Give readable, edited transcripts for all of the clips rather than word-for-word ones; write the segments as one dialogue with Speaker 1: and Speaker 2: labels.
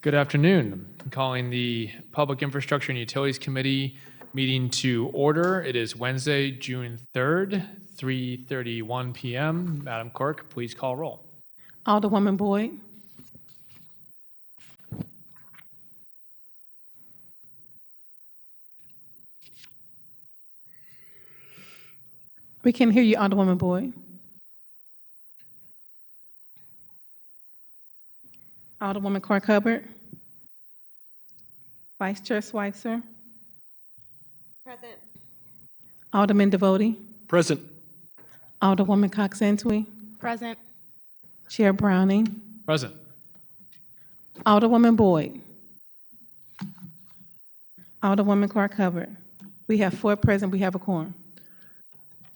Speaker 1: Good afternoon. I'm calling the Public Infrastructure and Utilities Committee meeting to order. It is Wednesday, June 3rd, 3:31 p.m. Madam Clerk, please call roll.
Speaker 2: Alderwoman Boyd. We can hear you, Alderwoman Boyd. Alderwoman Clark Hubbard. Vice Chair Schweitzer.
Speaker 3: Present.
Speaker 2: Alderman Devoti.
Speaker 4: Present.
Speaker 2: Alderwoman Cox-Antwi.
Speaker 3: Present.
Speaker 2: Chair Browning.
Speaker 1: Present.
Speaker 2: Alderwoman Boyd. Alderwoman Clark Hubbard. We have 4 present. We have a quorum.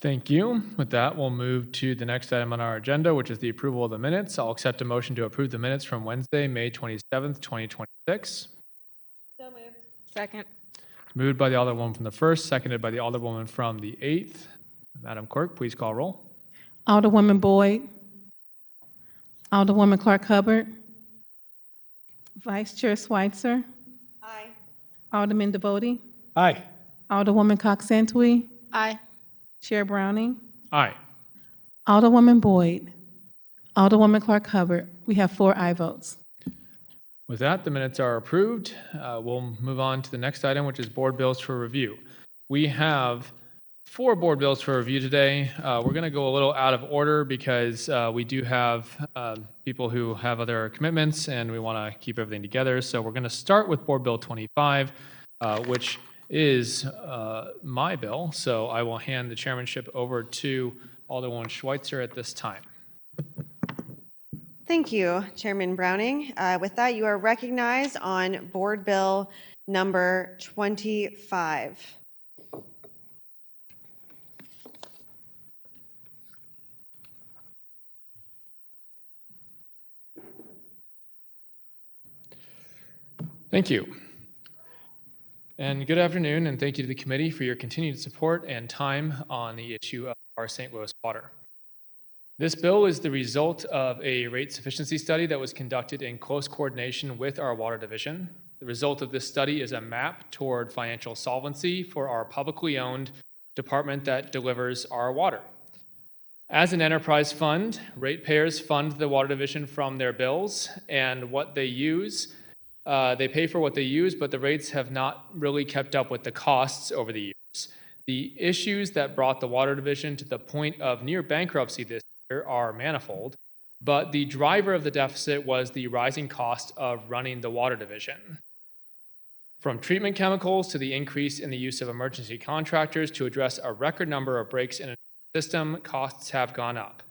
Speaker 1: Thank you. With that, we'll move to the next item on our agenda, which is the approval of the minutes. I'll accept a motion to approve the minutes from Wednesday, May 27th, 2026.
Speaker 3: So moved. Second.
Speaker 1: Moved by the Alderwoman from the 1st, seconded by the Alderwoman from the 8th. Madam Clerk, please call roll.
Speaker 2: Alderwoman Boyd. Alderwoman Clark Hubbard. Vice Chair Schweitzer.
Speaker 3: Aye.
Speaker 2: Alderman Devoti.
Speaker 4: Aye.
Speaker 2: Alderwoman Cox-Antwi.
Speaker 3: Aye.
Speaker 2: Chair Browning.
Speaker 1: Aye.
Speaker 2: Alderwoman Boyd. Alderwoman Clark Hubbard. We have 4 aye votes.
Speaker 1: With that, the minutes are approved. We'll move on to the next item, which is board bills for review. We have 4 board bills for review today. We're going to go a little out of order because we do have people who have other commitments and we want to keep everything together. So we're going to start with Board Bill 25, which is my bill. So I will hand the chairmanship over to Alderwoman Schweitzer at this time.
Speaker 3: Thank you, Chairman Browning. With that, you are recognized on Board Bill number 25.
Speaker 1: Thank you. And good afternoon, and thank you to the committee for your continued support and time on the issue of our St. Louis water. This bill is the result of a rate sufficiency study that was conducted in close coordination with our water division. The result of this study is a map toward financial solvency for our publicly owned department that delivers our water. As an enterprise fund, ratepayers fund the water division from their bills and what they use. They pay for what they use, but the rates have not really kept up with the costs over the years. The issues that brought the water division to the point of near bankruptcy this year are manifold, but the driver of the deficit was the rising cost of running the water division. From treatment chemicals to the increase in the use of emergency contractors to address a record number of breaks in a system, costs have gone up.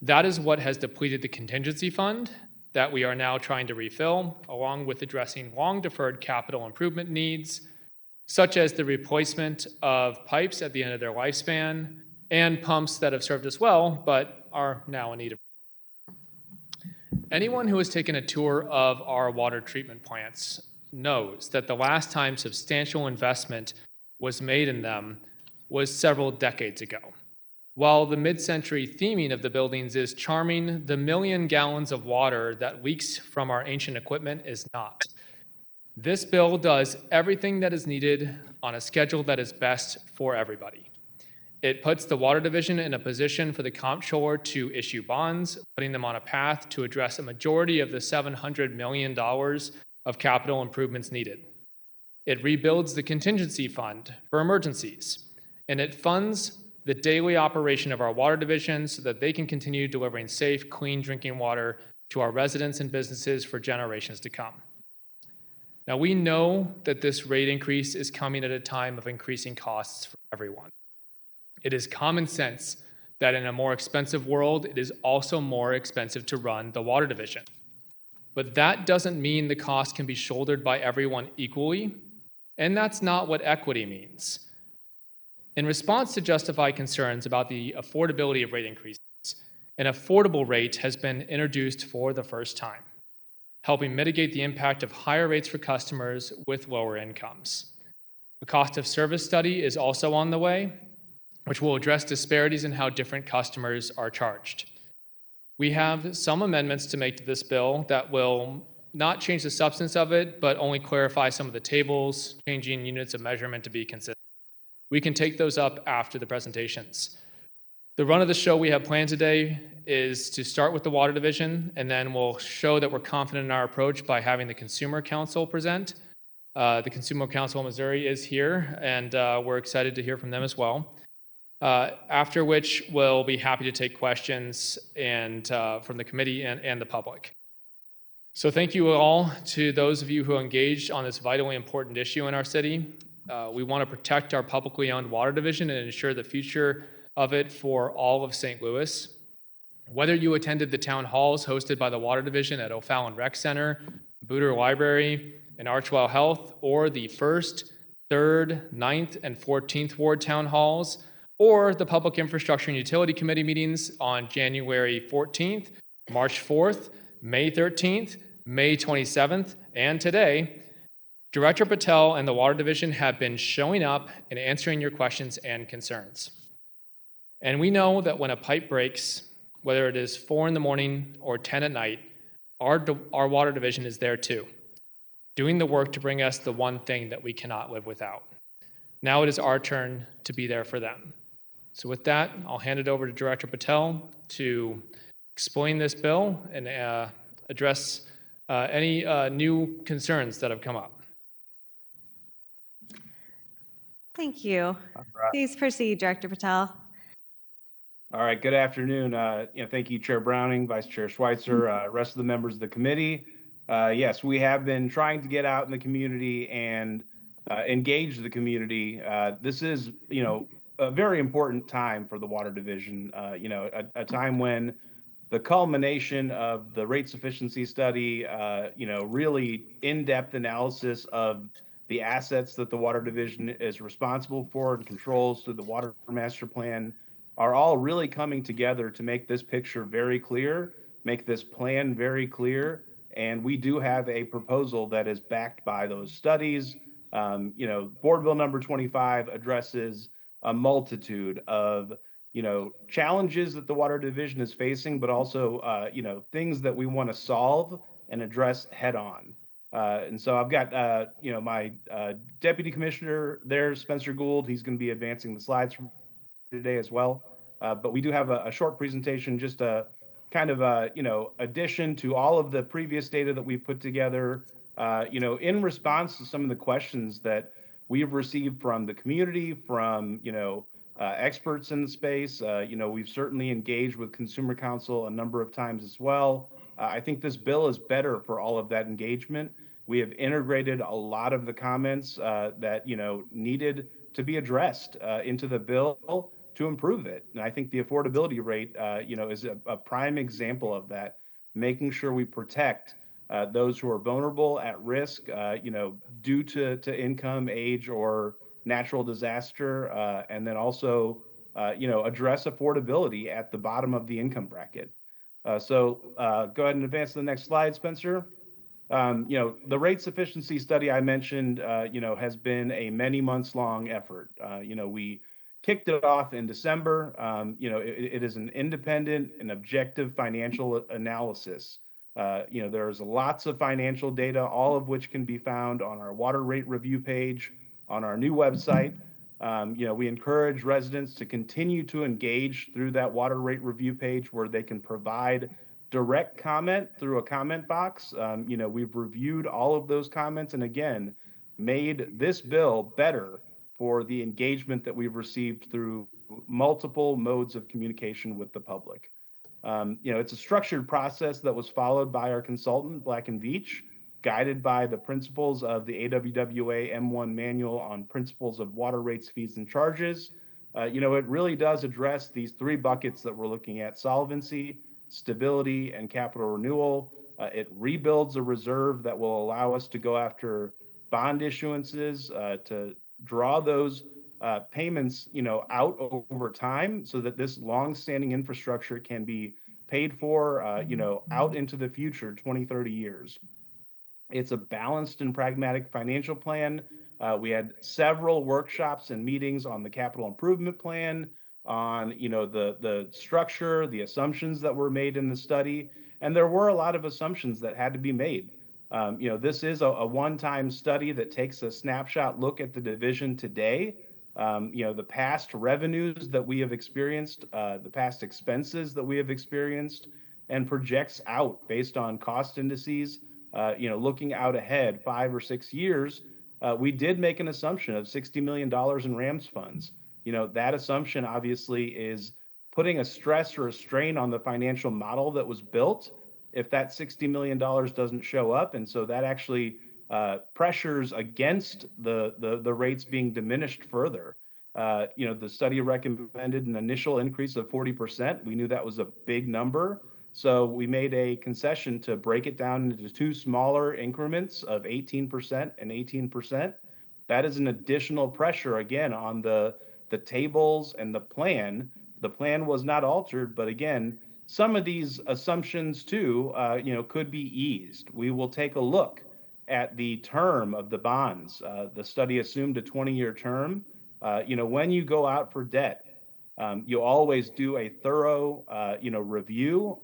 Speaker 1: That is what has depleted the contingency fund that we are now trying to refill, along with addressing long-deferred capital improvement needs, such as the replacement of pipes at the end of their lifespan and pumps that have served us well, but are now in need of. Anyone who has taken a tour of our water treatment plants knows that the last time substantial investment was made in them was several decades ago. While the mid-century theming of the buildings is charming, the million gallons of water that leaks from our ancient equipment is not. This bill does everything that is needed on a schedule that is best for everybody. It puts the water division in a position for the comptroller to issue bonds, putting them on a path to address a majority of the $700 million of capital improvements needed. It rebuilds the contingency fund for emergencies, and it funds the daily operation of our water division so that they can continue delivering safe, clean drinking water to our residents and businesses for generations to come. Now, we know that this rate increase is coming at a time of increasing costs for everyone. It is common sense that in a more expensive world, it is also more expensive to run the water division. But that doesn't mean the cost can be shouldered by everyone equally, and that's not what equity means. In response to justify concerns about the affordability of rate increases, an affordable rate has been introduced for the first time, helping mitigate the impact of higher rates for customers with lower incomes. A cost of service study is also on the way, which will address disparities in how different customers are charged. We have some amendments to make to this bill that will not change the substance of it, but only clarify some of the tables, changing units of measurement to be consistent. We can take those up after the presentations. The run of the show we have planned today is to start with the Water Division, and then we'll show that we're confident in our approach by having the Consumer Council present. The Consumer Council of Missouri is here, and we're excited to hear from them as well. After which, we'll be happy to take questions and from the committee and the public. So thank you all to those of you who engaged on this vitally important issue in our city. We want to protect our publicly owned water division and ensure the future of it for all of St. Louis. Whether you attended the town halls hosted by the Water Division at O'Fallon Rec Center, Booter Library, and Archwell Health, or the 1st, 3rd, 9th, and 14th Ward town halls, or the Public Infrastructure and Utility Committee meetings on January 14th, March 4th, May 13th, May 27th, and today, Director Patel and the Water Division have been showing up and answering your questions and concerns. And we know that when a pipe breaks, whether it is 4 in the morning or 10 at night, our Water Division is there too, doing the work to bring us the one thing that we cannot live without. Now it is our turn to be there for them. So with that, I'll hand it over to Director Patel to explain this bill and address any new concerns that have come up.
Speaker 3: Thank you.
Speaker 4: All right.
Speaker 3: Please proceed, Director Patel.
Speaker 4: All right. Good afternoon. Thank you, Chair Browning, Vice Chair Schweitzer, rest of the members of the committee. Yes, we have been trying to get out in the community and engage the community. This is, a very important time for the Water Division. A time when the culmination of the rate sufficiency study, really in-depth analysis of the assets that the Water Division is responsible for and controls through the Water Master Plan are all really coming together to make this picture very clear, make this plan very clear. And we do have a proposal that is backed by those studies. Board Bill number 25 addresses a multitude of challenges that the Water Division is facing, but also things that we want to solve and address head on. And so I've got my Deputy Commissioner there, Spencer Gould. He's going to be advancing the slides from today as well. But we do have a short presentation, just a kind of addition to all of the previous data that we've put together, in response to some of the questions that we've received from the community, from experts in the space. We've certainly engaged with Consumer Council a number of times as well. I think this bill is better for all of that engagement. We have integrated a lot of the comments that needed to be addressed into the bill to improve it. And I think the affordability rate, is a prime example of that, making sure we protect those who are vulnerable, at risk, due to income, age, or natural disaster, and then also, address affordability at the bottom of the income bracket. So go ahead and advance to the next slide, Spencer. The rate sufficiency study I mentioned, has been a many months long effort. We kicked it off in December. It is an independent and objective financial analysis. There's lots of financial data, all of which can be found on our water rate review page on our new website. We encourage residents to continue to engage through that water rate review page where they can provide direct comment through a comment box. We've reviewed all of those comments and again, made this bill better for the engagement that we've received through multiple modes of communication with the public. It's a structured process that was followed by our consultant, Black & Veatch, guided by the principles of the AWWA M1 manual on principles of water rates, fees, and charges. It really does address these three buckets that we're looking at: solvency, stability, and capital renewal. It rebuilds a reserve that will allow us to go after bond issuances, to draw those payments, out over time so that this long-standing infrastructure can be paid for, out into the future, 20, 30 years. It's a balanced and pragmatic financial plan. We had several workshops and meetings on the capital improvement plan, on the structure, the assumptions that were made in the study, and there were a lot of assumptions that had to be made. This is a one-time study that takes a snapshot look at the division today. The past revenues that we have experienced, the past expenses that we have experienced, and projects out based on cost indices. Looking out ahead 5 or 6 years, we did make an assumption of $60 million in RAMS funds. That assumption obviously is putting a stress or a strain on the financial model that was built if that $60 million doesn't show up. And so that actually pressures against the rates being diminished further. The study recommended an initial increase of 40%. We knew that was a big number. So we made a concession to break it down into two smaller increments of 18% and 18%. That is an additional pressure again on the tables and the plan. The plan was not altered, but again, some of these assumptions too, could be eased. We will take a look at the term of the bonds. The study assumed a 20-year term. When you go out for debt, you always do a thorough, review,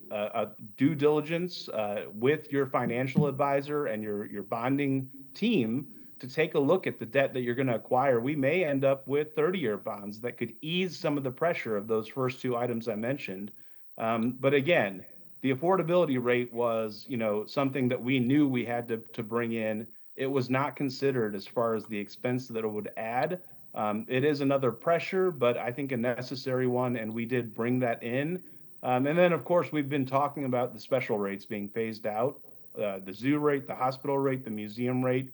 Speaker 4: due diligence with your financial advisor and your bonding team to take a look at the debt that you're going to acquire. We may end up with 30-year bonds that could ease some of the pressure of those first two items I mentioned. But again, the affordability rate was, something that we knew we had to bring in. It was not considered as far as the expense that it would add. It is another pressure, but I think a necessary one, and we did bring that in. And then, of course, we've been talking about the special rates being phased out, the zoo rate, the hospital rate, the museum rate,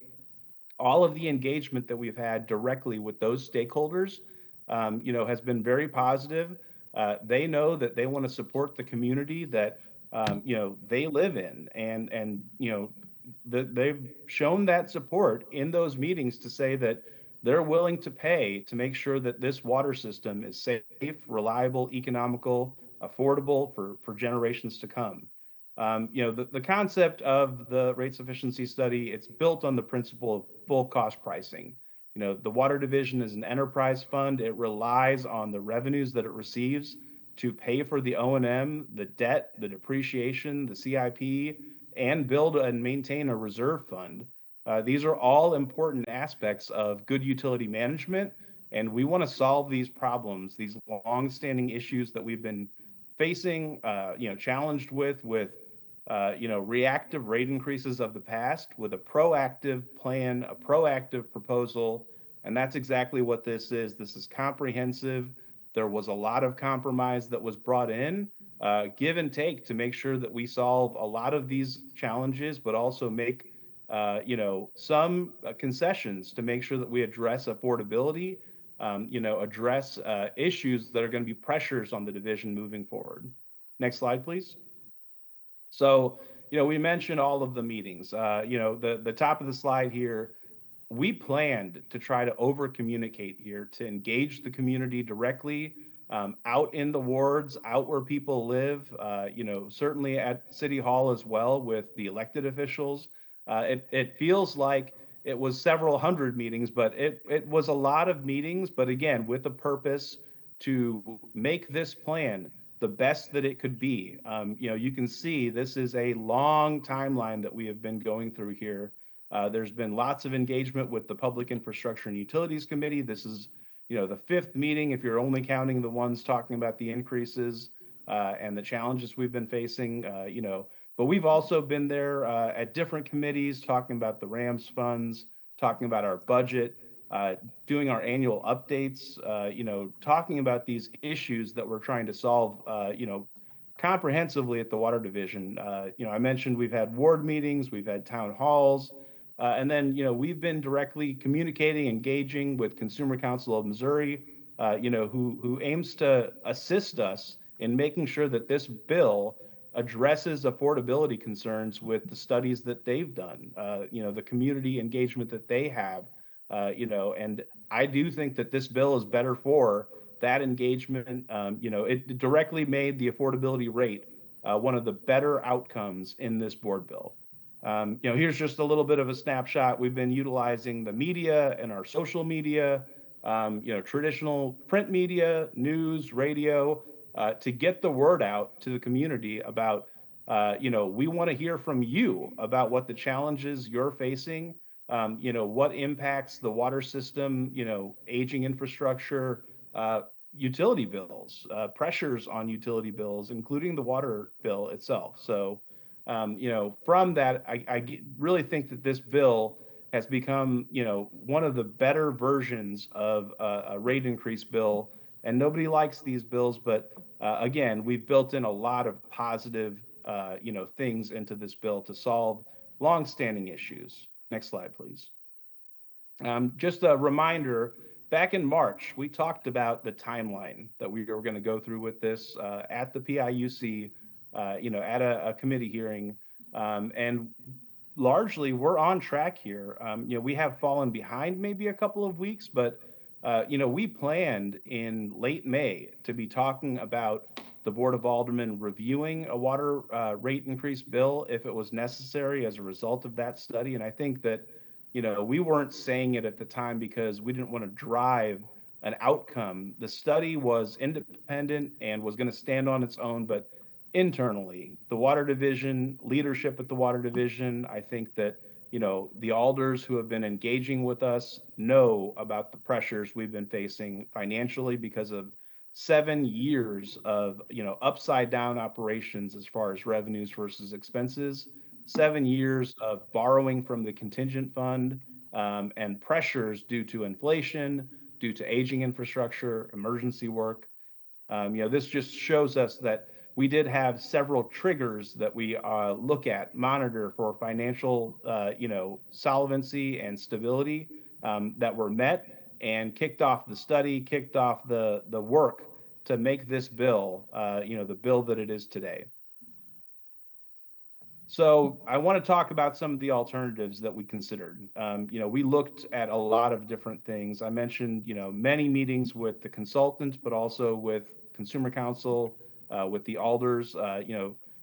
Speaker 4: all of the engagement that we've had directly with those stakeholders, has been very positive. They know that they want to support the community that, they live in, and they've shown that support in those meetings to say that they're willing to pay to make sure that this water system is safe, reliable, economical, affordable for generations to come. The concept of the rate sufficiency study, it's built on the principle of full cost pricing. The water division is an enterprise fund. It relies on the revenues that it receives to pay for the O&M, the debt, the depreciation, the CIP, and build and maintain a reserve fund. These are all important aspects of good utility management, and we want to solve these problems, these long-standing issues that we've been facing, challenged with reactive rate increases of the past with a proactive plan, a proactive proposal, and that's exactly what this is. This is comprehensive. There was a lot of compromise that was brought in, give and take to make sure that we solve a lot of these challenges, but also make some concessions to make sure that we address affordability, address issues that are going to be pressures on the division moving forward. Next slide, please. So, we mentioned all of the meetings. The top of the slide here, we planned to try to over communicate here to engage the community directly, out in the wards, out where people live, certainly at City Hall as well with the elected officials. It feels like it was several hundred meetings, but it was a lot of meetings, but again, with a purpose to make this plan the best that it could be. You can see this is a long timeline that we have been going through here. There's been lots of engagement with the Public Infrastructure and Utilities Committee. This is, the fifth meeting, if you're only counting the ones talking about the increases and the challenges we've been facing, but we've also been there at different committees talking about the RAMS funds, talking about our budget, doing our annual updates, talking about these issues that we're trying to solve, comprehensively at the Water Division. I mentioned we've had ward meetings, we've had town halls, and then, we've been directly communicating, engaging with Consumer Council of Missouri, who aims to assist us in making sure that this bill addresses affordability concerns with the studies that they've done, the community engagement that they have, and I do think that this bill is better for that engagement. It directly made the affordability rate one of the better outcomes in this board bill. Here's just a little bit of a snapshot. We've been utilizing the media and our social media, traditional print media, news, radio, to get the word out to the community about we want to hear from you about what the challenges you're facing, what impacts the water system, aging infrastructure, utility bills, pressures on utility bills, including the water bill itself. So, from that, I really think that this bill has become, one of the better versions of a rate increase bill. And nobody likes these bills, but again, we've built in a lot of positive, things into this bill to solve longstanding issues. Next slide, please. Just a reminder, back in March, we talked about the timeline that we were going to go through with this at the PIUC, at a committee hearing. And largely, we're on track here. We have fallen behind maybe a couple of weeks, but we planned in late May to be talking about the Board of Aldermen reviewing a water rate increase bill if it was necessary as a result of that study. And I think that, we weren't saying it at the time because we didn't want to drive an outcome. The study was independent and was going to stand on its own, but internally, the water division, leadership at the water division, I think that, the alders who have been engaging with us know about the pressures we've been facing financially because of 7 years of, upside down operations as far as revenues versus expenses, 7 years of borrowing from the contingent fund, and pressures due to inflation, due to aging infrastructure, emergency work. This just shows us that we did have several triggers that we look at, monitor for financial, solvency and stability that were met and kicked off the study, kicked off the work to make this bill, the bill that it is today. So I want to talk about some of the alternatives that we considered. We looked at a lot of different things. I mentioned, many meetings with the consultants, but also with Consumer Council, with the alders,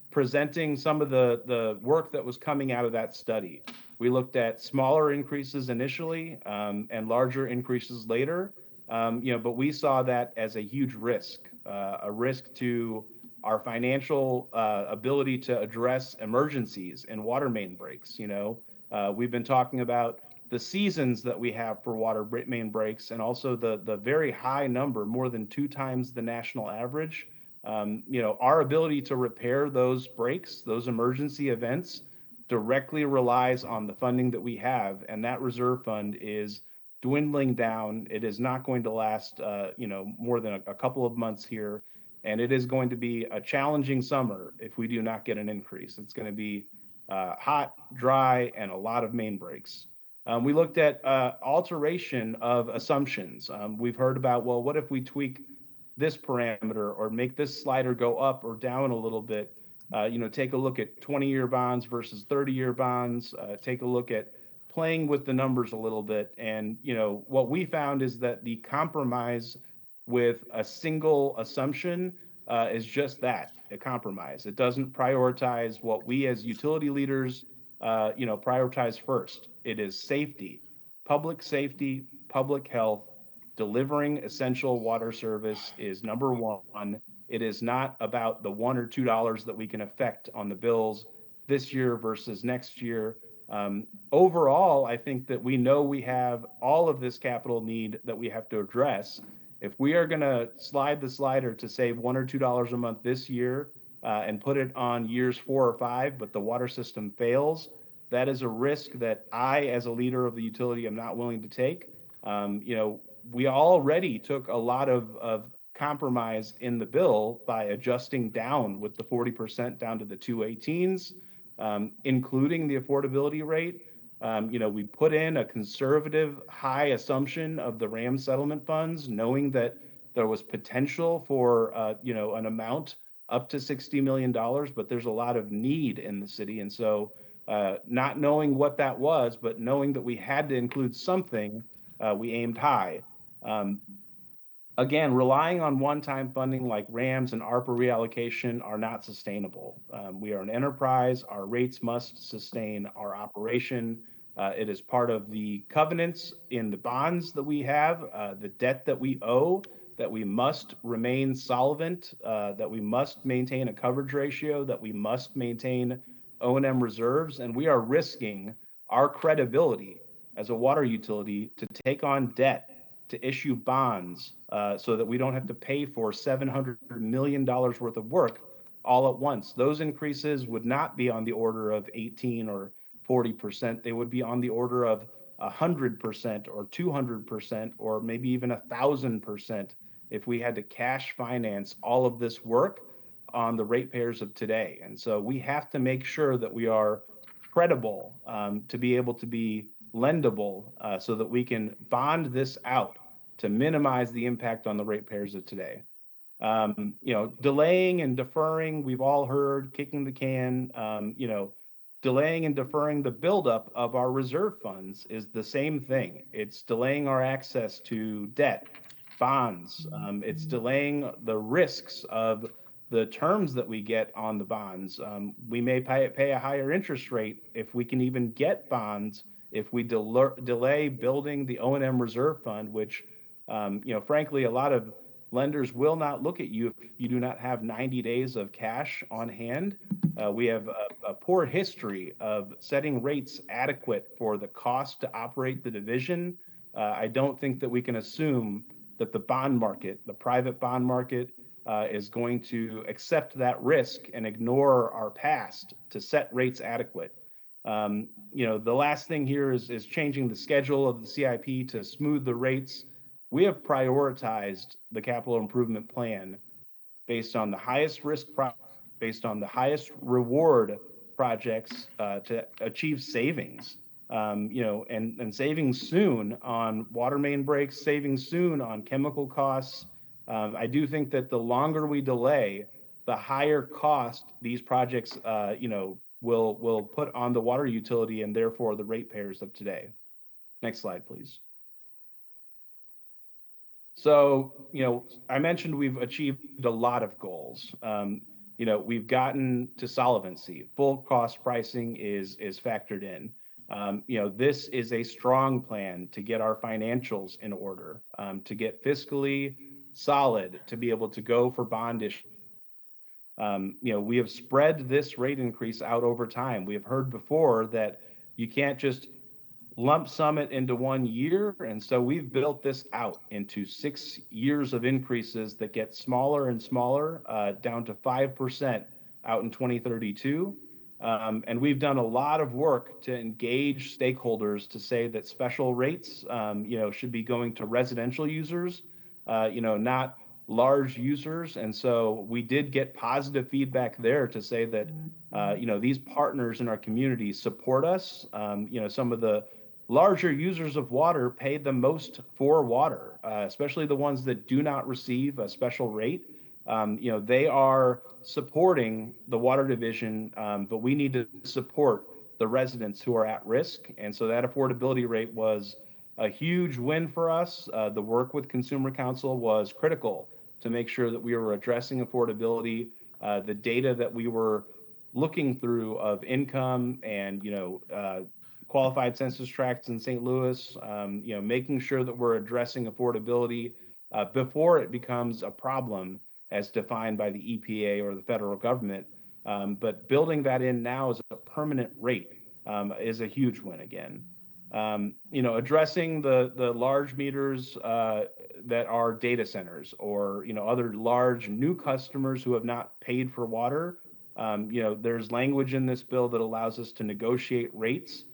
Speaker 4: presenting some of the work that was coming out of that study. We looked at smaller increases initially and larger increases later, but we saw that as a huge risk, a risk to our financial ability to address emergencies and water main breaks. We've been talking about the seasons that we have for water main breaks and also the very high number, more than 2 times the national average. Our ability to repair those breaks, those emergency events, directly relies on the funding that we have, and that reserve fund is dwindling down. It is not going to last, more than a couple of months here. And it is going to be a challenging summer if we do not get an increase. It's going to be hot, dry, and a lot of main breaks. We looked at alteration of assumptions. We've heard about, well, what if we tweak this parameter or make this slider go up or down a little bit? Take a look at 20-year bonds versus 30-year bonds. Take a look at playing with the numbers a little bit. And, what we found is that the compromise with a single assumption is just that, a compromise. It doesn't prioritize what we as utility leaders, prioritize first. It is safety, public health, delivering essential water service is number one. It is not about the $1 or $2 that we can affect on the bills this year versus next year. Overall, I think that we know we have all of this capital need that we have to address. If we are going to slide the slider to save $1 or $2 a month this year and put it on years 4 or 5, but the water system fails, that is a risk that I, as a leader of the utility, am not willing to take. We already took a lot of compromise in the bill by adjusting down with the 40% down to the 218s, including the affordability rate. We put in a conservative high assumption of the RAM settlement funds, knowing that there was potential for, an amount up to $60 million, but there's a lot of need in the city. And so not knowing what that was, but knowing that we had to include something, we aimed high. Again, relying on one-time funding like RAMs and ARPA reallocation are not sustainable. We are an enterprise. Our rates must sustain our operation. It is part of the covenants in the bonds that we have, the debt that we owe that we must remain solvent, that we must maintain a coverage ratio, that we must maintain O&M reserves, and we are risking our credibility as a water utility to take on debt, to issue bonds, so that we don't have to pay for $700 million worth of work all at once. Those increases would not be on the order of 18 or 40%. They would be on the order of 100% or 200% or maybe even 1,000% if we had to cash finance all of this work on the ratepayers of today. And so we have to make sure that we are credible, to be able to be lendable, so that we can bond this out to minimize the impact on the ratepayers of today. Delaying and deferring, we've all heard, kicking the can, delaying and deferring the buildup of our reserve funds is the same thing. It's delaying our access to debt, bonds. It's delaying the risks of the terms that we get on the bonds. We may pay a higher interest rate if we can even get bonds if we delay building the O&M reserve fund, which, frankly, a lot of lenders will not look at you if you do not have 90 days of cash on hand. We have a poor history of setting rates adequate for the cost to operate the division. I don't think that we can assume that the bond market, the private bond market, is going to accept that risk and ignore our past to set rates adequate. The last thing here is changing the schedule of the CIP to smooth the rates. We have prioritized the capital improvement plan based on the highest risk, based on the highest reward projects, to achieve savings, and savings soon on water main breaks, savings soon on chemical costs. I do think that the longer we delay, the higher cost these projects, will put on the water utility and therefore the ratepayers of today. Next slide, please. So, I mentioned we've achieved a lot of goals. We've gotten to solvency. Full cost pricing is factored in. This is a strong plan to get our financials in order, to get fiscally solid, to be able to go for bond issue. We have spread this rate increase out over time. We have heard before that you can't just lump sum it into 1 year. And so we've built this out into 6 years of increases that get smaller and smaller, down to 5% out in 2032. And we've done a lot of work to engage stakeholders to say that special rates, should be going to residential users, not large users. And so we did get positive feedback there to say that, these partners in our community support us. Some of the larger users of water pay the most for water, especially the ones that do not receive a special rate. They are supporting the water division, but we need to support the residents who are at risk. And so that affordability rate was a huge win for us. The work with Consumer Council was critical to make sure that we were addressing affordability. The data that we were looking through of income and, qualified census tracts in St. Louis, making sure that we're addressing affordability before it becomes a problem as defined by the EPA or the federal government. But building that in now as a permanent rate is a huge win again. Addressing the large meters that are data centers or, other large new customers who have not paid for water. There's language in this bill that allows us to negotiate rates.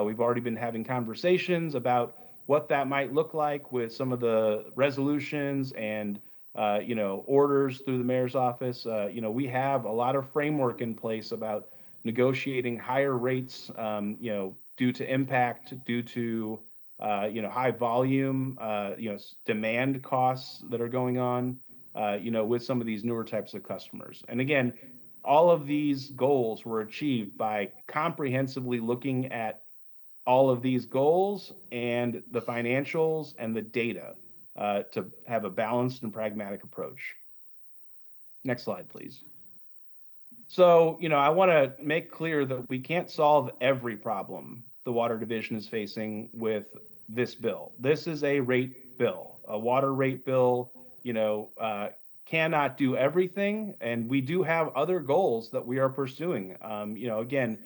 Speaker 4: We've already been having conversations about what that might look like with some of the resolutions and, orders through the mayor's office. We have a lot of framework in place about negotiating higher rates, due to impact, due to, high volume, demand costs that are going on, with some of these newer types of customers. And again, all of these goals were achieved by comprehensively looking at all of these goals and the financials and the data, to have a balanced and pragmatic approach. Next slide, please. So, I want to make clear that we can't solve every problem the water division is facing with this bill. This is a rate bill, a water rate bill cannot do everything, and we do have other goals that we are pursuing. Again,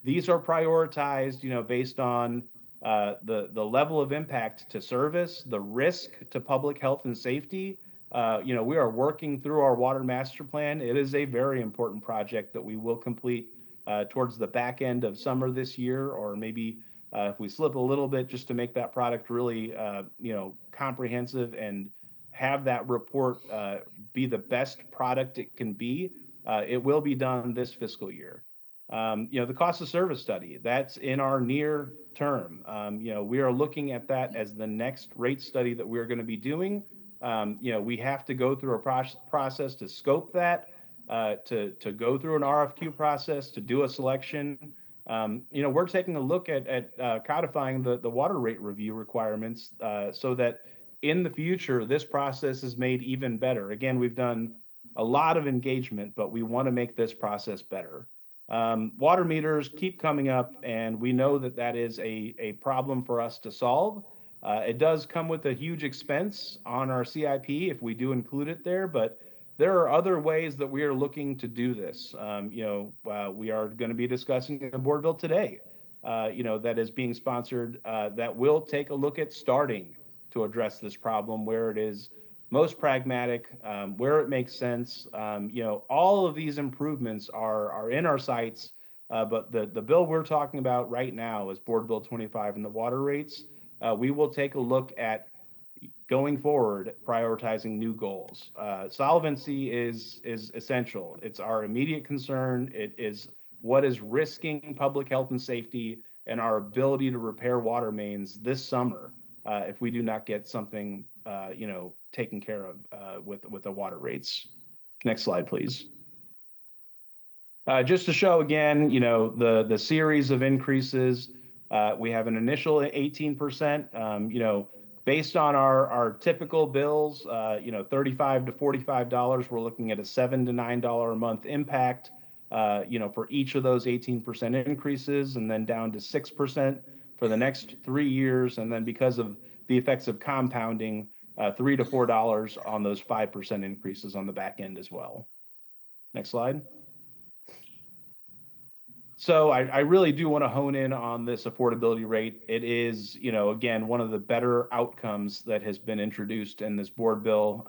Speaker 4: these are prioritized, based on the level of impact to service, the risk to public health and safety. We are working through our water master plan. It is a very important project that we will complete towards the back end of summer this year, or maybe if we slip a little bit, just to make that product really, comprehensive and have that report be the best product it can be. It will be done this fiscal year. The cost of service study, that's in our near term. We are looking at that as the next rate study that we're going to be doing. We have to go through a process to scope that, to go through an RFQ process, to do a selection. We're taking a look at codifying the water rate review requirements so that in the future, this process is made even better. Again, we've done a lot of engagement, but we want to make this process better. Water meters keep coming up, and we know that that is a problem for us to solve. It does come with a huge expense on our CIP if we do include it there, but there are other ways that we are looking to do this. We are going to be discussing a board bill today, that is being sponsored, that will take a look at starting to address this problem where it is most pragmatic, where it makes sense. All of these improvements are in our sights, but the bill we're talking about right now is Board Bill 25 and the water rates. We will take a look at going forward, prioritizing new goals. Solvency is essential. It's our immediate concern. It is what is risking public health and safety and our ability to repair water mains this summer if we do not get something taken care of with the water rates. Next slide, please. Just to show again, the series of increases. We have an initial 18%. Based on our typical bills, $35 to $45, we're looking at a $7 to $9 a month impact, for each of those 18% increases, and then down to 6% for the next 3 years. And then because of the effects of compounding, $3 to $4 on those 5% increases on the back end as well. Next slide. So I really do want to hone in on this affordability rate. It is, again, one of the better outcomes that has been introduced in this board bill.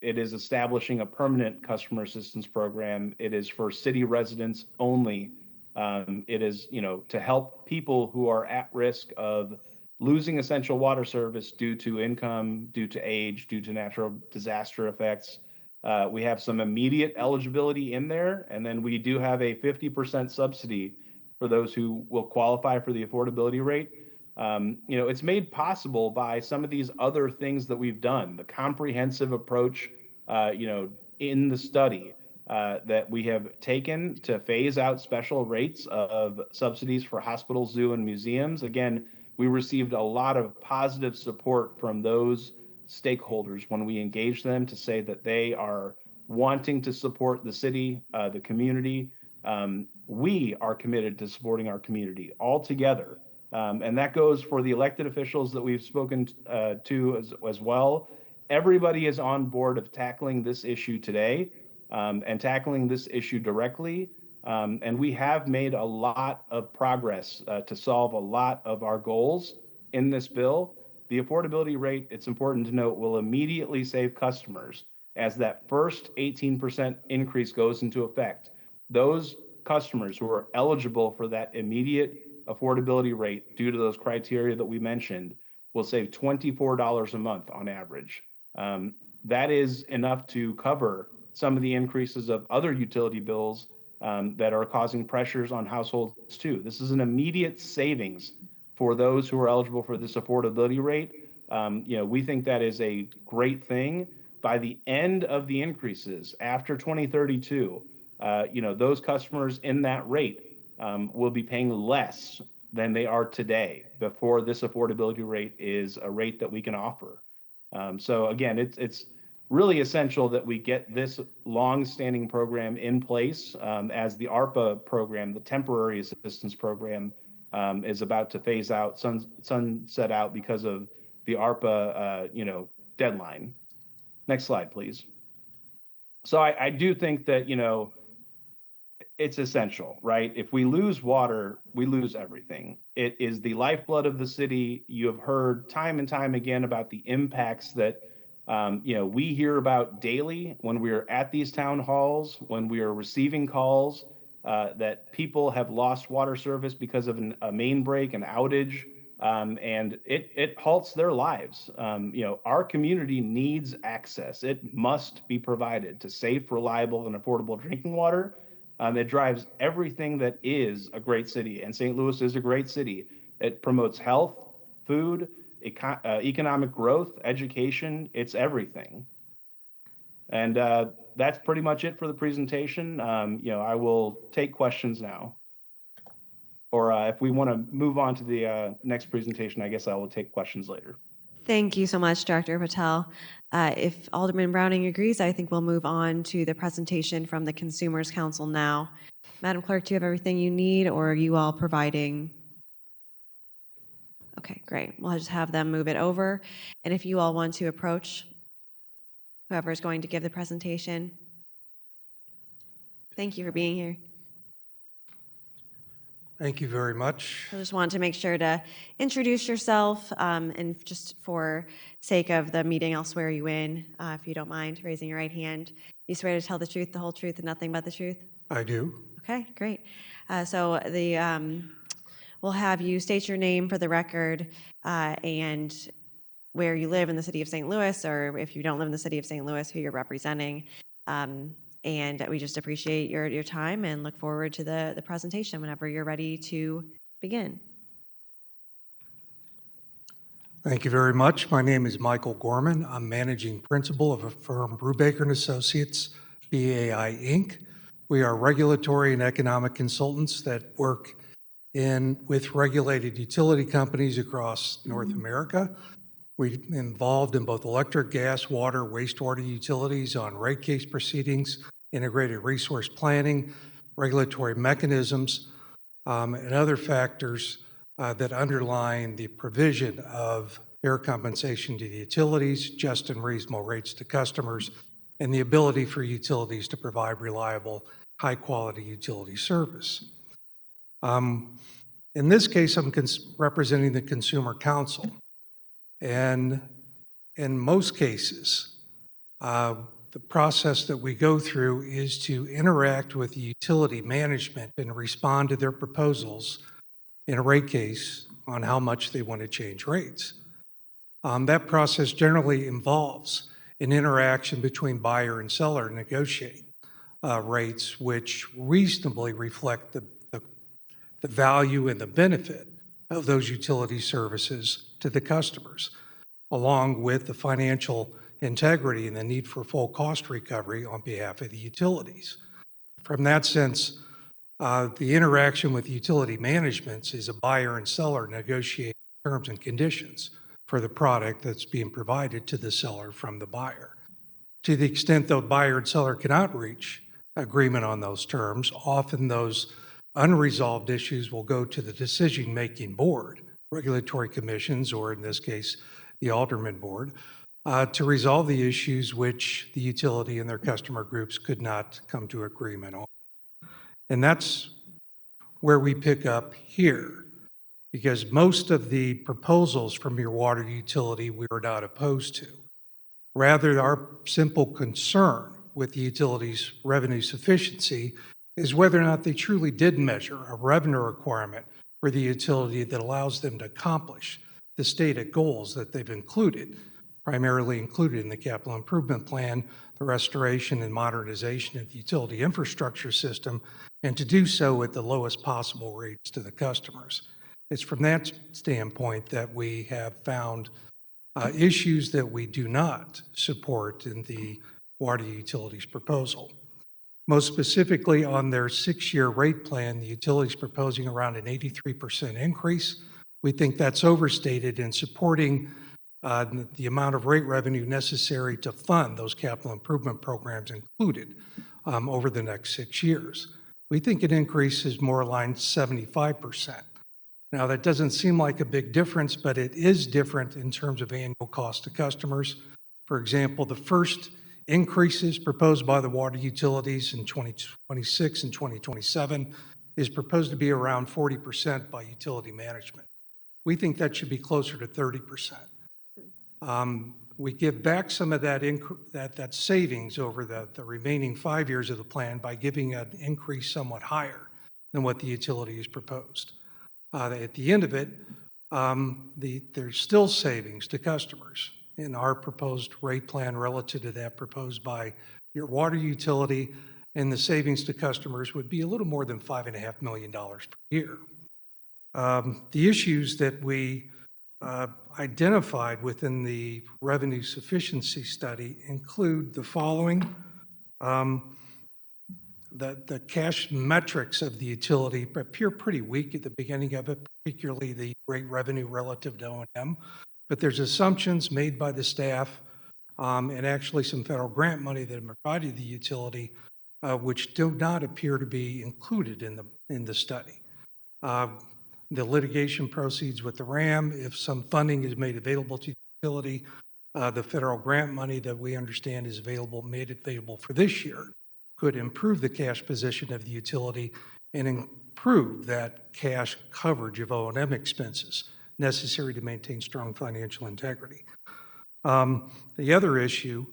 Speaker 4: It is establishing a permanent customer assistance program. It is for city residents only. It is, to help people who are at risk of losing essential water service due to income, due to age, due to natural disaster effects. We have some immediate eligibility in there, and then we do have a 50% subsidy for those who will qualify for the affordability rate. It's made possible by some of these other things that we've done, the comprehensive approach, in the study that we have taken to phase out special rates of subsidies for hospitals, zoo, and museums. Again, we received a lot of positive support from those stakeholders when we engage them to say that they are wanting to support the city, the community. We are committed to supporting our community all together. And that goes for the elected officials that we've spoken to as well. Everybody is on board of tackling this issue today and tackling this issue directly. And we have made a lot of progress to solve a lot of our goals in this bill. The affordability rate, it's important to note, will immediately save customers as that first 18% increase goes into effect. Those customers who are eligible for that immediate affordability rate due to those criteria that we mentioned will save $24 a month on average. That is enough to cover some of the increases of other utility bills that are causing pressures on households too. This is an immediate savings for those who are eligible for this affordability rate. We think that is a great thing. By the end of the increases after 2032, those customers in that rate will be paying less than they are today before this affordability rate is a rate that we can offer. So again, it's really essential that we get this long-standing program in place as the ARPA program, the temporary assistance program, is about to phase out, sunset out because of the ARPA, deadline. Next slide, please. So I do think that, it's essential, right? If we lose water, we lose everything. It is the lifeblood of the city. You have heard time and time again about the impacts that we hear about daily when we are at these town halls, when we are receiving calls that people have lost water service because of a main break, an outage, and it halts their lives. Our community needs access. It must be provided to safe, reliable, and affordable drinking water. It drives everything that is a great city, and St. Louis is a great city. It promotes health, food, economic growth, education. It's everything. And that's pretty much it for the presentation. I will take questions now. Or if we want to move on to the next presentation, I guess I will take questions later.
Speaker 3: Thank you so much, Director Patel. If Alderman Browning agrees, I think we'll move on to the presentation from the Consumers Council now. Madam Clerk, do you have everything you need, or are you all providing? Okay, great. We'll just have them move it over. And if you all want to approach whoever is going to give the presentation. Thank you for being here.
Speaker 5: Thank you very much.
Speaker 3: I just want to make sure to introduce yourself, and just for sake of the meeting, I'll swear you in, if you don't mind raising your right hand. You swear to tell the truth, the whole truth, and nothing but the truth?
Speaker 5: I do.
Speaker 3: Okay, great. So we'll have you state your name for the record, and where you live in the city of St. Louis, or if you don't live in the city of St. Louis, who you're representing. And we just appreciate your time and look forward to the presentation whenever you're ready to begin.
Speaker 5: Thank you very much. My name is Michael Gorman. I'm managing principal of a firm, Brubaker & Associates, BAI, Inc. We are regulatory and economic consultants that work with regulated utility companies across North America. We're involved in both electric, gas, water, wastewater utilities on rate case proceedings, integrated resource planning, regulatory mechanisms, and other factors that underline the provision of fair compensation to the utilities, just and reasonable rates to customers, and the ability for utilities to provide reliable, high-quality utility service. In this case, I'm representing the Consumer Council. And in most cases, the process that we go through is to interact with the utility management and respond to their proposals in a rate case on how much they want to change rates. That process generally involves an interaction between buyer and seller to negotiate rates which reasonably reflect the value and the benefit of those utility services to the customers, along with the financial integrity and the need for full cost recovery on behalf of the utilities. From that sense, the interaction with utility management is a buyer and seller negotiating terms and conditions for the product that's being provided to the seller from the buyer. To the extent the buyer and seller cannot reach agreement on those terms, often those unresolved issues will go to the decision-making board, regulatory commissions, or in this case, the Alderman board, to resolve the issues which the utility and their customer groups could not come to agreement on. And that's where we pick up here, because most of the proposals from your water utility we are not opposed to. Rather, our simple concern with the utility's revenue sufficiency is whether or not they truly did measure a revenue requirement for the utility that allows them to accomplish the stated goals that they've included, primarily included in the capital improvement plan, the restoration and modernization of the utility infrastructure system, and to do so at the lowest possible rates to the customers. It's from that standpoint that we have found issues that we do not support in the water utilities proposal. Most specifically, on their 6-year rate plan, the utility is proposing around an 83% increase. We think that's overstated in supporting the amount of rate revenue necessary to fund those capital improvement programs included over the next 6 years. We think an increase is more aligned 75%. Now, that doesn't seem like a big difference, but it is different in terms of annual cost to customers. For example, the first increases proposed by the water utilities in 2026 and 2027 is proposed to be around 40% by utility management. We think that should be closer to 30%. We give back some of that savings over the remaining 5 years of the plan by giving an increase somewhat higher than what the utility has proposed. At the end of it, there's still savings to customers in our proposed rate plan relative to that proposed by your water utility, and the savings to customers would be a little more than $5.5 million per year. The issues that we identified within the revenue sufficiency study include the following. The cash metrics of the utility appear pretty weak at the beginning of it, particularly the rate revenue relative to O&M. But there's assumptions made by the staff and actually some federal grant money that have provided the utility, which do not appear to be included in the study. The litigation proceeds with the RAM, if some funding is made available to the utility, the federal grant money that we understand is made available for this year, could improve the cash position of the utility and improve that cash coverage of O&M expenses necessary to maintain strong financial integrity. The other issue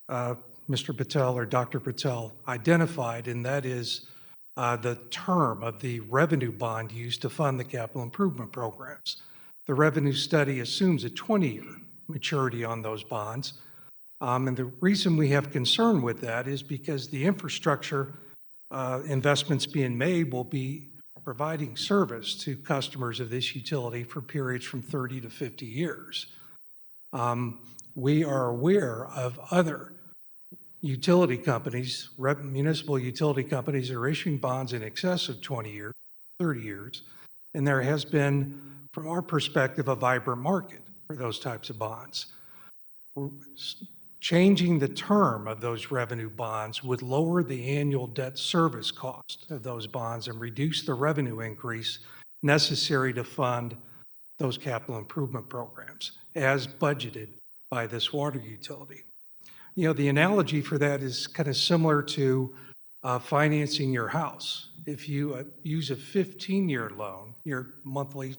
Speaker 5: Mr. Patel or Dr. Patel identified, and that is the term of the revenue bond used to fund the capital improvement programs. The revenue study assumes a 20-year maturity on those bonds. And the reason we have concern with that is because the infrastructure investments being made will be providing service to customers of this utility for periods from 30 to 50 years. We are aware of other utility companies, municipal utility companies that are issuing bonds in excess of 20 years, 30 years, and there has been, from our perspective, a vibrant market for those types of bonds. Changing the term of those revenue bonds would lower the annual debt service cost of those bonds and reduce the revenue increase necessary to fund those capital improvement programs as budgeted by this water utility. You know, the analogy for that is kind of similar to financing your house. If you use a 15-year loan, your monthly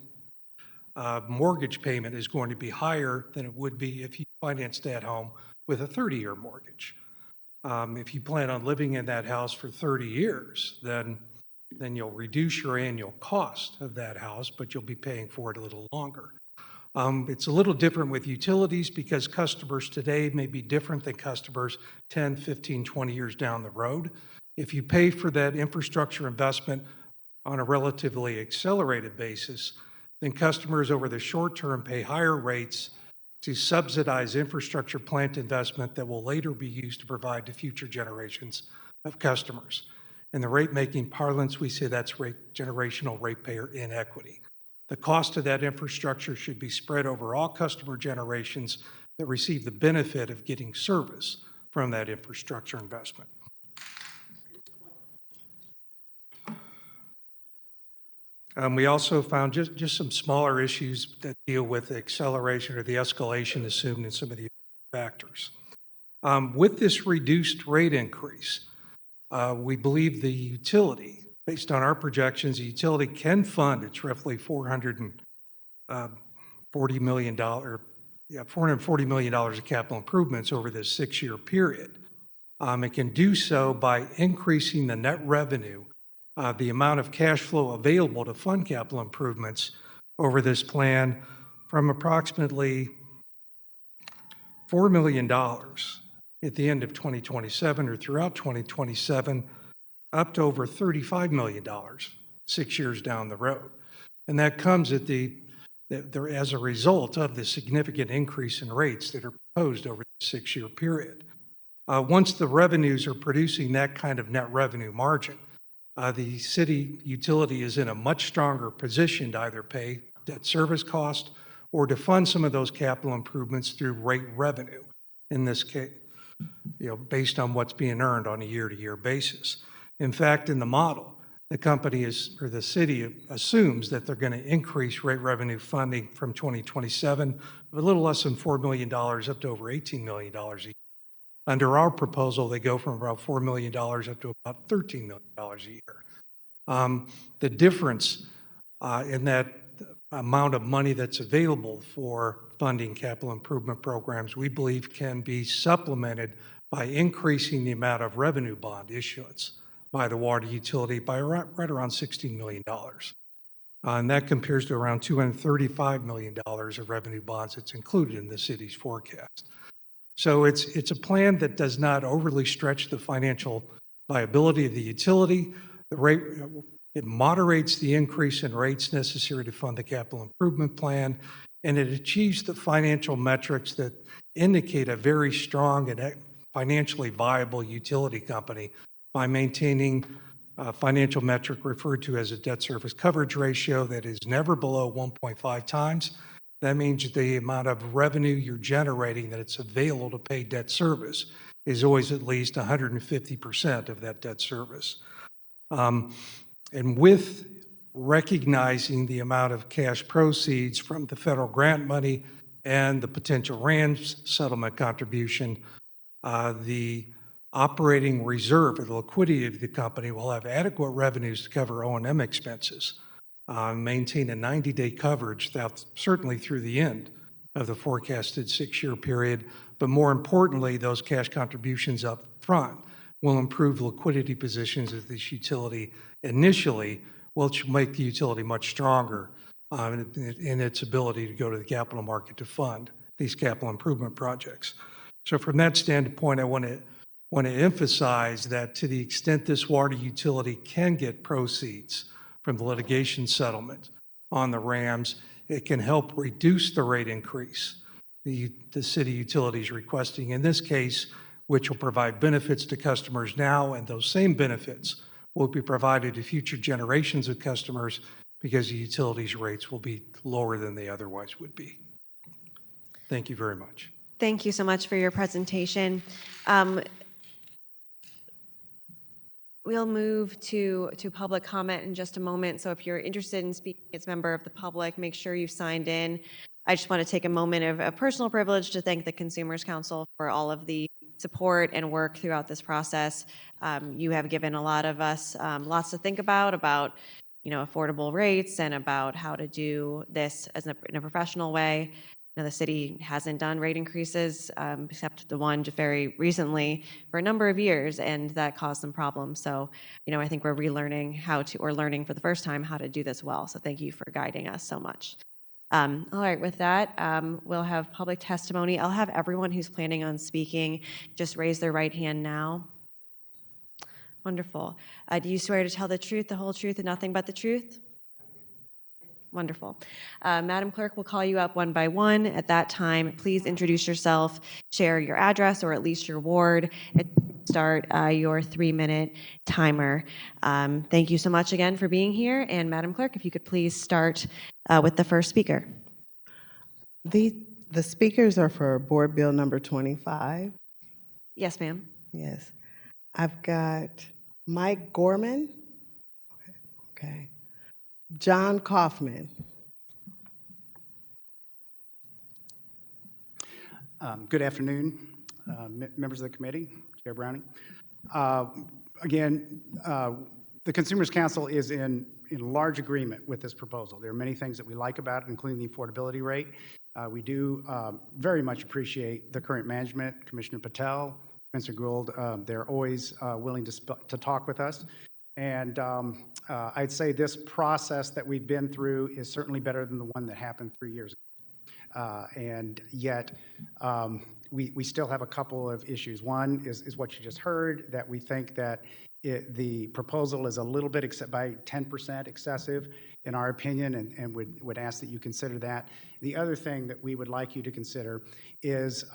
Speaker 5: mortgage payment is going to be higher than it would be if you financed that home with a 30-year mortgage. If you plan on living in that house for 30 years, then you'll reduce your annual cost of that house, but you'll be paying for it a little longer. It's a little different with utilities because customers today may be different than customers 10, 15, 20 years down the road. If you pay for that infrastructure investment on a relatively accelerated basis, then customers over the short term pay higher rates to subsidize infrastructure plant investment that will later be used to provide to future generations of customers. In the rate-making parlance, we say that's generational ratepayer inequity. The cost of that infrastructure should be spread over all customer generations that receive the benefit of getting service from that infrastructure investment. We also found just some smaller issues that deal with the acceleration or the escalation assumed in some of the factors. With this reduced rate increase, we believe the utility, based on our projections, the utility can fund its roughly $440 million of capital improvements over this 6-year period. It can do so by increasing the net revenue, the amount of cash flow available to fund capital improvements over this plan from approximately $4 million at the end of 2027 or throughout 2027 up to over $35 million 6 years down the road. And that comes as a result of the significant increase in rates that are proposed over the 6-year period. Once the revenues are producing that kind of net revenue margin, the city utility is in a much stronger position to either pay debt service cost or to fund some of those capital improvements through rate revenue, in this case, based on what's being earned on a year-to-year basis. In fact, in the model the company is, or the city assumes that they're going to increase rate revenue funding from 2027 of a little less than $4 million up to over $18 million a year. Under our proposal, they go from about $4 million up to about $13 million a year. The difference in that amount of money that's available for funding capital improvement programs, we believe can be supplemented by increasing the amount of revenue bond issuance by the water utility by right around $16 million. And that compares to around $235 million of revenue bonds that's included in the city's forecast. So it's a plan that does not overly stretch the financial viability of the utility. It moderates the increase in rates necessary to fund the capital improvement plan, and it achieves the financial metrics that indicate a very strong and financially viable utility company by maintaining a financial metric referred to as a debt service coverage ratio that is never below 1.5 times. That means the amount of revenue you're generating that it's available to pay debt service is always at least 150% of that debt service. And with recognizing the amount of cash proceeds from the federal grant money and the potential RANS settlement contribution, the operating reserve or the liquidity of the company will have adequate revenues to cover O&M expenses, maintain a 90-day coverage certainly through the end of the forecasted 6-year period. But more importantly, those cash contributions up front will improve liquidity positions of this utility initially, which will make the utility much stronger in its ability to go to the capital market to fund these capital improvement projects. So from that standpoint, I want to emphasize that to the extent this water utility can get proceeds from the litigation settlement on the RAMs, it can help reduce the rate increase the city utility is requesting in this case, which will provide benefits to customers now, and those same benefits will be provided to future generations of customers because the utilities rates will be lower than they otherwise would be. Thank you very much.
Speaker 3: Thank you so much for your presentation. We'll move to public comment in just a moment. So if you're interested in speaking as a member of the public, make sure you've signed in. I just want to take a moment of personal privilege to thank the Consumers Council for all of the support and work throughout this process. You have given a lot of us lots to think about affordable rates and about how to do this in a professional way. The city hasn't done rate increases except the one very recently for a number of years, and that caused some problems. So, I think we're learning for the first time how to do this well. So thank you for guiding us so much. All right, with that, we'll have public testimony. I'll have everyone who's planning on speaking just raise their right hand now. Wonderful. Do you swear to tell the truth, the whole truth, and nothing but the truth? Wonderful. Madam Clerk, we'll call you up one by one. At that time, please introduce yourself, share your address or at least your ward, and start your 3-minute timer. Thank you so much again for being here. And Madam Clerk, if you could please start with the first speaker.
Speaker 6: The speakers are for Board Bill number 25.
Speaker 3: Yes, ma'am.
Speaker 6: Yes. I've got Mike Gorman. Okay. John Kaufman.
Speaker 7: Good afternoon, members of the committee, Chair Browning. Again, the Consumers Council is in large agreement with this proposal. There are many things that we like about it, including the affordability rate. We do very much appreciate the current management, Commissioner Patel, Mr. Gould. They're always willing to talk with us. And I'd say this process that we've been through is certainly better than the one that happened 3 years ago. And yet, we still have a couple of issues. One is what you just heard, that we think that the proposal is a little bit by 10% excessive, in our opinion, and would ask that you consider that. The other thing that we would like you to consider is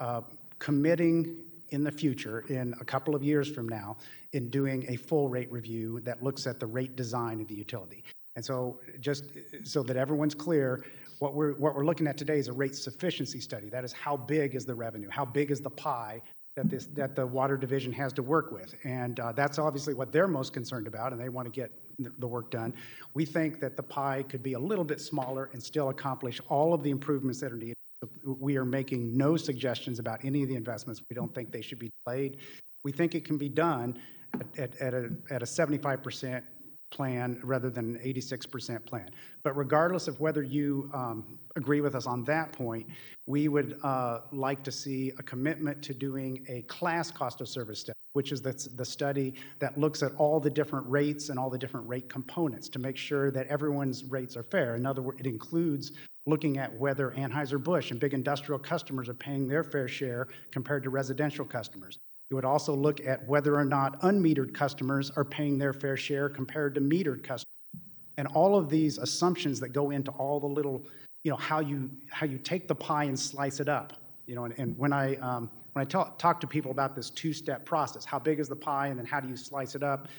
Speaker 7: committing in the future, in a couple of years from now, in doing a full rate review that looks at the rate design of the utility. And so just so that everyone's clear, what we're looking at today is a rate sufficiency study. That is, how big is the revenue? How big is the pie that the Water Division has to work with. And that's obviously what they're most concerned about, and they want to get the work done. We think that the pie could be a little bit smaller and still accomplish all of the improvements that are needed. We are making no suggestions about any of the investments. We don't think they should be delayed. We think it can be done at a 75% plan rather than an 86% plan. But regardless of whether you agree with us on that point, we would like to see a commitment to doing a class cost of service study, which is the study that looks at all the different rates and all the different rate components to make sure that everyone's rates are fair. In other words, it includes looking at whether Anheuser-Busch and big industrial customers are paying their fair share compared to residential customers. It would also look at whether or not unmetered customers are paying their fair share compared to metered customers. And all of these assumptions that go into all the little, how you take the pie and slice it up. And when I talk to people about this two-step process, how big is the pie and then how do you slice it up?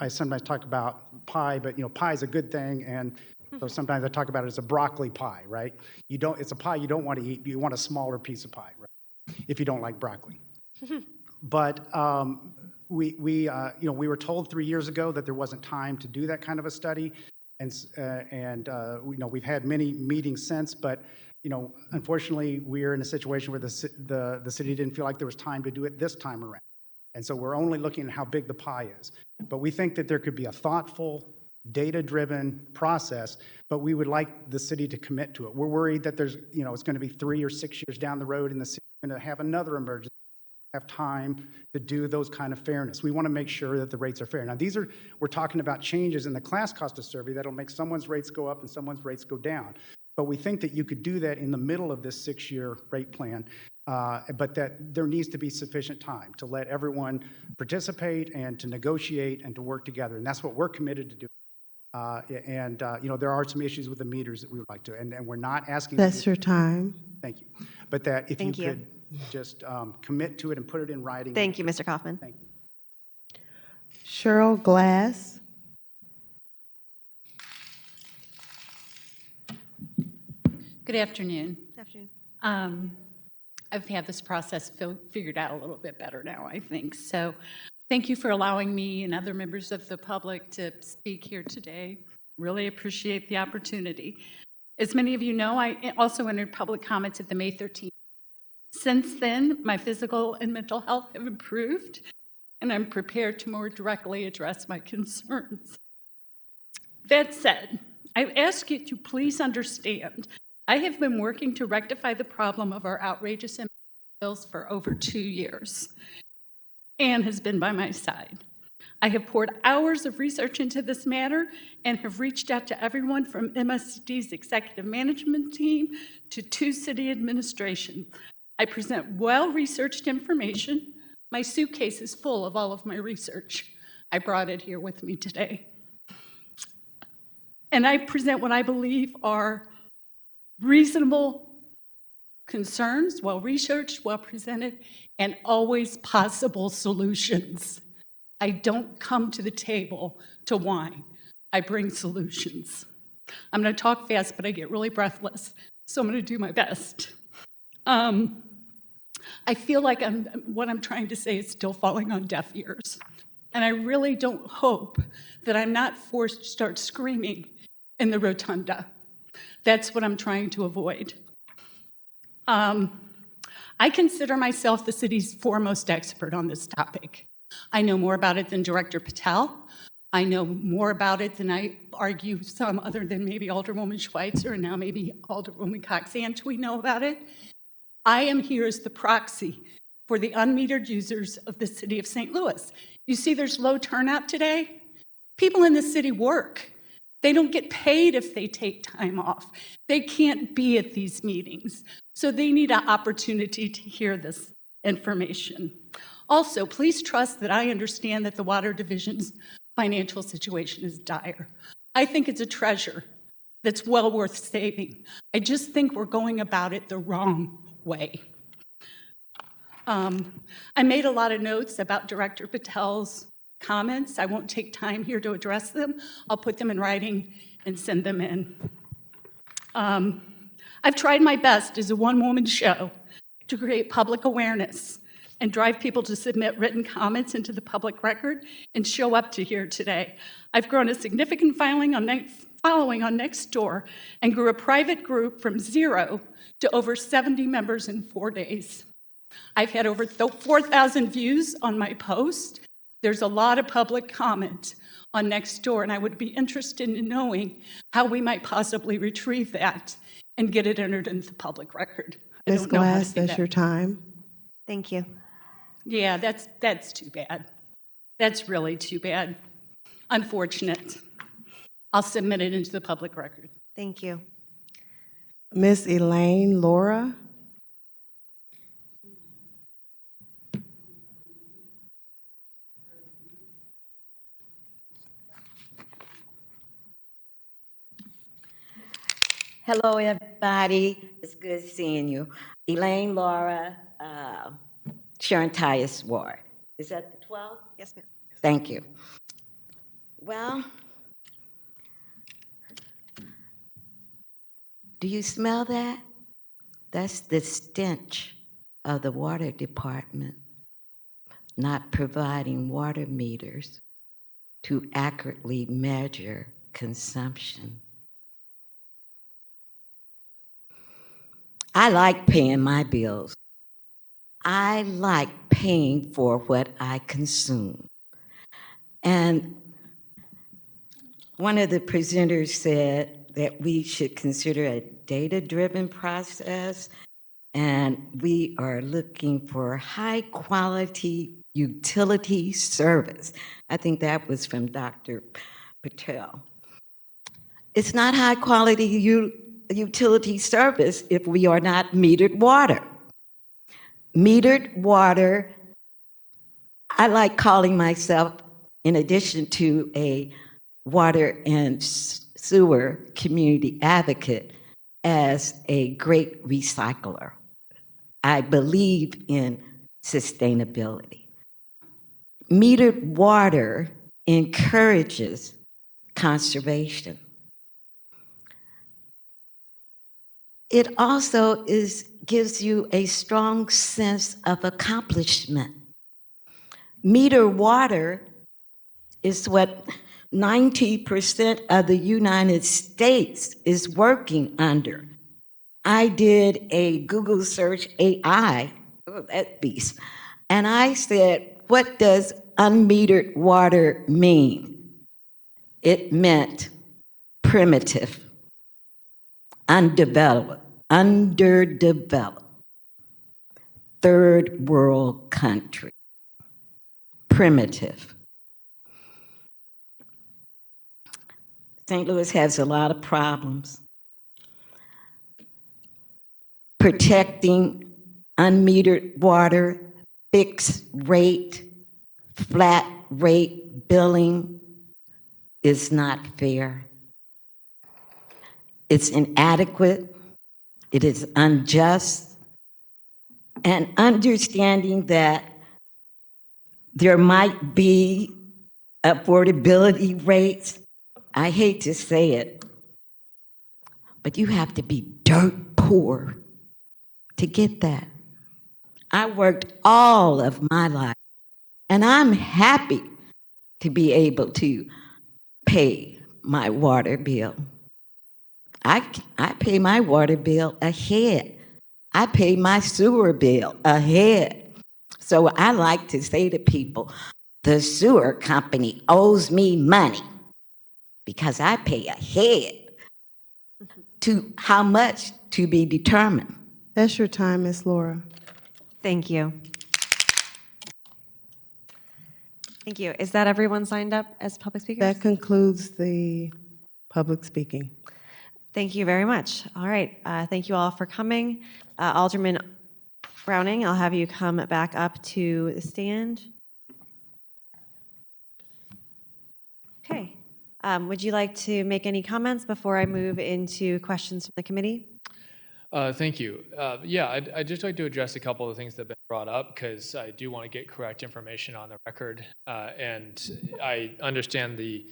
Speaker 7: I sometimes talk about pie, but pie is a good thing, and so sometimes I talk about it as a broccoli pie, right? It's a pie you don't want to eat. You want a smaller piece of pie, right? If you don't like broccoli. But we were told 3 years ago that there wasn't time to do that kind of a study, and we've had many meetings since, but unfortunately we're in a situation where the city didn't feel like there was time to do it this time around, and so we're only looking at how big the pie is. But we think that there could be a thoughtful, data-driven process, but we would like the city to commit to it. We're worried that there's it's going to be 3 or 6 years down the road, and the city's going to have another emergency. Have time to do those kind of fairness. We want to make sure that the rates are fair. Now, we're talking about changes in the class cost of survey that'll make someone's rates go up and someone's rates go down. But we think that you could do that in the middle of this 6-year rate plan, but that there needs to be sufficient time to let everyone participate and to negotiate and to work together. And that's what we're committed to do. There are some issues with the meters that we would like to, and we're not asking.
Speaker 6: That's your time.
Speaker 7: Thank you. But that if
Speaker 3: Thank
Speaker 7: you
Speaker 3: you.
Speaker 7: could just commit to it and put it in writing.
Speaker 3: Thank you, Mr. Kaufman.
Speaker 7: Thank you.
Speaker 6: Cheryl Glass.
Speaker 8: Good afternoon.
Speaker 3: Good afternoon.
Speaker 8: I've had this process figured out a little bit better now, I think. So thank you for allowing me and other members of the public to speak here today. Really appreciate the opportunity. As many of you know, I also entered public comments at the May 13th. Since then, my physical and mental health have improved, and I'm prepared to more directly address my concerns. That said, I ask you to please understand, I have been working to rectify the problem of our outrageous bills for over 2 years. Anne has been by my side. I have poured hours of research into this matter and have reached out to everyone from MSD's executive management team to city administration. I present well-researched information. My suitcase is full of all of my research. I brought it here with me today. And I present what I believe are reasonable concerns, well-researched, well-presented, and always possible solutions. I don't come to the table to whine. I bring solutions. I'm going to talk fast, but I get really breathless, so I'm going to do my best. I feel like what I'm trying to say is still falling on deaf ears. And I really don't hope that I'm not forced to start screaming in the rotunda. That's what I'm trying to avoid. I consider myself the city's foremost expert on this topic. I know more about it than Director Patel. I know more about it than I argue some other than maybe Alderwoman Schweitzer and now maybe Alderwoman Cox-Antwi know about it. I am here as the proxy for the unmetered users of the city of St. Louis. You see there's low turnout today? People in the city work. They don't get paid if they take time off. They can't be at these meetings. So they need an opportunity to hear this information. Also, please trust that I understand that the Water Division's financial situation is dire. I think it's a treasure that's well worth saving. I just think we're going about it the wrong way. I made a lot of notes about Director Patel's comments. I won't take time here to address them. I'll put them in writing and send them in. I've tried my best as a one-woman show to create public awareness and drive people to submit written comments into the public record and show up to here today. I've grown a significant following on Nextdoor and grew a private group from 0 to over 70 members in 4 days. I've had over 4,000 views on my post. There's a lot of public comment on Nextdoor, and I would be interested in knowing how we might possibly retrieve that and get it entered into the public record. I
Speaker 6: Ms.
Speaker 8: don't know how to
Speaker 6: Glass,
Speaker 8: do
Speaker 6: that's
Speaker 8: that.
Speaker 6: your time.
Speaker 3: Thank you.
Speaker 8: Yeah, that's too bad. That's really too bad. Unfortunate. I'll submit it into the public record.
Speaker 3: Thank you.
Speaker 6: Ms. Elaine Laura?
Speaker 9: Hello, everybody. It's good seeing you. Elaine Laura, Sharon Ward. Is that the 12?
Speaker 3: Yes, ma'am.
Speaker 9: Thank you. Well, do you smell that? That's the stench of the water department not providing water meters to accurately measure consumption. I like paying my bills. I like paying for what I consume. And one of the presenters said that we should consider a data-driven process, and we are looking for high-quality utility service. I think that was from Dr. Patel. It's not high-quality utility service if we are not metered water. Metered water, I like calling myself, in addition to a water and sewer community advocate, as a great recycler. I believe in sustainability. Metered water encourages conservation. It also gives you a strong sense of accomplishment. Meter water is what 90% of the United States is working under. I did a Google search AI, that beast, and I said, what does unmetered water mean? It meant primitive, underdeveloped, third world country, primitive. St. Louis has a lot of problems. Protecting unmetered water, fixed rate, flat rate billing is not fair. It's inadequate, it is unjust, and understanding that there might be affordability rates, I hate to say it, but you have to be dirt poor to get that. I worked all of my life, and I'm happy to be able to pay my water bill. I pay my water bill ahead. I pay my sewer bill ahead. So I like to say to people, the sewer company owes me money because I pay ahead. To how much to be determined.
Speaker 6: That's your time, Ms. Laura.
Speaker 3: Thank you. Thank you. Is that everyone signed up as public speakers?
Speaker 6: That concludes the public speaking.
Speaker 3: Thank you very much. All right. Thank you all for coming. Alderman Browning, I'll have you come back up to the stand. Okay. Would you like to make any comments before I move into questions from the committee?
Speaker 1: Thank you. Yeah, I'd just like to address a couple of things that have been brought up because I do want to get correct information on the record. And I understand the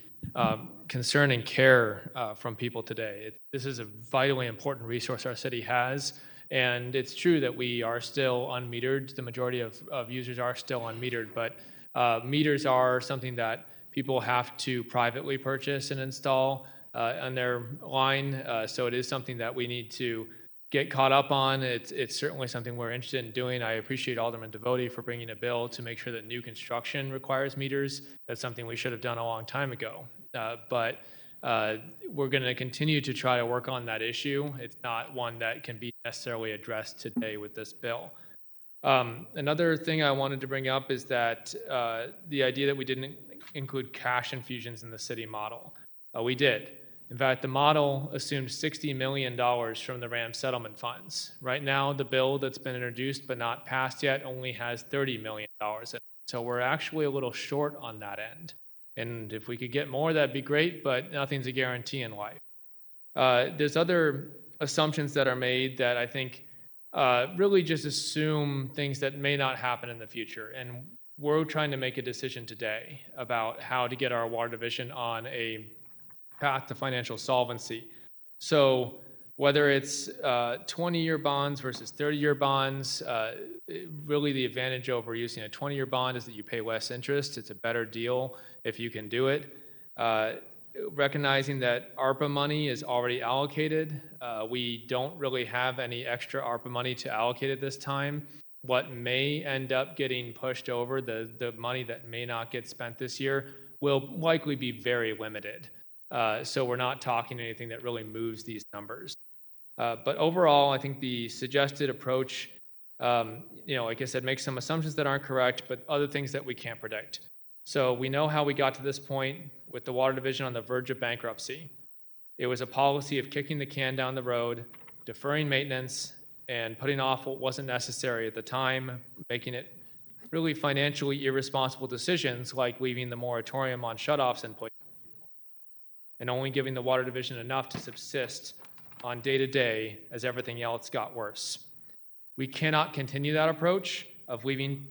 Speaker 1: concern and care from people today. This is a vitally important resource our city has, And it's true that we are still unmetered. The majority of users are still unmetered, but meters are something that people have to privately purchase and install on their line. So it is something that we need to get caught up on. It's certainly something we're interested in doing. I appreciate Alderman Devoti for bringing a bill to make sure that new construction requires meters. That's something we should have done a long time ago. But we're going to continue to try to work on that issue. It's not one that can be necessarily addressed today with this bill. Another thing I wanted to bring up is that the idea that we didn't include cash infusions in the city model. We did. In fact, the model assumed $60 million from the RAM settlement funds. Right now, the bill that's been introduced but not passed yet only has $30 million in it. So we're actually a little short on that end. And if we could get more, that'd be great, but nothing's a guarantee in life. There's other assumptions that are made that I think really just assume things that may not happen in the future. And we're trying to make a decision today about how to get our water division on a path to financial solvency. So whether it's 20-year bonds versus 30-year bonds, really the advantage over using a 20-year bond is that you pay less interest. It's a better deal if you can do it. Recognizing that ARPA money is already allocated. We don't really have any extra ARPA money to allocate at this time. What may end up getting pushed over, the money that may not get spent this year, will likely be very limited. So we're not talking anything that really moves these numbers. But overall, I think the suggested approach, like I said, makes some assumptions that aren't correct, but other things that we can't predict. So we know how we got to this point with the water division on the verge of bankruptcy. It was a policy of kicking the can down the road, deferring maintenance, and putting off what wasn't necessary at the time, making it really financially irresponsible decisions like leaving the moratorium on shutoffs in place and only giving the water division enough to subsist on day-to-day as everything else got worse. We cannot continue that approach of leaving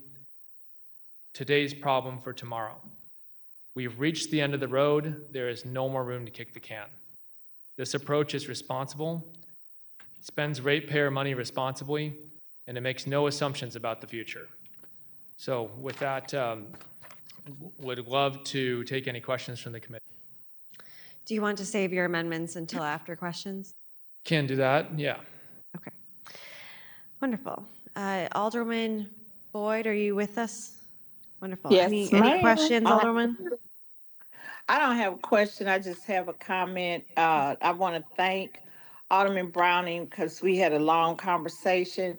Speaker 1: today's problem for tomorrow. We've reached the end of the road. There is no more room to kick the can. This approach is responsible, spends ratepayer money responsibly, and it makes no assumptions about the future. So with that, would love to take any questions from the committee.
Speaker 3: Do you want to save your amendments until after questions?
Speaker 1: Can do that, yeah.
Speaker 3: Okay. Wonderful. Alderman Boyd, are you with us? Wonderful.
Speaker 10: Yes,
Speaker 3: Any
Speaker 10: ma'am.
Speaker 3: questions, Alderman?
Speaker 10: I don't have a question. I just have a comment. I want to thank Alderman Browning because we had a long conversation.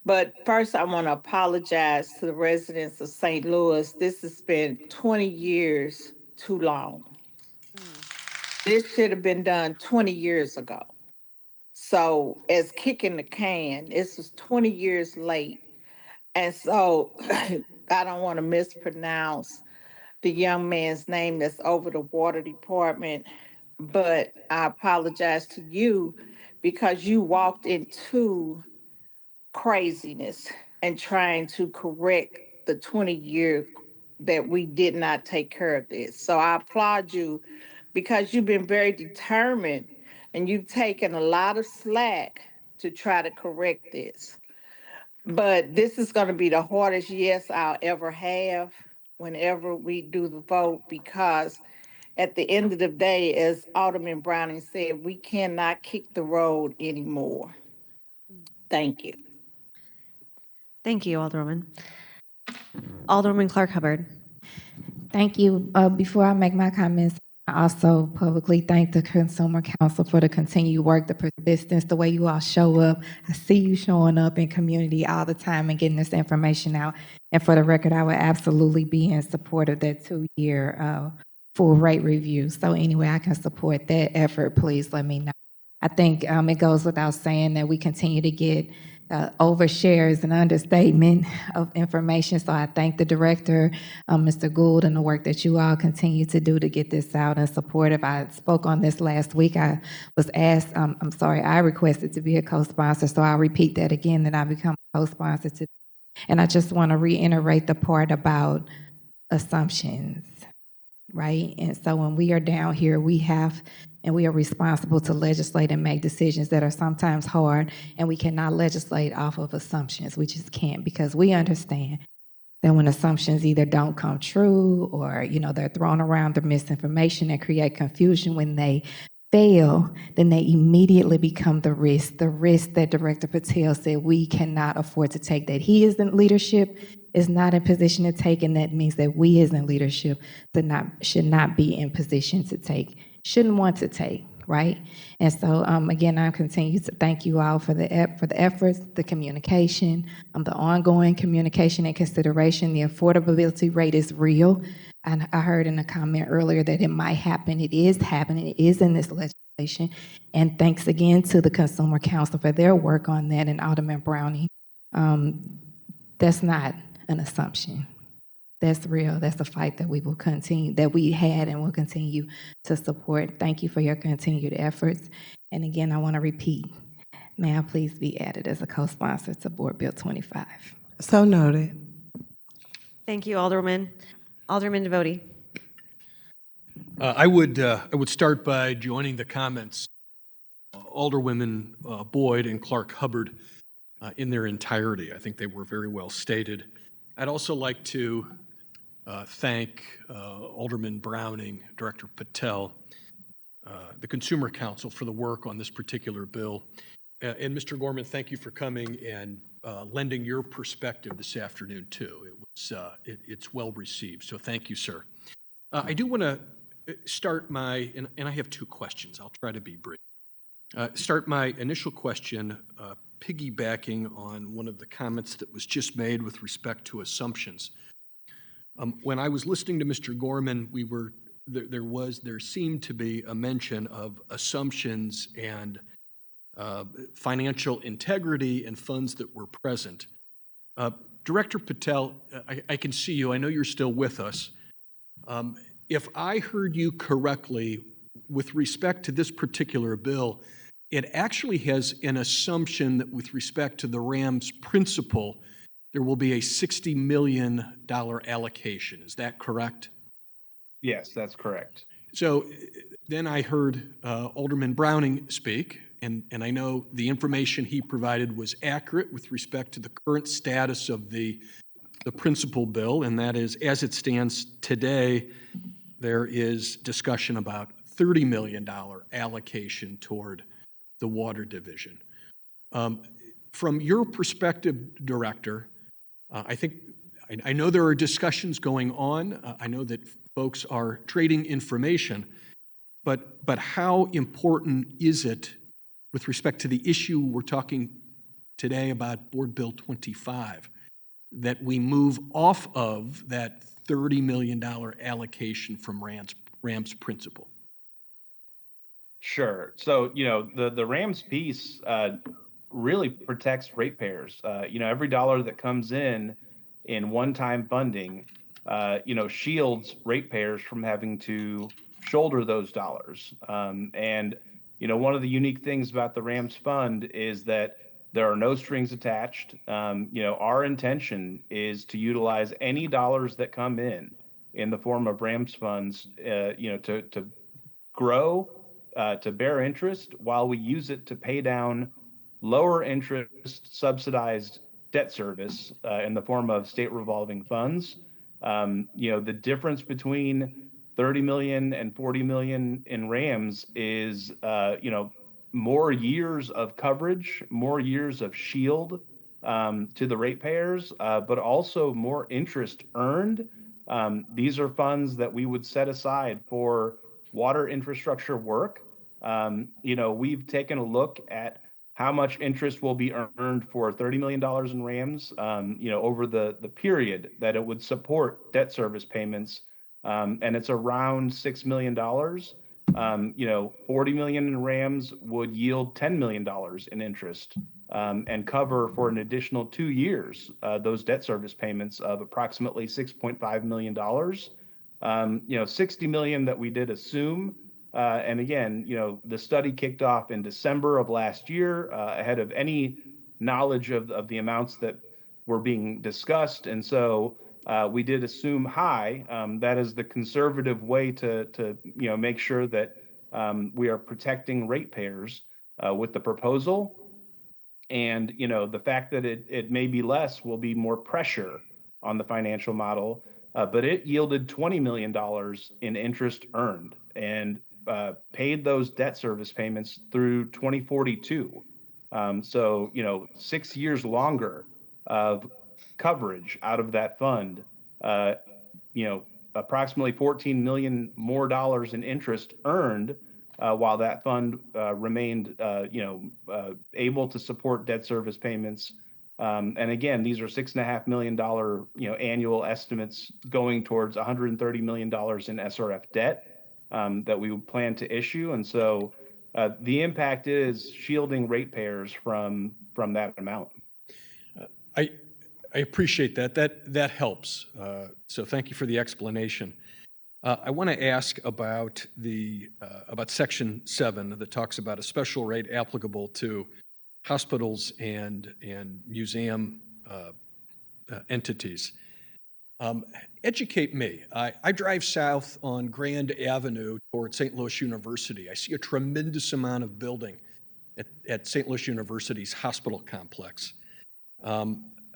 Speaker 10: But first, I want to apologize to the residents of St. Louis. This has been 20 years too long. This should have been done 20 years ago. So as kicking the can, this was 20 years late. And so I don't want to mispronounce the young man's name that's over the water department, but I apologize to you because you walked into craziness and trying to correct the 20-year that we did not take care of this. So I applaud you because you've been very determined and you've taken a lot of slack to try to correct this. But this is going to be the hardest yes I'll ever have whenever we do the vote, because at the end of the day, as Alderman Browning said, we cannot kick the road anymore. Thank you.
Speaker 3: Thank you, Alderwoman. Alderman Clark Hubbard.
Speaker 11: Thank you. Before I make my comments, I also publicly thank the Consumer Council for the continued work, the persistence, the way you all show up. I see you showing up in community all the time and getting this information out. And for the record, I would absolutely be in support of that 2-year full rate review. So anyway, I can support that effort. Please let me know. I think it goes without saying that we continue to get overshare is an understatement of information. So I thank the director, Mr. Gould, and the work that you all continue to do to get this out and supportive. I spoke on this last week. I was asked, I requested to be a co-sponsor, so I'll repeat that again, that I become a co-sponsor to. And I just want to reiterate the part about assumptions. right? And so when we are down here, we are responsible to legislate and make decisions that are sometimes hard, and we cannot legislate off of assumptions. We just can't, because we understand that when assumptions either don't come true or, they're thrown around, the misinformation that create confusion, when they fail, then they immediately become the risk that Director Patel said we cannot afford to take, that he is in leadership, is not in position to take, and that means that we as in leadership should not be in position to take, shouldn't want to take, right? And so, again, I continue to thank you all for the efforts, the communication, the ongoing communication and consideration. The affordability rate is real. And I heard in a comment earlier that it might happen. It is happening. It is in this legislation. And thanks again to the Consumer Council for their work on that, and Alderman Browning. That's not an assumption. That's real. That's a fight that we will continue, that we had and will continue to support. Thank you for your continued efforts. And again, I want to repeat, may I please be added as a co-sponsor to Board Bill 25.
Speaker 6: So noted.
Speaker 3: Thank you, Alderman. Alderman Devoti.
Speaker 12: I would start by joining the comments, Alderwomen Boyd and Clark Hubbard, in their entirety. I think they were very well stated. I'd also like to thank Alderman Browning, Director Patel, the Consumer Council for the work on this particular bill. And Mr. Gorman, thank you for coming and lending your perspective this afternoon too. It's well received, so thank you, sir. I do want to start and I have two questions. I'll try to be brief. Start my initial question piggybacking on one of the comments that was just made with respect to assumptions. When I was listening to Mr. Gorman, there seemed to be a mention of assumptions and financial integrity and funds that were present. Director Patel, I can see you. I know you're still with us. If I heard you correctly, with respect to this particular bill, it actually has an assumption that with respect to the RAM's principal, there will be a $60 million allocation. Is that correct?
Speaker 4: Yes, that's correct.
Speaker 12: So then I heard Alderman Browning speak, and I know the information he provided was accurate with respect to the current status of the principal bill, and that is, as it stands today, there is discussion about $30 million allocation toward the Water Division. From your perspective, Director, I know there are discussions going on. I know that folks are trading information, but how important is it with respect to the issue we're talking today about Board Bill 25, that we move off of that $30 million allocation from RAM's principal?
Speaker 4: Sure. So, the RAMS piece really protects ratepayers. Every dollar that comes in one-time funding, shields ratepayers from having to shoulder those dollars. And one of the unique things about the RAMS fund is that there are no strings attached. Our intention is to utilize any dollars that come in the form of RAMS funds, to grow, to bear interest, while we use it to pay down lower interest subsidized debt service in the form of state revolving funds. The difference between 30 million and 40 million in RAMS is, more years of coverage, more years of shield to the ratepayers, but also more interest earned. These are funds that we would set aside for water infrastructure work. We've taken a look at how much interest will be earned for $30 million in RAMS, over the period that it would support debt service payments. And it's around $6 million. 40 million in RAMS would yield $10 million in interest, and cover for an additional 2 years those debt service payments of approximately $6.5 million. 60 million that we did assume. And again, the study kicked off in December of last year, ahead of any knowledge of the amounts that were being discussed. And so, we did assume high. That is the conservative way to make sure that we are protecting ratepayers with the proposal. And the fact that it may be less will be more pressure on the financial model, but it yielded $20 million in interest earned and paid those debt service payments through 2042. So 6 years longer of coverage out of that fund. Uh, Approximately 14 million more dollars in interest earned while that fund remained, able to support debt service payments. And again, these are $6.5 million, annual estimates going towards $130 million in SRF debt that we plan to issue. And so the impact is shielding ratepayers from that amount.
Speaker 12: I appreciate that. That helps. So thank you for the explanation. I want to ask about about Section 7 that talks about a special rate applicable to hospitals and museum entities. Educate me. I drive south on Grand Avenue toward St. Louis University. I see a tremendous amount of building at St. Louis University's hospital complex.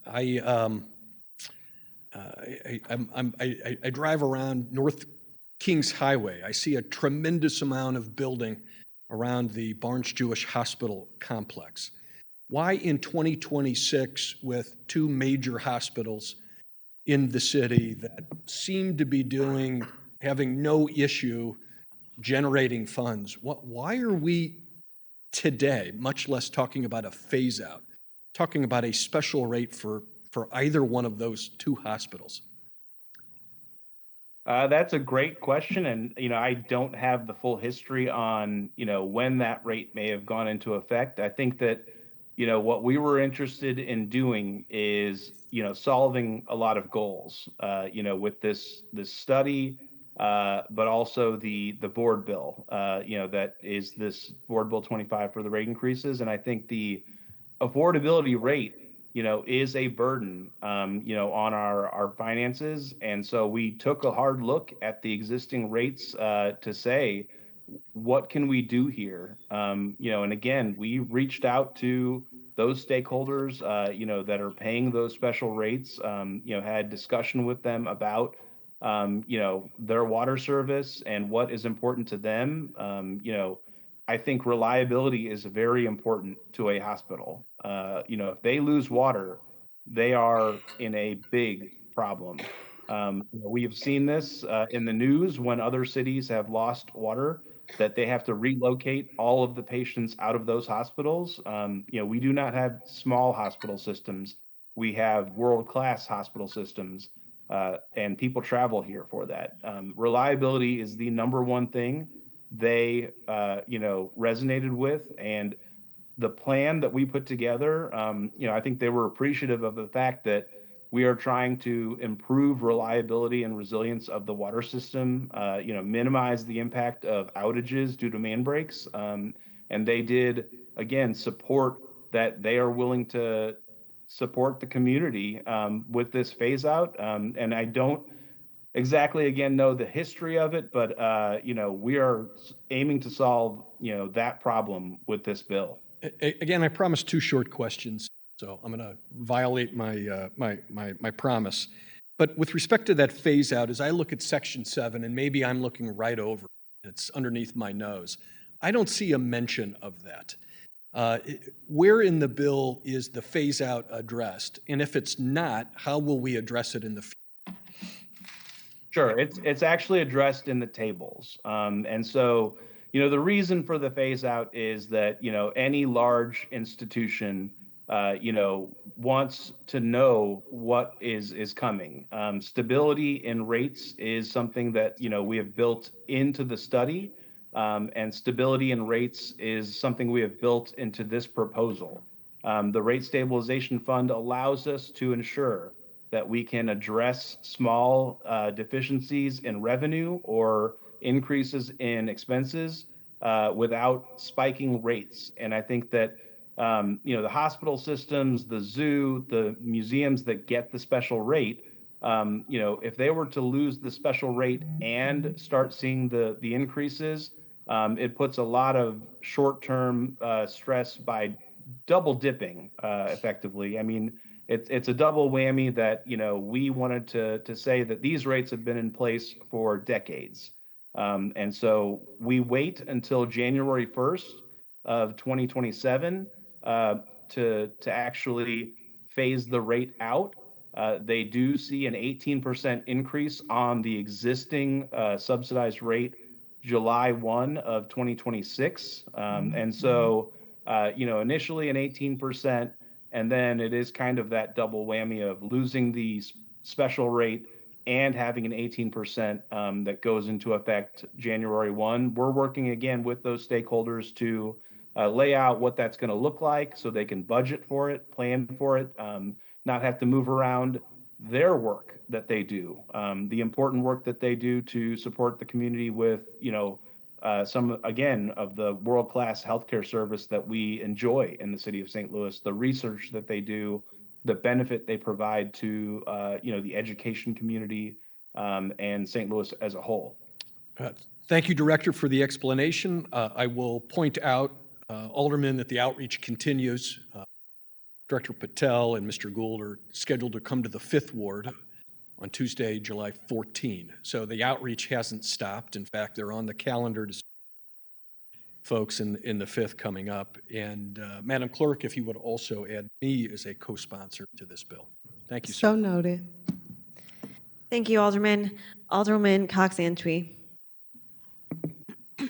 Speaker 12: I drive around North Kings Highway. I see a tremendous amount of building around the Barnes Jewish Hospital complex. Why in 2026, with two major hospitals in the city that seem to be having no issue generating funds, why are we today, much less talking about a phase out, talking about a special rate for either one of those two hospitals?
Speaker 4: That's a great question. And, I don't have the full history on, when that rate may have gone into effect. I think that, what we were interested in doing is, solving a lot of goals, with this study, but also the board bill, that is this board bill 25 for the rate increases. And I think the affordability rate, is a burden, on our finances. And so we took a hard look at the existing rates to say, what can we do here? And again, we reached out to those stakeholders, that are paying those special rates, had discussion with them about, their water service and what is important to them. I think reliability is very important to a hospital. If they lose water, they are in a big problem. We have seen this in the news when other cities have lost water, that they have to relocate all of the patients out of those hospitals. We do not have small hospital systems. We have world-class hospital systems, and people travel here for that. Reliability is the number one thing they resonated with. And the plan that we put together, I think they were appreciative of the fact that we are trying to improve reliability and resilience of the water system, minimize the impact of outages due to main breaks. And they did, again, support that they are willing to support the community with this phase out. And I don't exactly, again, know the history of it, but, we are aiming to solve, that problem with this bill.
Speaker 12: Again, I promised two short questions, so I'm going to violate my promise. But with respect to that phase out, as I look at Section 7, and maybe I'm looking right over it, it's underneath my nose, I don't see a mention of that. Where in the bill is the phase out addressed? And if it's not, how will we address it in the future?
Speaker 4: Sure, it's actually addressed in the tables. And so, the reason for the phase out is that, any large institution, wants to know what is coming. Stability in rates is something that, we have built into the study, and stability in rates is something we have built into this proposal. The rate stabilization fund allows us to ensure that we can address small deficiencies in revenue or increases in expenses without spiking rates. And I think that the hospital systems, the zoo, the museums that get the special rate, if they were to lose the special rate and start seeing the increases, it puts a lot of short-term stress by double dipping effectively. I mean, it's a double whammy that, we wanted to say that these rates have been in place for decades. And so we wait until January 1st of 2027 to actually phase the rate out. They do see an 18% increase on the existing subsidized rate July 1 of 2026. And so, initially an 18%, and then it is kind of that double whammy of losing the special rate and having an 18% that goes into effect January 1. We're working again with those stakeholders to lay out what that's going to look like so they can budget for it, plan for it, not have to move around their work that they do, the important work that they do to support the community with, some, again, of the world-class healthcare service that we enjoy in the city of St. Louis, the research that they do, the benefit they provide to, the education community and St. Louis as a whole.
Speaker 12: Thank you, Director, for the explanation. I will point out, Alderman, that the outreach continues. Director Patel and Mr. Gould are scheduled to come to the 5th Ward on Tuesday, July 14. So the outreach hasn't stopped. In fact, they're on the calendar to folks in the 5th coming up. And Madam Clerk, if you would also add me as a co-sponsor to this bill. Thank you, sir.
Speaker 6: So noted.
Speaker 3: Thank you, Alderman. Alderman Cox-Antwi.
Speaker 13: All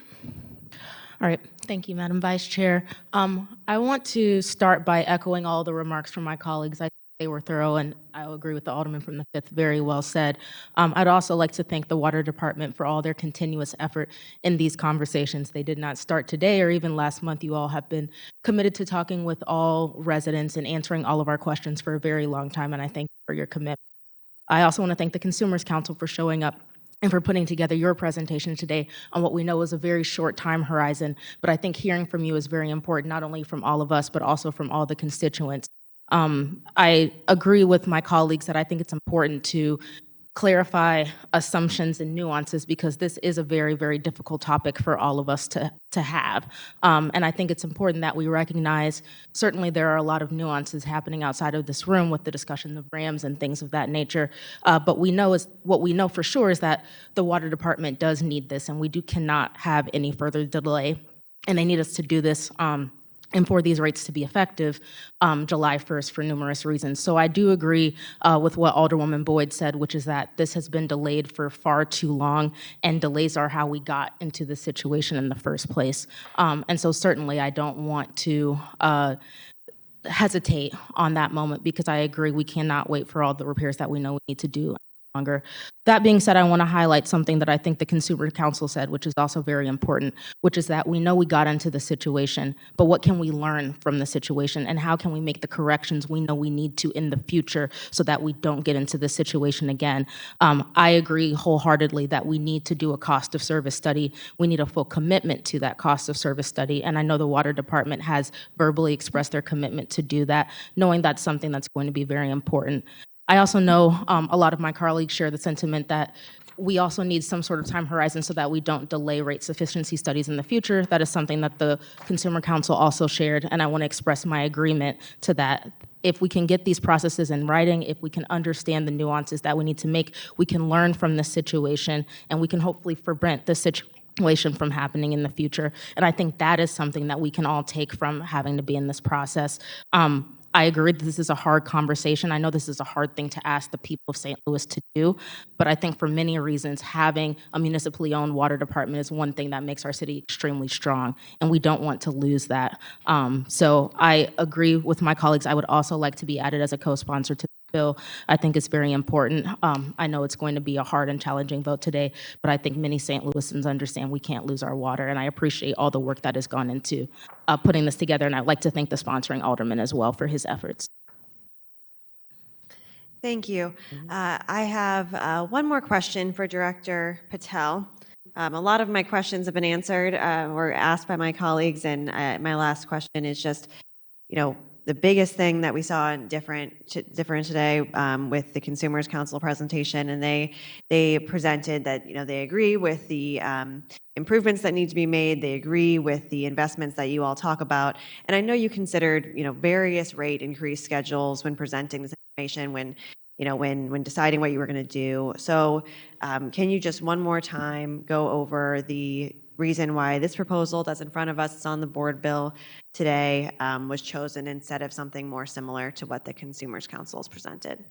Speaker 13: right. Thank you, Madam Vice Chair. I want to start by echoing all the remarks from my colleagues. I think they were thorough, and I agree with the Alderman from the 5th, very well said. I'd also like to thank the Water Department for all their continuous effort in these conversations. They did not start today or even last month. You all have been committed to talking with all residents and answering all of our questions for a very long time, and I thank you for your commitment. I also want to thank the Consumers Council for showing up and for putting together your presentation today on what we know is a very short time horizon. But I think hearing from you is very important, not only from all of us, but also from all the constituents. I agree with my colleagues that I think it's important to clarify assumptions and nuances because this is a very, very difficult topic for all of us to have. And I think it's important that we recognize, certainly there are a lot of nuances happening outside of this room with the discussion of RAMs and things of that nature. But what we know for sure is that the Water Department does need this, and we cannot have any further delay. And they need us to do this and for these rates to be effective July 1st for numerous reasons. So I do agree with what Alderwoman Boyd said, which is that this has been delayed for far too long, and delays are how we got into this situation in the first place. And so certainly I don't want to hesitate on that moment because I agree we cannot wait for all the repairs that we know we need to do longer. That being said, I want to highlight something that I think the Consumer Council said, which is also very important, which is that we know we got into the situation, but what can we learn from the situation, and how can we make the corrections we know we need to in the future so that we don't get into this situation again? I agree wholeheartedly that we need to do a cost of service study. We need a full commitment to that cost of service study, and I know the Water Department has verbally expressed their commitment to do that, knowing that's something that's going to be very important. I also know a lot of my colleagues share the sentiment that we also need some sort of time horizon so that we don't delay rate sufficiency studies in the future. That is something that the Consumer Council also shared, and I want to express my agreement to that. If we can get these processes in writing, if we can understand the nuances that we need to make, we can learn from this situation, and we can hopefully prevent this situation from happening in the future. And I think that is something that we can all take from having to be in this process. I agree that this is a hard conversation. I know this is a hard thing to ask the people of St. Louis to do, but I think for many reasons, having a municipally owned water department is one thing that makes our city extremely strong, and we don't want to lose that. So I agree with my colleagues. I would also like to be added as a co-sponsor to the bill. I think it's very important. I know it's going to be a hard and challenging vote today, but I think many St. Louisans understand we can't lose our water, and I appreciate all the work that has gone into putting this together, and I'd like to thank the sponsoring Alderman as well for his efforts.
Speaker 3: Thank you. I have one more question for Director Patel. A lot of my questions have been answered or asked by my colleagues, and my last question is just, the biggest thing that we saw in different today with the Consumers Council presentation, and they presented that they agree with the improvements that need to be made. They agree with the investments that you all talk about, and I know you considered various rate increase schedules when presenting this information when deciding what you were going to do. So can you just one more time go over the reason why this proposal that's in front of us, it's on the board bill today, was chosen instead of something more similar to what the Consumers Council has presented?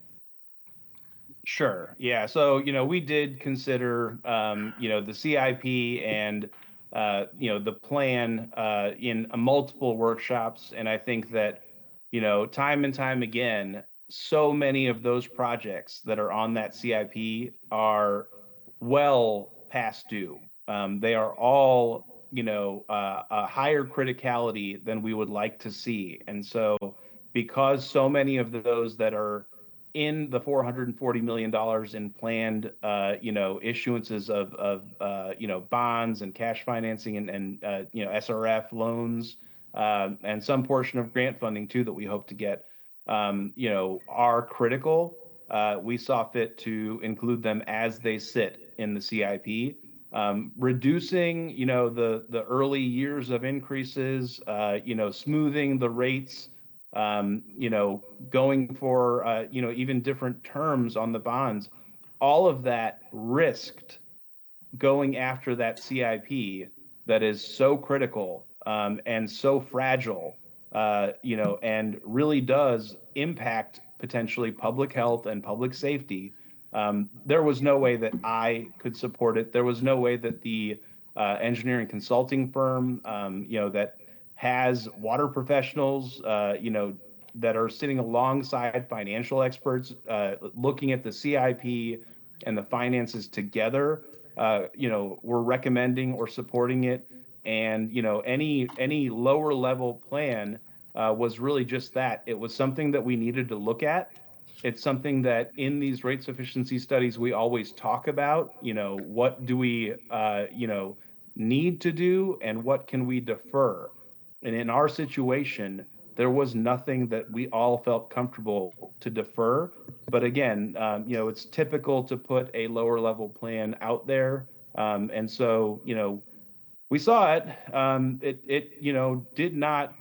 Speaker 4: Sure. Yeah. So, we did consider, the CIP and, the plan in multiple workshops. And I think that, time and time again, so many of those projects that are on that CIP are well past due. They are all, a higher criticality than we would like to see. And so, because so many of those that are in the $440 million in planned, issuances of bonds and cash financing and SRF loans, and some portion of grant funding too that we hope to get, are critical. We saw fit to include them as they sit in the CIP. Reducing, the early years of increases, smoothing the rates, going for, even different terms on the bonds, all of that risked going after that CIP that is so critical and so fragile, and really does impact potentially public health and public safety. There was no way that I could support it. There was no way that the engineering consulting firm, that has water professionals, that are sitting alongside financial experts, looking at the CIP and the finances together, we're recommending or supporting it. And, any lower level plan was really just that. It was something that we needed to look at. It's something that in these rate sufficiency studies, we always talk about, what do we, need to do and what can we defer? And in our situation, there was nothing that we all felt comfortable to defer. But again, it's typical to put a lower level plan out there. And so, we saw it.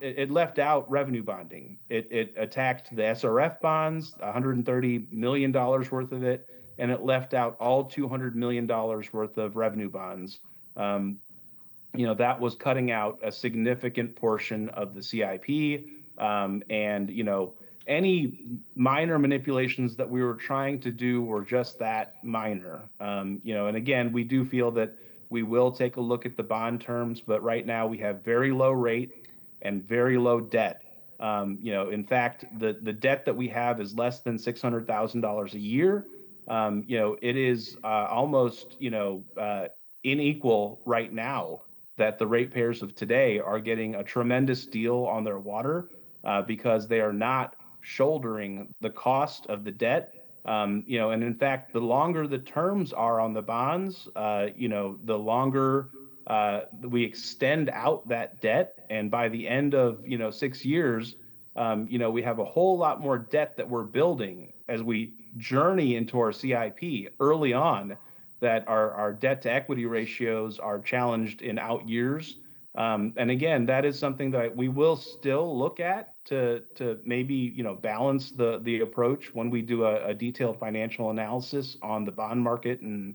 Speaker 4: It left out revenue bonding. It attacked the SRF bonds, $130 million worth of it, and it left out all $200 million worth of revenue bonds. That was cutting out a significant portion of the CIP. And, any minor manipulations that we were trying to do were just that minor. And again, we do feel that we will take a look at the bond terms, but right now we have very low rate and very low debt. In fact, the debt that we have is less than $600,000 a year. It is almost, unequal right now that the ratepayers of today are getting a tremendous deal on their water because they are not shouldering the cost of the debt. And in fact, the longer the terms are on the bonds, the longer we extend out that debt. And by the end of, 6 years, we have a whole lot more debt that we're building as we journey into our CIP early on, that our debt to equity ratios are challenged in out years. And again, that is something that we will still look at to maybe, balance the approach when we do a detailed financial analysis on the bond market and,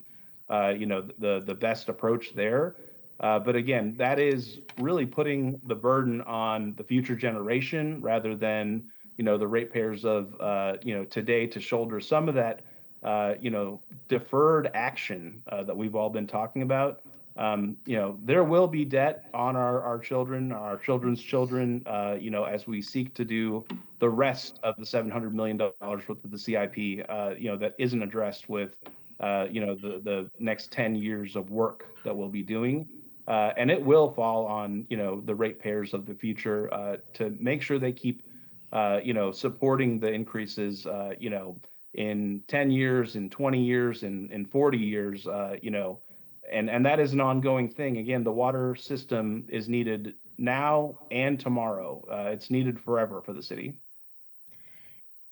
Speaker 4: the best approach there. But again, that is really putting the burden on the future generation rather than, the ratepayers of, today to shoulder some of that, deferred action that we've all been talking about. There will be debt on our children, our children's children, as we seek to do the rest of the $700 million worth of the CIP, that isn't addressed with, the next 10 years of work that we'll be doing. And it will fall on, the ratepayers of the future to make sure they keep, supporting the increases, in 10 years, in 20 years, in 40 years, and that is an ongoing thing. Again, the water system is needed now and tomorrow. It's needed forever for the city.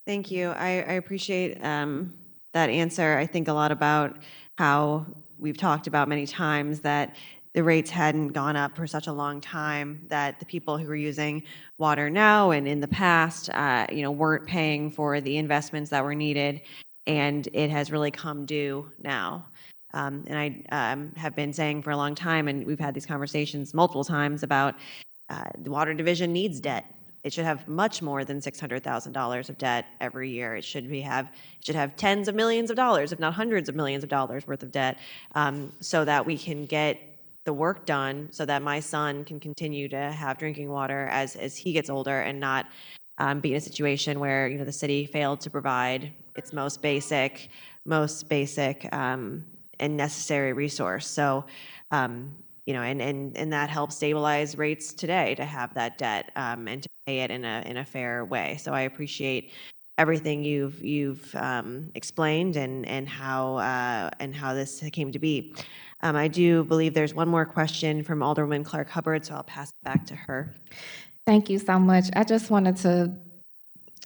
Speaker 3: Thank you. I appreciate that answer. I think a lot about how we've talked about many times that the rates hadn't gone up for such a long time, that the people who are using water now and in the past, weren't paying for the investments that were needed, and it has really come due now. And I have been saying for a long time, and we've had these conversations multiple times about the water division needs debt. It should have much more than $600,000 of debt every year. It should have tens of millions of dollars, if not hundreds of millions of dollars worth of debt, so that we can get the work done, so that my son can continue to have drinking water as he gets older, and not be in a situation where the city failed to provide its most basic and necessary resource. So. And that helps stabilize rates today to have that debt and to pay it in a fair way. So I appreciate everything you've explained and how this came to be. I do believe there's one more question from Alderman Clark Hubbard, so I'll pass it back to her.
Speaker 11: Thank you so much. I just wanted to,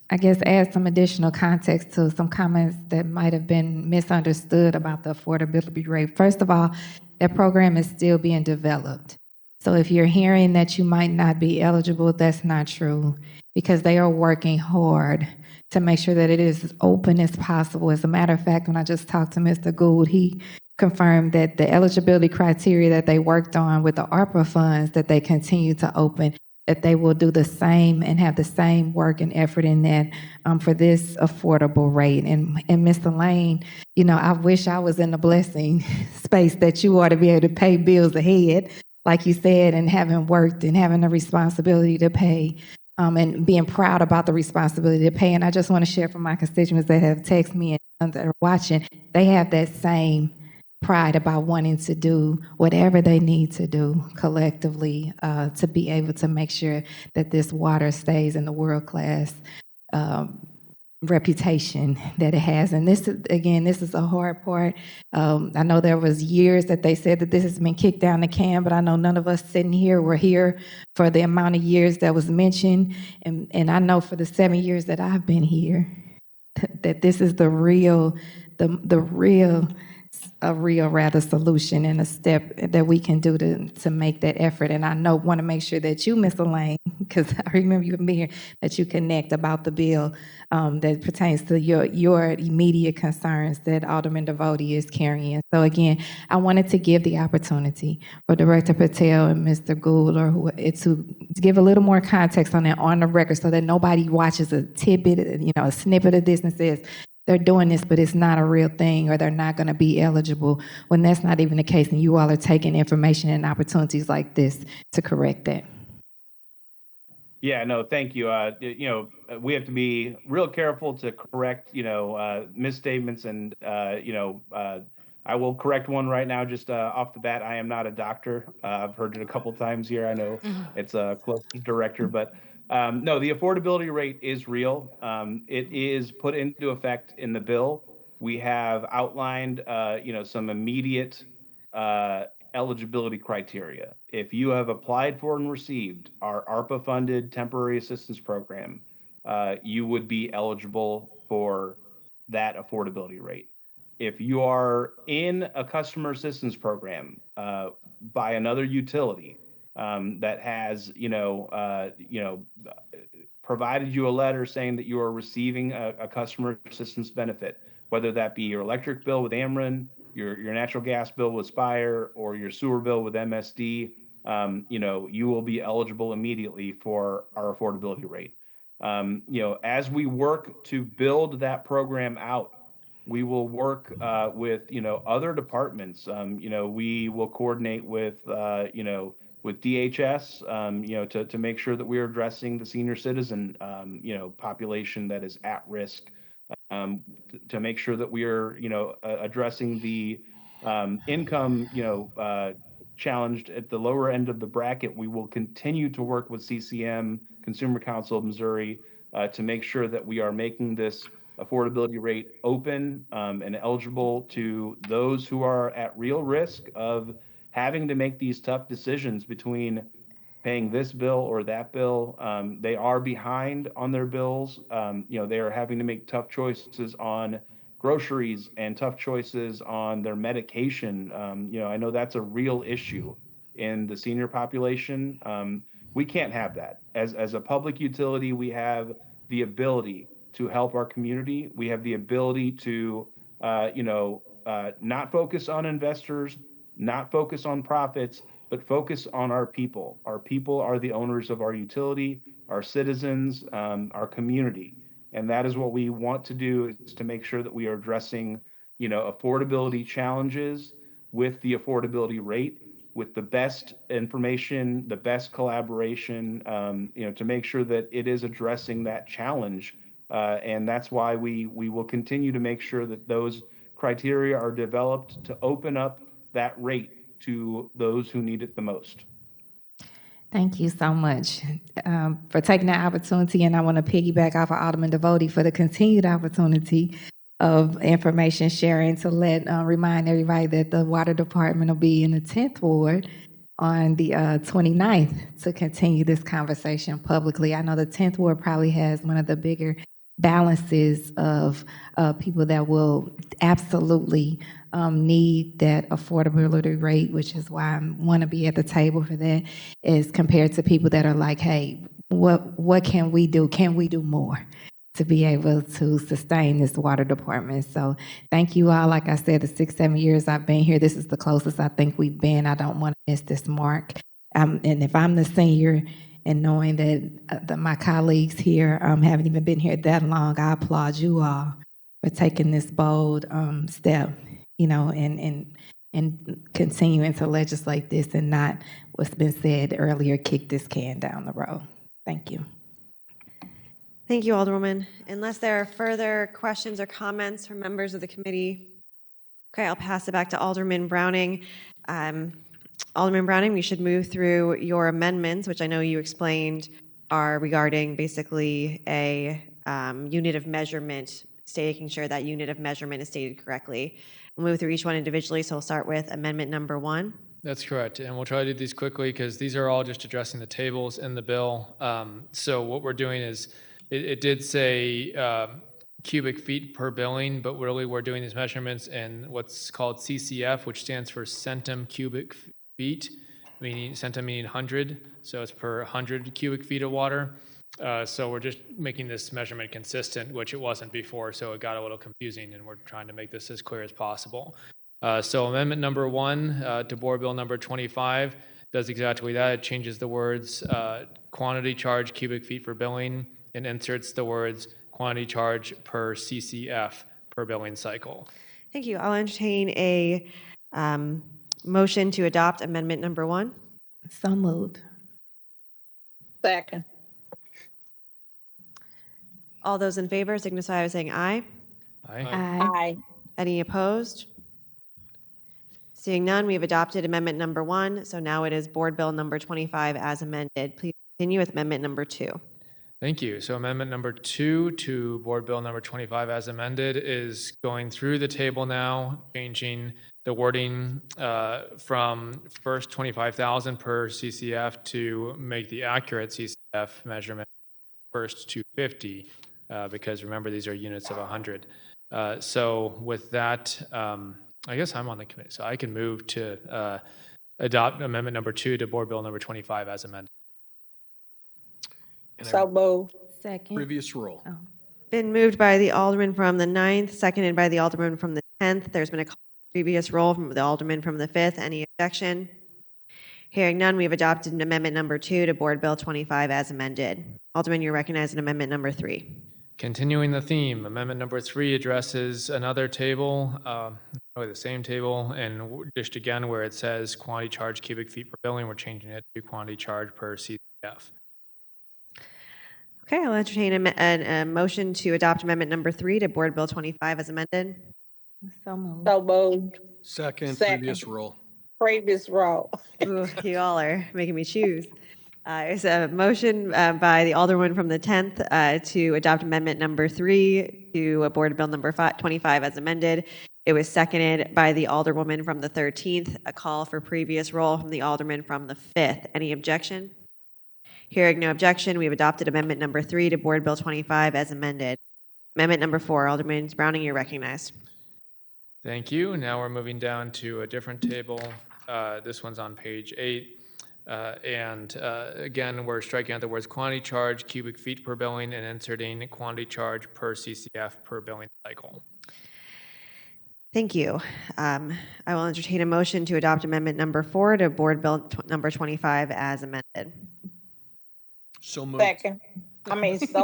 Speaker 11: I guess, add some additional context to some comments that might have been misunderstood about the affordability rate. First of all, that program is still being developed. So if you're hearing that you might not be eligible, that's not true, because they are working hard to make sure that it is as open as possible. As a matter of fact, when I just talked to Mr. Gould, he confirmed that the eligibility criteria that they worked on with the ARPA funds that they continue to open, that they will do the same and have the same work and effort in that for this affordable rate. And Mr. Lane, I wish I was in the blessing space that you ought to be able to pay bills ahead, like you said, and having worked and having the responsibility to pay and being proud about the responsibility to pay. And I just want to share from my constituents that have texted me and that are watching, they have that same pride about wanting to do whatever they need to do collectively to be able to make sure that this water stays in the world-class reputation that it has. And this is a hard part. I know there was years that they said that this has been kicked down the can, but I know none of us sitting here were here for the amount of years that was mentioned. And I know for the 7 years that I've been here, that this is the real solution and a step that we can do to make that effort. And I want to make sure that you, Mr. Lane, because I remember you being here, that you connect about the bill that pertains to your immediate concerns that Alderman Devotee is carrying. So again, I wanted to give the opportunity for Director Patel and Mr. Gould to give a little more context on that on the record, so that nobody watches a tidbit, a snippet of this and says, they're doing this, but it's not a real thing, or they're not going to be eligible, when that's not even the case, and you all are taking information and opportunities like this to correct that.
Speaker 4: Yeah, no, thank you. We have to be real careful to correct, misstatements, and I will correct one right now, just off the bat. I am not a doctor. I've heard it a couple times here. I know it's close to director, but no, the affordability rate is real. It is put into effect in the bill. We have outlined, some immediate eligibility criteria. If you have applied for and received our ARPA-funded temporary assistance program, you would be eligible for that affordability rate. If you are in a customer assistance program by another utility that has, provided you a letter saying that you are receiving a customer assistance benefit, whether that be your electric bill with Ameren, your natural gas bill with Spire, or your sewer bill with MSD, you will be eligible immediately for our affordability rate. As we work to build that program out, we will work with other departments. We will coordinate with with DHS, to make sure that we are addressing the senior citizen population that is at risk, to make sure that we are addressing the income challenged at the lower end of the bracket. We will continue to work with CCM, Consumer Council of Missouri, to make sure that we are making this affordability rate open and eligible to those who are at real risk of having to make these tough decisions between paying this bill or that bill. They are behind on their bills. They are having to make tough choices on groceries and tough choices on their medication. I know that's a real issue in the senior population. We can't have that. As a public utility, we have the ability to help our community. We have the ability to, not focus on investors, not focus on profits, but focus on our people. Our people are the owners of our utility, our citizens, our community. And that is what we want to do, is to make sure that we are addressing, affordability challenges with the affordability rate, with the best information, the best collaboration, to make sure that it is addressing that challenge. And that's why we will continue to make sure that those criteria are developed to open up that rate to those who need it the most.
Speaker 11: Thank you so much for taking that opportunity, and I want to piggyback off of Alderman Devoti for the continued opportunity of information sharing to remind everybody that the Water Department will be in the 10th Ward on the 29th to continue this conversation publicly. I know the 10th Ward probably has one of the bigger balances of people that will absolutely need that affordability rate, which is why I want to be at the table for that, is compared to people that are like, hey, what can we do? Can we do more to be able to sustain this water department? So thank you all. Like I said, the 6-7 years I've been here, this is the closest I think we've been. I don't want to miss this mark. And if I'm the senior, and knowing that my colleagues here haven't even been here that long, I applaud you all for taking this bold step, and continuing to legislate this and not, what's been said earlier, kick this can down the road. Thank you.
Speaker 3: Thank you, Alderwoman. Unless there are further questions or comments from members of the committee, okay, I'll pass it back to Alderman Browning. Alderman Browning, we should move through your amendments, which I know you explained are regarding basically a unit of measurement, making sure that unit of measurement is stated correctly. We'll move through each one individually, so we'll start with amendment number 1.
Speaker 1: That's correct, and we'll try to do these quickly because these are all just addressing the tables in the bill. So what we're doing is, it did say cubic feet per billing, but really we're doing these measurements in what's called CCF, which stands for centum cubic feet, meaning centum meaning 100, so it's per 100 cubic feet of water. So we're just making this measurement consistent, which it wasn't before, so it got a little confusing, and we're trying to make this as clear as possible. So amendment number 1 to board bill number 25 does exactly that. It changes the words quantity charge cubic feet for billing and inserts the words quantity charge per CCF per billing cycle.
Speaker 3: Thank you. I'll entertain a motion to adopt amendment number 1.
Speaker 11: So moved.
Speaker 10: Second.
Speaker 3: All those in favor signify by saying aye.
Speaker 1: Aye.
Speaker 10: Aye.
Speaker 3: Any opposed? Seeing none, we have adopted amendment number 1. So now it is board bill number 25 as amended. Please continue with amendment number 2.
Speaker 1: Thank you. So amendment number 2 to board bill number 25 as amended is going through the table now, changing the wording from first 25,000 per CCF to make the accurate CCF measurement first 250, because remember, these are units of 100. So with that, I guess I'm on the committee, so I can move to adopt amendment number 2 to board bill number 25 as amended.
Speaker 10: So moved.
Speaker 11: Second.
Speaker 12: Previous roll.
Speaker 11: Oh.
Speaker 3: Been moved by the Alderman from the 9th, seconded by the Alderman from the 10th. There's been a previous roll from the Alderman from the 5th. Any objection? Hearing none, we have adopted amendment number 2 to board bill 25 as amended. Alderman, you're recognized in amendment number 3.
Speaker 1: Continuing the theme, amendment number 3 addresses another table, probably the same table, and just again where it says quantity charge cubic feet per billing, we're changing it to quantity charge per CCF.
Speaker 3: Okay, I'll entertain a motion to adopt amendment number 3 to board bill 25 as amended.
Speaker 11: So moved.
Speaker 10: So moved.
Speaker 12: Second.
Speaker 10: Second.
Speaker 12: Previous roll.
Speaker 10: Previous roll.
Speaker 3: Ooh, you all are making me choose. There's a motion by the Alderman from the 10th to adopt amendment number 3 to board bill number 25 as amended. It was seconded by the Alderwoman from the 13th. A call for previous roll from the Alderman from the 5th. Any objection? Hearing no objection, we have adopted Amendment number 3 to Board Bill 25 as amended. Amendment number 4, Alderman Browning, you're recognized.
Speaker 1: Thank you. Now we're moving down to a different table. This one's on page 8. Again, we're striking out the words quantity charge, cubic feet per billing, and inserting quantity charge per CCF per billing cycle.
Speaker 3: Thank you. I will entertain a motion to adopt Amendment number 4 to Board Bill number 25 as amended.
Speaker 12: So moved.
Speaker 10: Second. So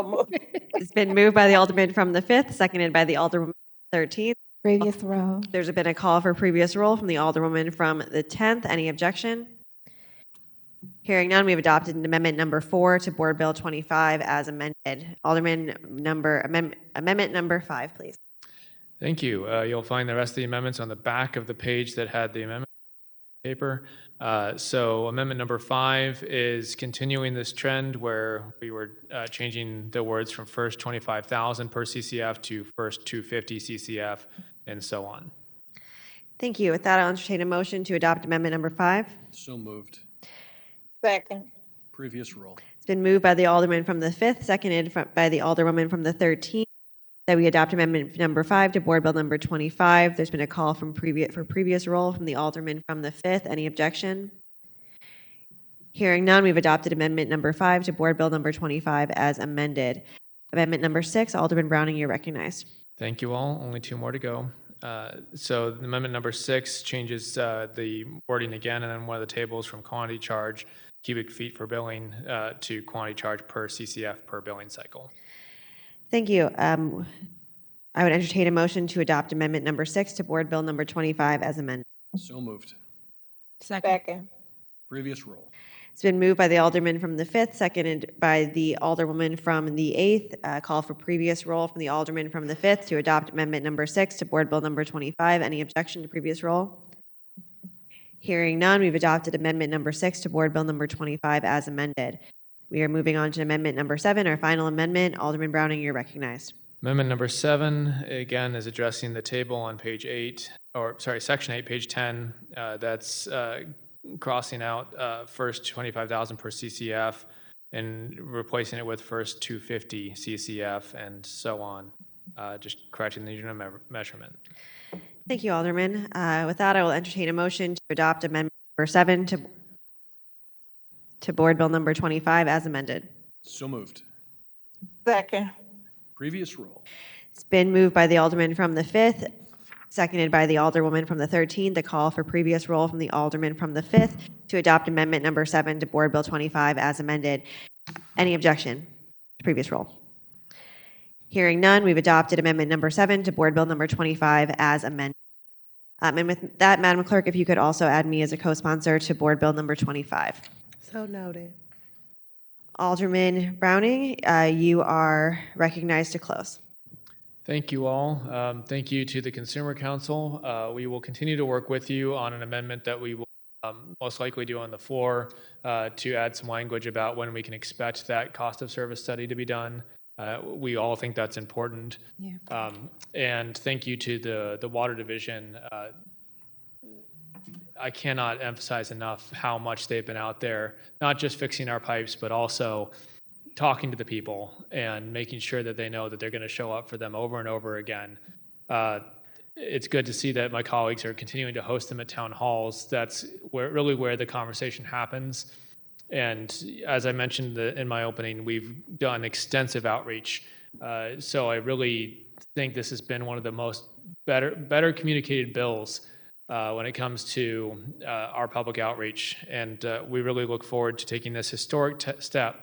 Speaker 10: moved.
Speaker 3: It's been moved by the Alderman from the 5th, seconded by the Alderwoman from the 13th.
Speaker 11: Previous row.
Speaker 3: There's been a call for previous roll from the Alderwoman from the 10th. Any objection? Hearing none, we have adopted Amendment number 4 to Board Bill 25 as amended. Amendment number 5, please.
Speaker 1: Thank you. You'll find the rest of the amendments on the back of the page that had the amendment paper. So Amendment number 5 is continuing this trend where we were changing the words from first 25,000 per CCF to first 250 CCF and so on.
Speaker 3: Thank you. With that, I'll entertain a motion to adopt Amendment number 5.
Speaker 12: So moved.
Speaker 10: Second.
Speaker 12: Previous roll.
Speaker 3: It's been moved by the Alderman from the 5th, seconded by the Alderwoman from the 13th, that we adopt Amendment number 5 to Board Bill number 25. There's been a call for previous roll from the Alderman from the 5th. Any objection? Hearing none, we've adopted Amendment number 5 to Board Bill number 25 as amended. Amendment number 6, Alderman Browning, you're recognized.
Speaker 1: Thank you all. Only 2 more to go. So Amendment number 6 changes the wording again, and then one of the tables from quantity charge, cubic feet for billing, to quantity charge per CCF per billing cycle.
Speaker 3: Thank you. I would entertain a motion to adopt Amendment number 6 to Board Bill number 25 as amended.
Speaker 12: So moved.
Speaker 10: Second.
Speaker 12: Previous roll.
Speaker 3: It's been moved by the Alderman from the 5th, seconded by the Alderwoman from the 8th. Call for previous roll from the Alderman from the 5th to adopt Amendment number 6 to Board Bill number 25. Any objection to previous roll? Hearing none, we've adopted Amendment number 6 to Board Bill number 25 as amended. We are moving on to Amendment number 7, our final amendment. Alderman Browning, you're recognized.
Speaker 1: Amendment number 7, again, is addressing the table on page 8, or sorry, section 8, page 10. That's crossing out first 25,000 per CCF and replacing it with first 250 CCF and so on, just correcting the unit measurement.
Speaker 3: Thank you, Alderman. With that, I will entertain a motion to adopt Amendment number 7 to Board Bill number 25 as amended.
Speaker 12: So moved.
Speaker 10: Second.
Speaker 12: Previous roll.
Speaker 3: It's been moved by the Alderman from the 5th, seconded by the Alderwoman from the 13th. The call for previous roll from the Alderman from the 5th to adopt Amendment number 7 to Board Bill 25 as amended. Any objection to previous roll? Hearing none, we've adopted Amendment number 7 to Board Bill number 25 as amended. And with that, Madam Clerk, if you could also add me as a co-sponsor to Board Bill number 25.
Speaker 6: So noted.
Speaker 3: Alderman Browning, you are recognized to close.
Speaker 1: Thank you all. Thank you to the Consumer Council. We will continue to work with you on an amendment that we will most likely do on the floor to add some language about when we can expect that cost of service study to be done. We all think that's important.
Speaker 11: Yeah.
Speaker 1: And thank you to the Water Division. I cannot emphasize enough how much they've been out there, not just fixing our pipes, but also talking to the people and making sure that they know that they're going to show up for them over and over again. It's good to see that my colleagues are continuing to host them at town halls. That's where the conversation happens. And as I mentioned in my opening, we've done extensive outreach. So I really think this has been one of the most better communicated bills when it comes to our public outreach. And we really look forward to taking this historic step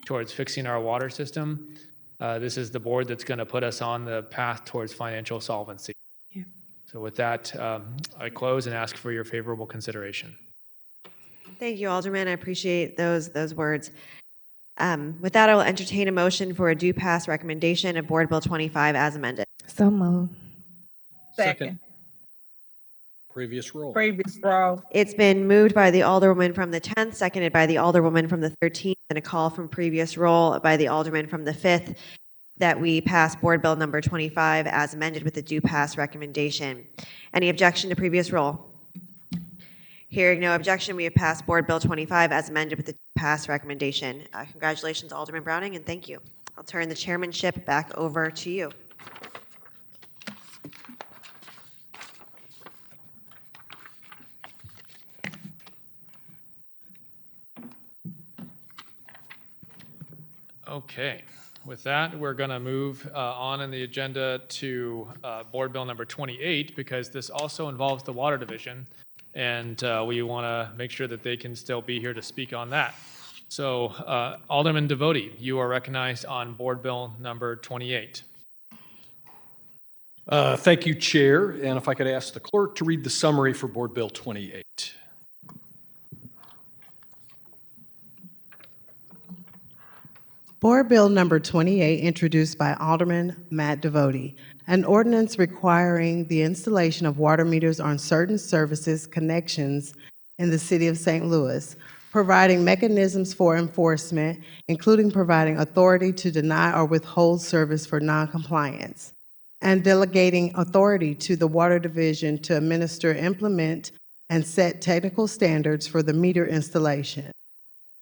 Speaker 1: towards fixing our water system. This is the board that's going to put us on the path towards financial solvency.
Speaker 11: Yeah.
Speaker 1: So with that, I close and ask for your favorable consideration.
Speaker 3: Thank you, Alderman. I appreciate those words. With that, I will entertain a motion for a due pass recommendation of Board Bill 25 as amended.
Speaker 11: So moved.
Speaker 10: Second.
Speaker 12: Previous roll.
Speaker 10: Previous roll.
Speaker 3: It's been moved by the Alderwoman from the 10th, seconded by the Alderwoman from the 13th, and a call from previous roll by the Alderman from the 5th that we pass Board Bill number 25 as amended with a due pass recommendation. Any objection to previous roll? Hearing no objection, we have passed Board Bill 25 as amended with the pass recommendation. Congratulations, Alderman Browning, and thank you. I'll turn the chairmanship back over to you.
Speaker 1: Okay, with that, we're going to move on in the agenda to Board Bill number 28, because this also involves the Water Division, and we want to make sure that they can still be here to speak on that. So Alderman Devotee, you are recognized on Board Bill number 28.
Speaker 12: Thank you, Chair. And if I could ask the clerk to read the summary for Board Bill 28.
Speaker 6: Board Bill number 28, introduced by Alderman Matt Devotee, an ordinance requiring the installation of water meters on certain services connections in the city of St. Louis, providing mechanisms for enforcement, including providing authority to deny or withhold service for noncompliance, and delegating authority to the Water Division to administer, implement, and set technical standards for the meter installation.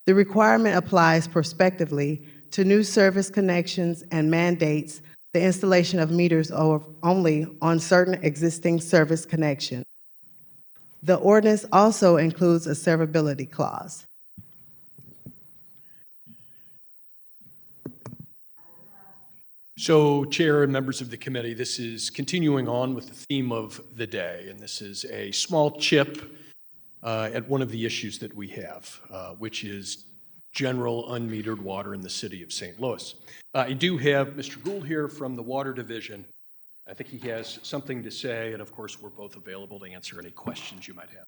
Speaker 6: The requirement applies prospectively to new service connections and mandates the installation of meters only on certain existing service connections. The ordinance also includes a severability clause.
Speaker 12: So, Chair and members of the committee, this is continuing on with the theme of the day, and this is a small chip at one of the issues that we have, which is general unmetered water in the city of St. Louis. I do have Mr. Gould here from the Water Division. I think he has something to say, and of course, we're both available to answer any questions you might have.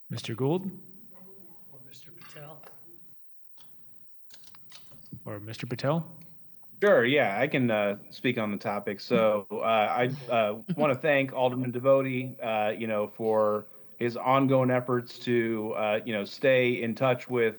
Speaker 1: Mr. Gould? Or Mr. Patel? Or Mr. Patel?
Speaker 4: Sure, yeah, I can speak on the topic. So I want to thank Alderman Devotee, for his ongoing efforts to, stay in touch with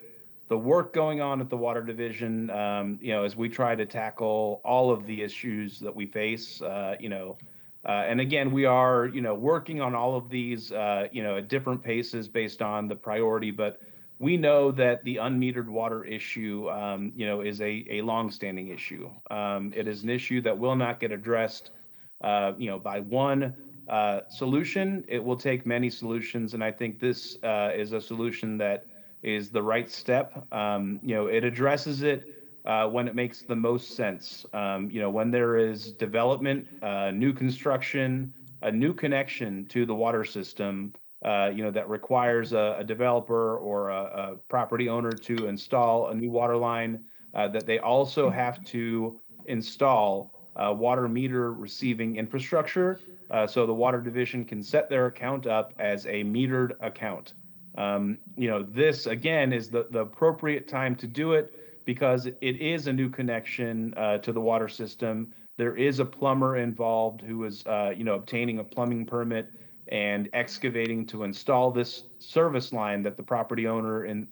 Speaker 4: the work going on at the Water Division, as we try to tackle all of the issues that we face, and again, we are, working on all of these, at different paces based on the priority, but we know that the unmetered water issue, is a longstanding issue. It is an issue that will not get addressed, by one solution. It will take many solutions, and I think this is a solution that is the right step. It addresses it when it makes the most sense. When there is development, new construction, a new connection to the water system, that requires a developer or a property owner to install a new water line, that they also have to install water meter receiving infrastructure, so the Water Division can set their account up as a metered account. This again is the appropriate time to do it because it is a new connection to the water system. There is a plumber involved who is, obtaining a plumbing permit and excavating to install this service line that the property owner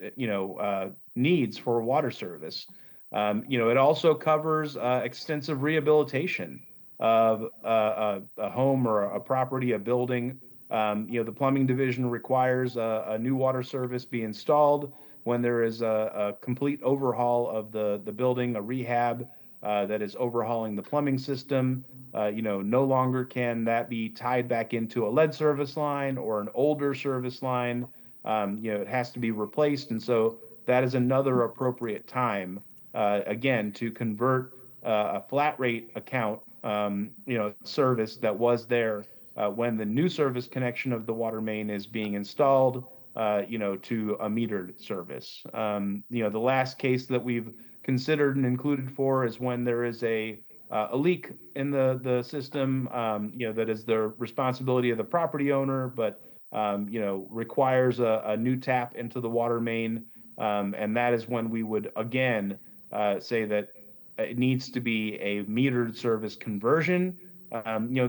Speaker 4: needs for water service. It also covers extensive rehabilitation of a home or a property, a building. The plumbing division requires a new water service be installed when there is a complete overhaul of the building, a rehab that is overhauling the plumbing system. No longer can that be tied back into a lead service line or an older service line. It has to be replaced. And so that is another appropriate time, again, to convert a flat rate account, service that was there when the new service connection of the water main is being installed, to a metered service. The last case that we've considered and included for is when there is a leak in the system, that is the responsibility of the property owner, but requires a new tap into the water main, and that is when we would again say that it needs to be a metered service conversion.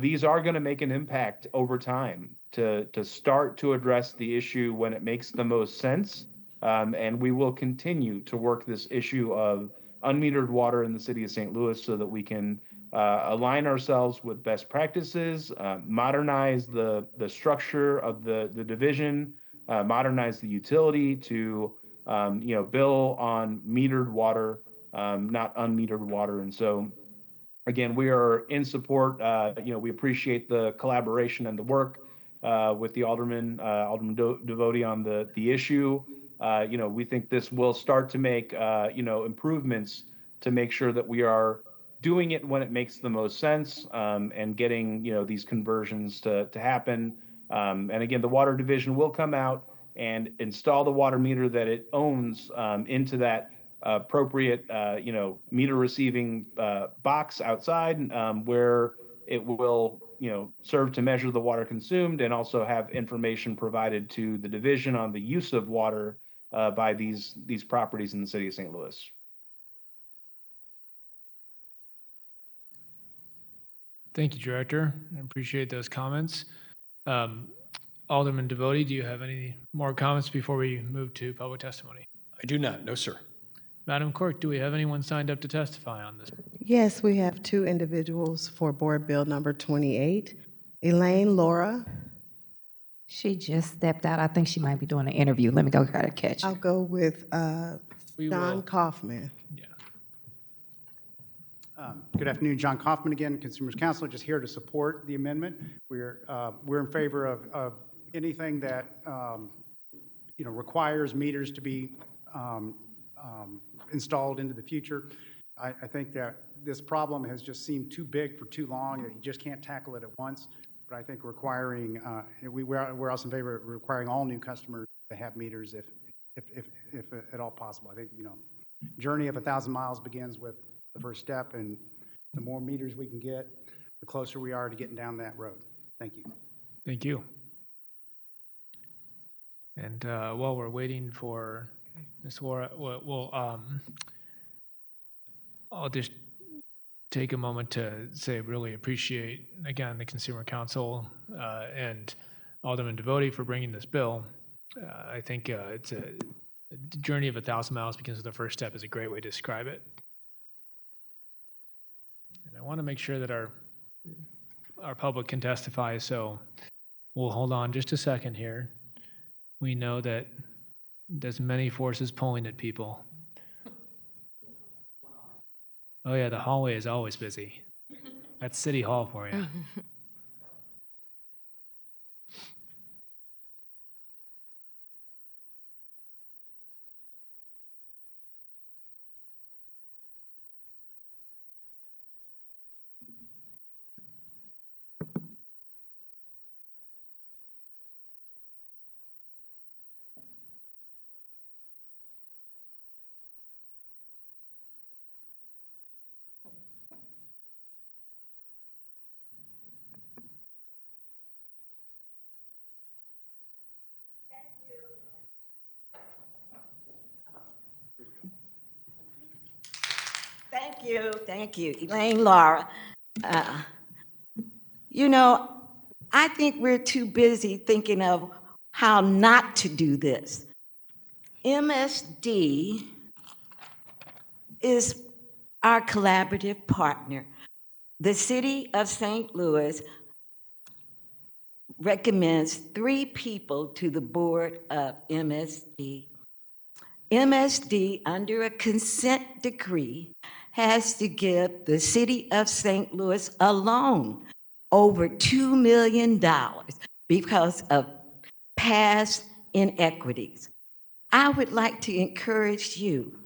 Speaker 4: These are going to make an impact over time to start to address the issue when it makes the most sense, and we will continue to work this issue of unmetered water in the city of St. Louis so that we can align ourselves with best practices, modernize the structure of the division, modernize the utility to bill on metered water, not unmetered water. And so again, we are in support. We appreciate the collaboration and the work with the Alderman Devotee on the issue. We think this will start to make improvements to make sure that we are doing it when it makes the most sense, and getting these conversions to happen. And again, the water division will come out and install the water meter that it owns into that appropriate, meter receiving box outside, where it will, serve to measure the water consumed and also have information provided to the division on the use of water by these properties in the city of St. Louis.
Speaker 1: Thank you, Director. I appreciate those comments. Alderman Devotee, do you have any more comments before we move to public testimony?
Speaker 12: I do not, no, sir.
Speaker 1: Madam Clerk, do we have anyone signed up to testify on this?
Speaker 6: Yes, we have two individuals for Board Bill number 28. Elaine Laura.
Speaker 11: She just stepped out. I think she might be doing an interview. Let me go try to catch her.
Speaker 6: I'll go with
Speaker 1: We
Speaker 6: John
Speaker 1: will.
Speaker 6: Kaufman.
Speaker 1: Yeah.
Speaker 7: Good afternoon, John Kaufman again, Consumers Council, just here to support the amendment. We're in favor of anything that requires meters to be installed into the future. I think that this problem has just seemed too big for too long, that you just can't tackle it at once. But I think requiring, we're also in favor of requiring all new customers to have meters if at all possible. I think, journey of 1,000 miles begins with the first step, and the more meters we can get, the closer we are to getting down that road. Thank you.
Speaker 1: Thank you. And while we're waiting for Ms. Laura, I'll just take a moment to say really appreciate, again, the Consumer Council and Alderman Devotee for bringing this bill. I think it's a journey of 1,000 miles begins with the first step is a great way to describe it. And I want to make sure that our public can testify, so we'll hold on just a second here. We know that there's many forces pulling at people. Oh yeah, the hallway is always busy. That's City Hall for you.
Speaker 9: Thank you, Elaine Laura. I think we're too busy thinking of how not to do this. MSD is our collaborative partner. The city of St. Louis recommends 3 people to the board of MSD. MSD, under a consent decree, has to give the city of St. Louis alone over $2 million because of past inequities. I would like to encourage you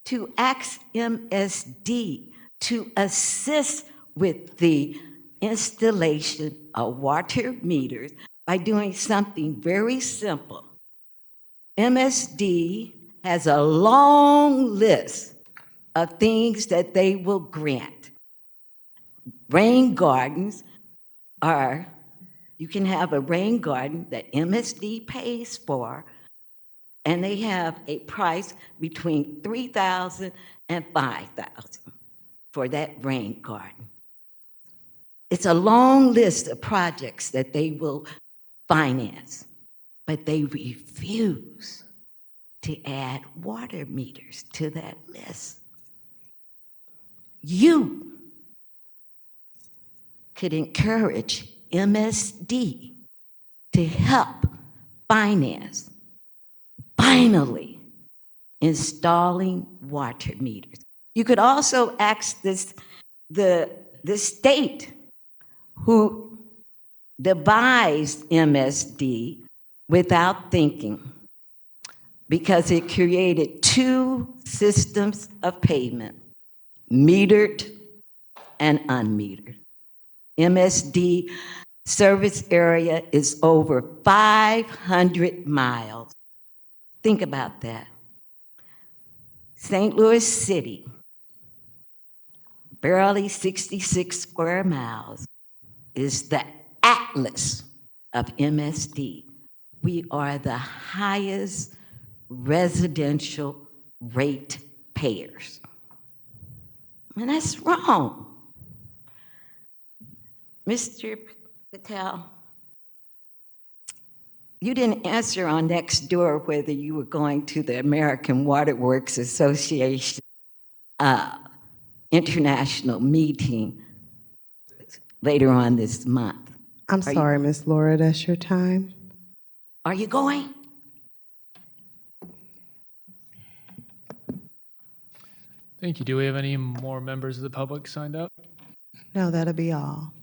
Speaker 9: to ask MSD to assist with the installation of water meters by doing something very simple. MSD has a long list of things that they will grant. Rain gardens are, you can have a rain garden that MSD pays for, and they have a price between $3,000 and $5,000 for that rain garden. It's a long list of projects that they will finance, but they refuse to add water meters to that list. You could encourage MSD to help finance finally installing water meters. You could also ask the state who devised MSD without thinking, because it created two systems of payment, metered and unmetered. MSD service area is over 500 miles. Think about that. St. Louis City, barely 66 square miles, is the atlas of MSD. We are the highest residential rate payers. And that's wrong. Mr. Patel, you didn't answer on next door whether you were going to the American Water Works Association international meeting later on this month.
Speaker 6: I'm sorry, Miss Laura, that's your time.
Speaker 9: Are you going?
Speaker 1: Thank you. Do we have any more members of the public signed up?
Speaker 6: No, that'll be all.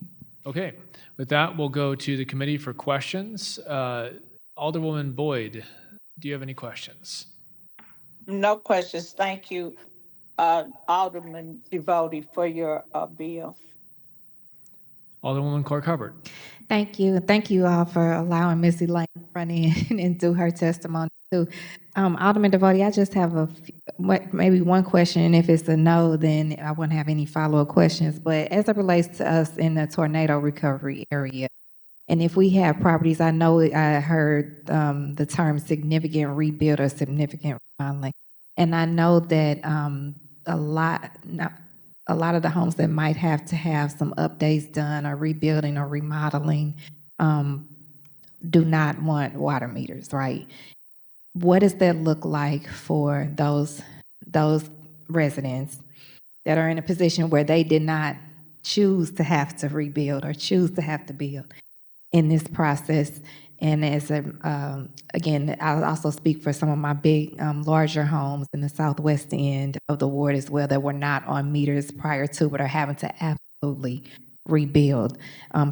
Speaker 1: Okay, with that, we'll go to the committee for questions. Alderwoman Boyd, do you have any questions?
Speaker 10: No questions. Thank you, Alderman Devotee, for your bill.
Speaker 1: Alderwoman Clark Hubbard.
Speaker 11: Thank you. Thank you all for allowing Missy Lane to run in and do her testimony too. Alderman Devotee, I just have maybe one question, and if it's a no, then I won't have any follow-up questions. But as it relates to us in the tornado recovery area, and if we have properties, I know I heard the term significant rebuild or significant remodeling, and I know that a lot of the homes that might have to have some updates done or rebuilding or remodeling do not want water meters, right? What does that look like for those residents that are in a position where they did not choose to have to rebuild or choose to have to build in this process? And as again, I'll also speak for some of my big, larger homes in the southwest end of the ward as well that were not on meters prior to, but are having to absolutely rebuild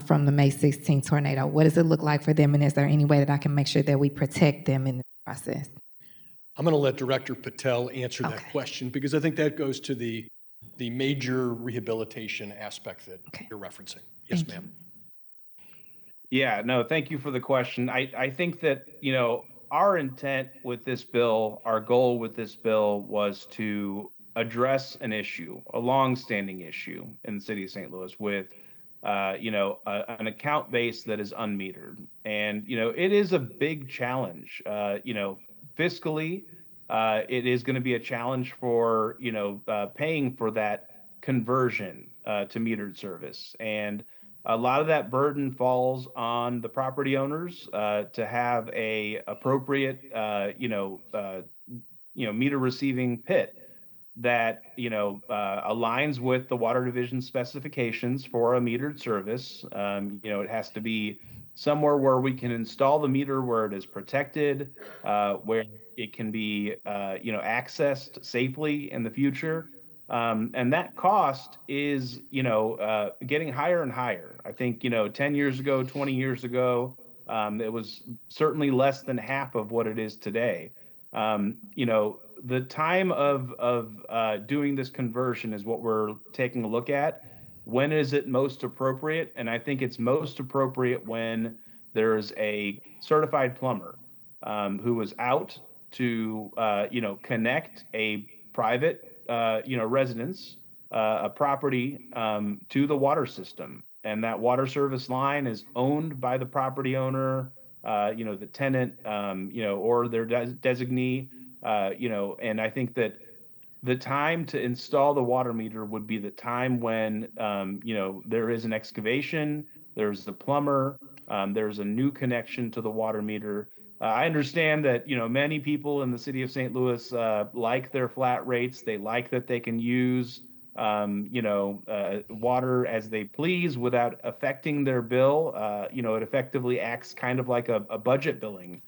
Speaker 11: from the May 16th tornado. What does it look like for them, and is there any way that I can make sure that we protect them in this process?
Speaker 12: I'm going to let Director Patel answer that question, because I think that goes to the major rehabilitation aspect that you're referencing. Yes, ma'am.
Speaker 4: Yeah, no, thank you for the question. I think that, our intent with this bill, our goal with this bill was to address an issue, a longstanding issue in the city of St. Louis with, an account base that is unmetered. And, it is a big challenge. Fiscally, it is going to be a challenge for, paying for that conversion to metered service. And a lot of that burden falls on the property owners to have a appropriate, meter receiving pit that aligns with the water division specifications for a metered service. It has to be somewhere where we can install the meter, where it is protected, where it can be accessed safely in the future. And that cost is, getting higher and higher. I think, 10 years ago, 20 years ago, it was certainly less than half of what it is today. The time of doing this conversion is what we're taking a look at. When is it most appropriate? And I think it's most appropriate when there's a certified plumber who is out to, connect a private residence, a property to the water system. And that water service line is owned by the property owner, the tenant, or their designee, and I think that the time to install the water meter would be the time when, there is an excavation, there's the plumber, there's a new connection to the water meter. I understand that, many people in the city of St. Louis like their flat rates. They like that they can use water as they please without affecting their bill. It effectively acts kind of like a budget billing.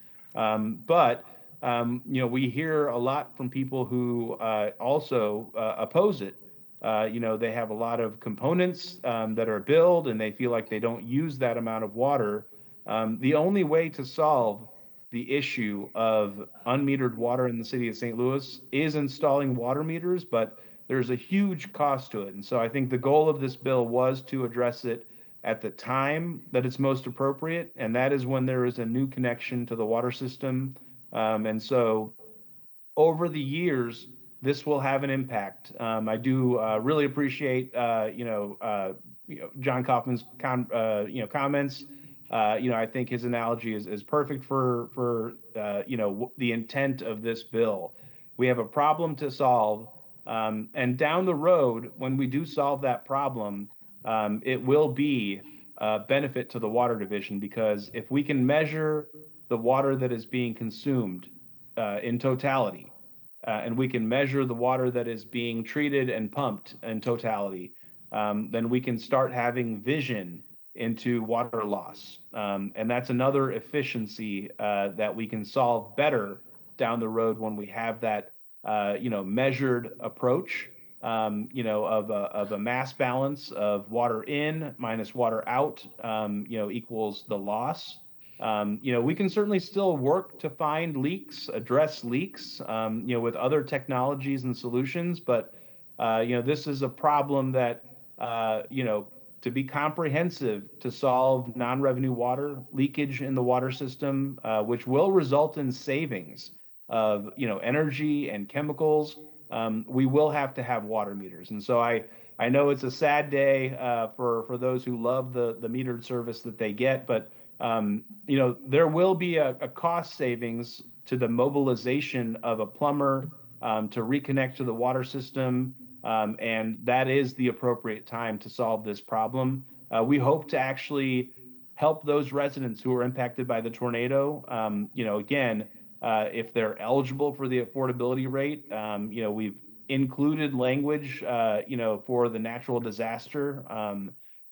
Speaker 4: We hear a lot from people who also oppose it. They have a lot of components that are billed and they feel like they don't use that amount of water. The only way to solve the issue of unmetered water in the city of St. Louis is installing water meters, but there's a huge cost to it. And so I think the goal of this bill was to address it at the time that it's most appropriate, and that is when there is a new connection to the water system. And so over the years, this will have an impact. I do really appreciate John Kaufman's comments. I think his analogy is perfect for the intent of this bill. We have a problem to solve, and down the road, when we do solve that problem, it will be a benefit to the water division, because if we can measure the water that is being consumed in totality, and we can measure the water that is being treated and pumped in totality, then we can start having vision into water loss. And that's another efficiency that we can solve better down the road when we have that measured approach, of a mass balance of water in minus water out, equals the loss. We can certainly still work to find leaks, address leaks, with other technologies and solutions, but this is a problem that, to be comprehensive, to solve non-revenue water leakage in the water system, which will result in savings of, energy and chemicals, we will have to have water meters. And so I know it's a sad day for those who love the metered service that they get, but there will be a cost savings to the mobilization of a plumber to reconnect to the water system, and that is the appropriate time to solve this problem. We hope to actually help those residents who are impacted by the tornado. Again, if they're eligible for the affordability rate, we've included language, for the natural disaster,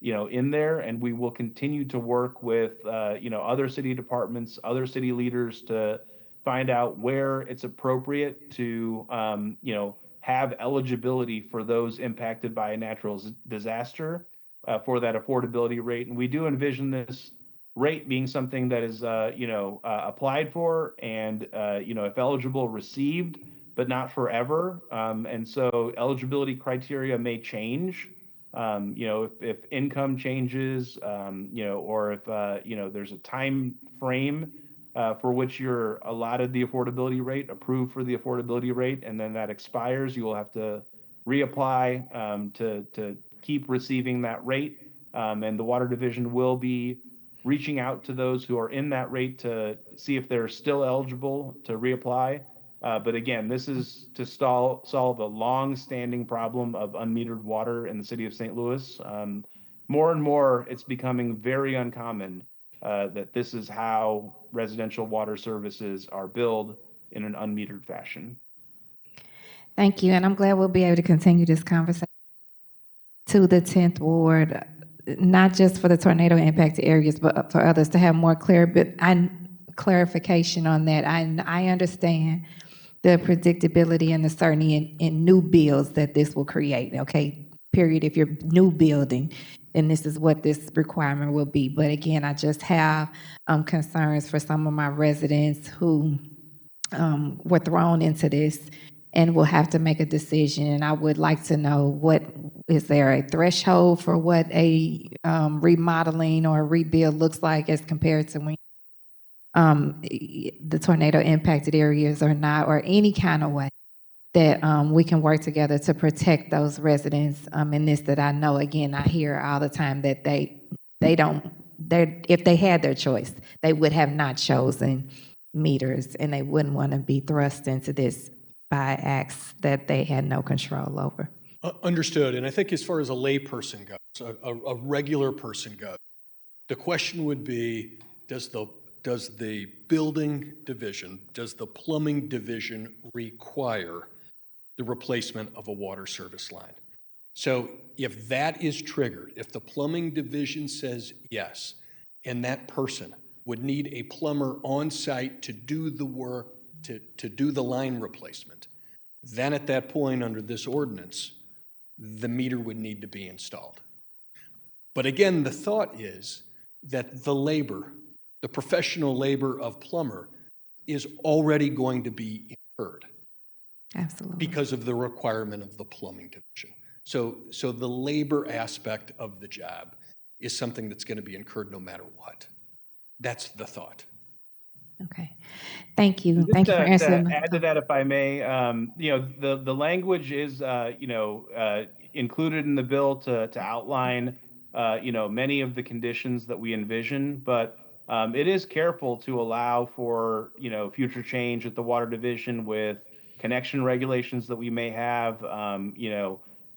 Speaker 4: in there, and we will continue to work with, other city departments, other city leaders to find out where it's appropriate to, have eligibility for those impacted by a natural disaster for that affordability rate. And we do envision this rate being something that is, applied for and, if eligible, received, but not forever. And so eligibility criteria may change. If income changes, or if, there's a time frame for which you're allotted the affordability rate, approved for the affordability rate, and then that expires, you will have to reapply to keep receiving that rate. And the Water Division will be reaching out to those who are in that rate to see if they're still eligible to reapply. But again, this is to solve a long-standing problem of unmetered water in the city of St. Louis. More and more, it's becoming very uncommon that this is how residential water services are billed in an unmetered fashion.
Speaker 11: Thank you, and I'm glad we'll be able to continue this conversation to the 10th Ward, not just for the tornado impacted areas, but for others to have more clarification on that. I understand the predictability and the certainty in new builds that this will create, okay? Period. If you're new building, then this is what this requirement will be. But again, I just have concerns for some of my residents who were thrown into this and will have to make a decision. I would like to know, is there a threshold for what a remodeling or a rebuild looks like as compared to when the tornado impacted areas or not, or any kind of way that we can work together to protect those residents in this, that I know, again, I hear all the time that if they had their choice, they would have not chosen meters, and they wouldn't want to be thrust into this by acts that they had no control over.
Speaker 12: Understood. And I think as far as a lay person goes, a regular person goes, the question would be, does the building division, does the plumbing division require the replacement of a water service line? So if that is triggered, if the plumbing division says yes, and that person would need a plumber on site to do the work, to do the line replacement, then at that point, under this ordinance, the meter would need to be installed. But again, the thought is that the labor, the professional labor of plumber, is already going to be incurred
Speaker 11: Absolutely.
Speaker 12: because of the requirement of the plumbing division. So the labor aspect of the job is something that's going to be incurred no matter what. That's the thought.
Speaker 11: Okay. Thank you.
Speaker 4: Just
Speaker 11: Thank you for
Speaker 4: to
Speaker 11: answering.
Speaker 4: add to that, if I may, the language is, included in the bill to outline, many of the conditions that we envision, but it is careful to allow for, future change at the water division with connection regulations that we may have.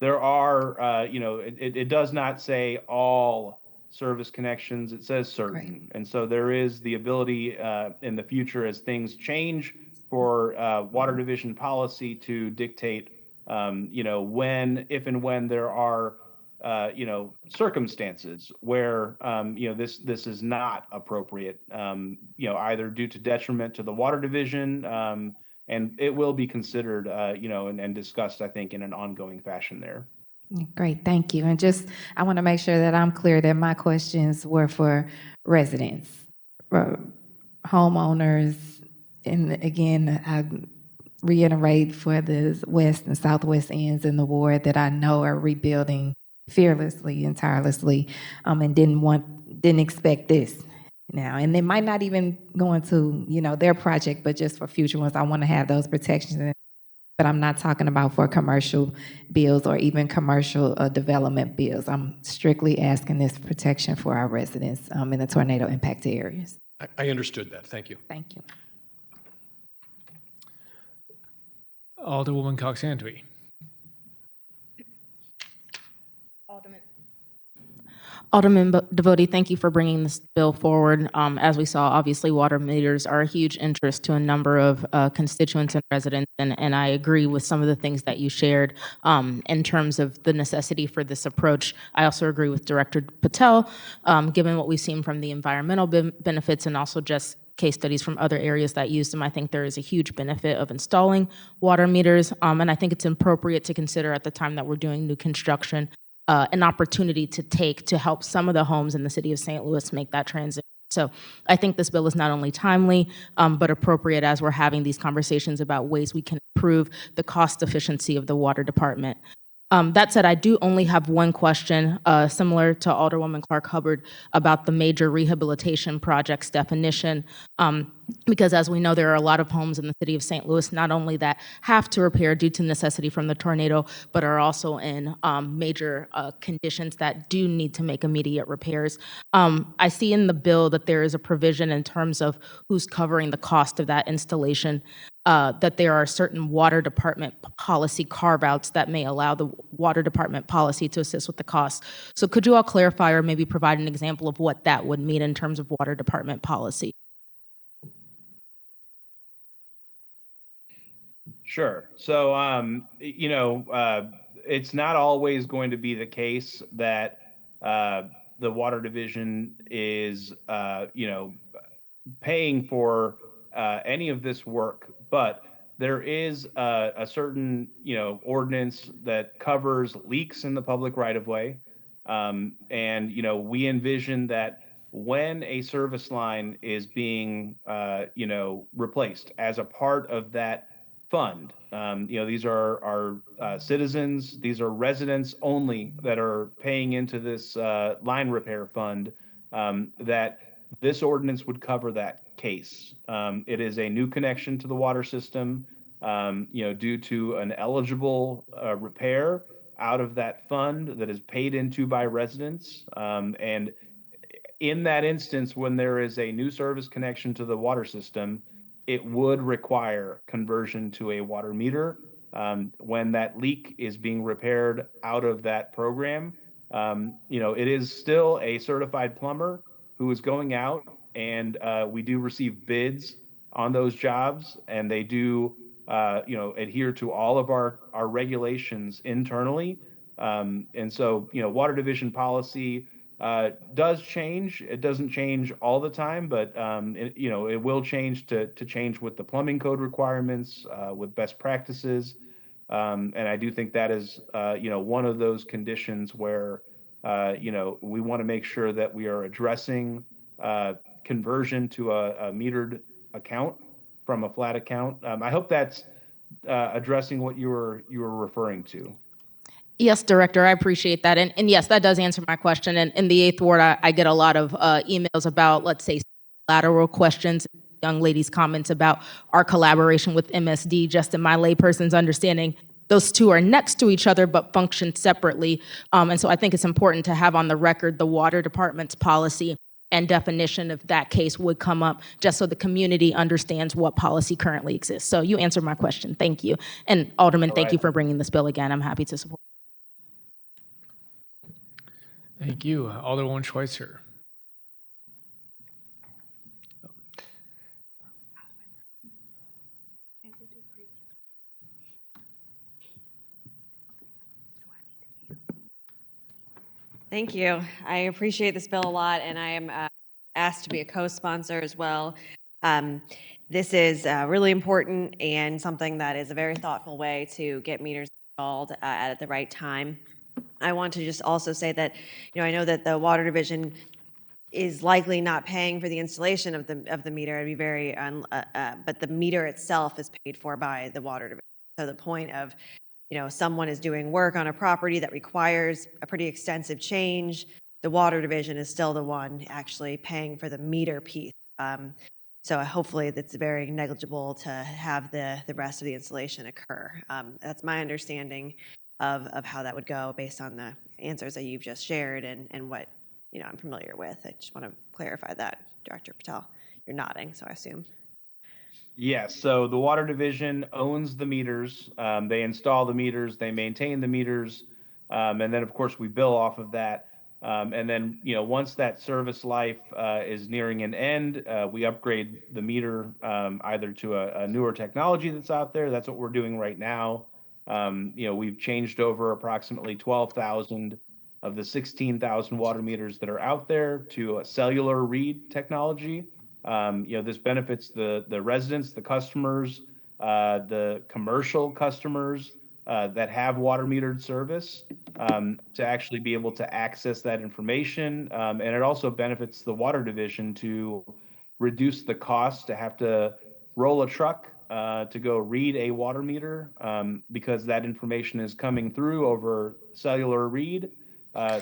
Speaker 4: There are, it does not say all service connections, it says certain. And so there is the ability in the future as things change for water division policy to dictate, when, if and when there are, circumstances where, this is not appropriate, either due to detriment to the water division, and it will be considered, and discussed, I think, in an ongoing fashion there.
Speaker 11: Great, thank you. And just, I want to make sure that I'm clear that my questions were for residents, homeowners, and again, I reiterate for the west and southwest ends in the ward that I know are rebuilding fearlessly and tirelessly, and didn't expect this now. And they might not even go into, their project, but just for future ones, I want to have those protections. But I'm not talking about for commercial bills or even commercial development bills. I'm strictly asking this protection for our residents in the tornado impacted areas.
Speaker 12: I understood that. Thank you.
Speaker 11: Thank you.
Speaker 1: Alderwoman Cox-Antwi.
Speaker 13: Alderman Devotee, thank you for bringing this bill forward. As we saw, obviously, water meters are a huge interest to a number of constituents and residents, and I agree with some of the things that you shared in terms of the necessity for this approach. I also agree with Director Patel, given what we've seen from the environmental benefits and also just case studies from other areas that use them. I think there is a huge benefit of installing water meters, and I think it's appropriate to consider at the time that we're doing new construction an opportunity to help some of the homes in the city of St. Louis make that transition. So I think this bill is not only timely, but appropriate as we're having these conversations about ways we can improve the cost efficiency of the water department. That said, I do only have one question, similar to Alderwoman Clark-Hubbard, about the major rehabilitation projects definition. Because as we know, there are a lot of homes in the city of St. Louis, not only that have to repair due to necessity from the tornado, but are also in major conditions that do need to make immediate repairs. I see in the bill that there is a provision in terms of who's covering the cost of that installation. That there are certain water department policy carve-outs that may allow the water department policy to assist with the costs. So could you all clarify or maybe provide an example of what that would mean in terms of water department policy?
Speaker 4: Sure. So, it's not always going to be the case that the water division is, paying for any of this work, but there is a certain, ordinance that covers leaks in the public right-of-way. And, we envision that when a service line is being, replaced as a part of that fund, these are citizens, these are residents only that are paying into this line repair fund, that this ordinance would cover that case. It is a new connection to the water system, due to an eligible repair out of that fund that is paid into by residents. And in that instance, when there is a new service connection to the water system, it would require conversion to a water meter. When that leak is being repaired out of that program, it is still a certified plumber who is going out, and we do receive bids on those jobs, and they do, adhere to all of our regulations internally. And so, water division policy does change. It doesn't change all the time, but it will change to change with the plumbing code requirements, with best practices. And I do think that is, one of those conditions where, we want to make sure that we are addressing conversion to a metered account from a flat account. I hope that's addressing what you were referring to.
Speaker 13: Yes, Director, I appreciate that. And yes, that does answer my question. And in the 8th Ward, I get a lot of emails about, let's say, lateral questions, young ladies' comments about our collaboration with MSD. Just in my layperson's understanding, those two are next to each other but function separately. And so I think it's important to have on the record the Water Department's policy and definition if that case would come up, just so the community understands what policy currently exists. So you answered my question. Thank you. And Alderman, thank you for bringing this bill again. I'm happy to support.
Speaker 1: Thank you. Alderwoman Schweitzer.
Speaker 3: Thank you. I appreciate this bill a lot, and I am asked to be a co-sponsor as well. This is really important and something that is a very thoughtful way to get meters installed at the right time. I want to just also say that, I know that the Water Division is likely not paying for the installation of the meter. It'd be very, but the meter itself is paid for by the Water Division. So the point of, someone is doing work on a property that requires a pretty extensive change, the Water Division is still the one actually paying for the meter piece. So hopefully it's very negligible to have the rest of the installation occur. That's my understanding of how that would go based on the answers that you've just shared and what I'm familiar with. I just want to clarify that, Director Patel. You're nodding, so I assume.
Speaker 4: Yes, so the Water Division owns the meters. They install the meters, they maintain the meters, and then of course we bill off of that. And then, once that service life is nearing an end, we upgrade the meter either to a newer technology that's out there. That's what we're doing right now. We've changed over approximately 12,000 of the 16,000 water meters that are out there to a cellular read technology. This benefits the residents, the customers, the commercial customers that have water metered service to actually be able to access that information. And it also benefits the Water Division to reduce the cost to have to roll a truck to go read a water meter because that information is coming through over cellular read.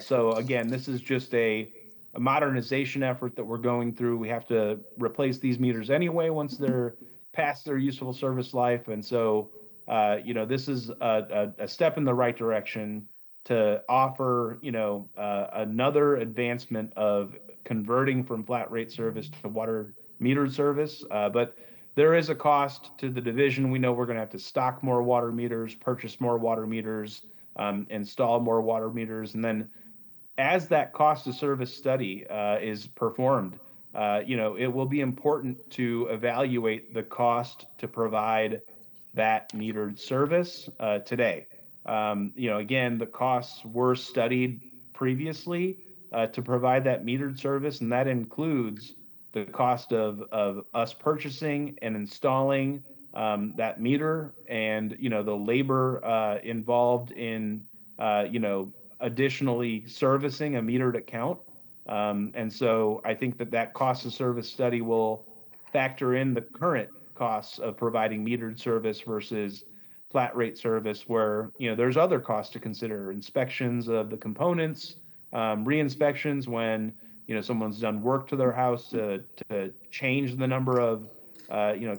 Speaker 4: So again, this is just a modernization effort that we're going through. We have to replace these meters anyway once they're past their useful service life. And so, this is a step in the right direction to offer, another advancement of converting from flat rate service to water metered service. But there is a cost to the division. We know we're going to have to stock more water meters, purchase more water meters, install more water meters, and then as that cost of service study is performed, it will be important to evaluate the cost to provide that metered service today. Again, the costs were studied previously to provide that metered service, and that includes the cost of us purchasing and installing that meter and, the labor involved in, additionally servicing a metered account. And so I think that cost of service study will factor in the current costs of providing metered service versus flat rate service where, there's other costs to consider, inspections of the components, re-inspections when, someone's done work to their house to change the number of,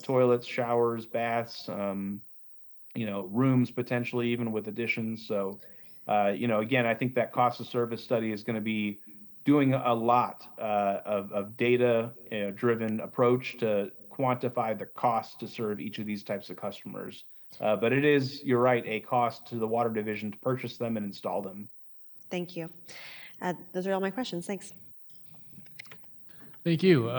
Speaker 4: toilets, showers, baths, rooms potentially even with additions. So, again, I think that cost of service study is going to be doing a lot of data-driven approach to quantify the cost to serve each of these types of customers. But it is, you're right, a cost to the Water Division to purchase them and install them.
Speaker 3: Thank you. Those are all my questions. Thanks.
Speaker 1: Thank you.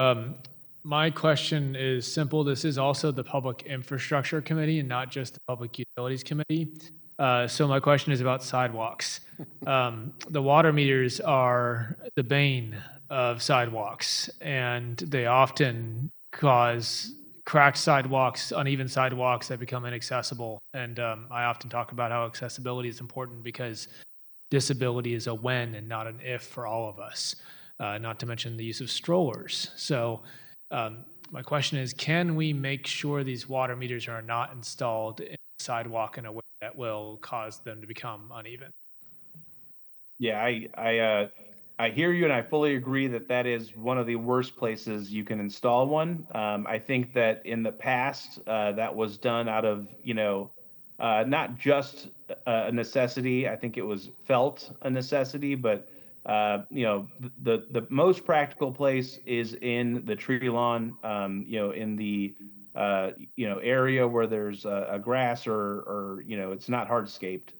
Speaker 1: My question is simple. This is also the Public Infrastructure Committee and not just the Public Utilities Committee. So my question is about sidewalks. The water meters are the bane of sidewalks, and they often cause cracked sidewalks, uneven sidewalks that become inaccessible. And I often talk about how accessibility is important because disability is a when and not an if for all of us, not to mention the use of strollers. So my question is, can we make sure these water meters are not installed in the sidewalk in a way that will cause them to become uneven?
Speaker 4: Yeah, I hear you, and I fully agree that that is one of the worst places you can install one. I think that in the past, that was done out of, not just a necessity. I think it was felt a necessity, but the most practical place is in the tree lawn, in the area where there's a grass or it's not hardscaped.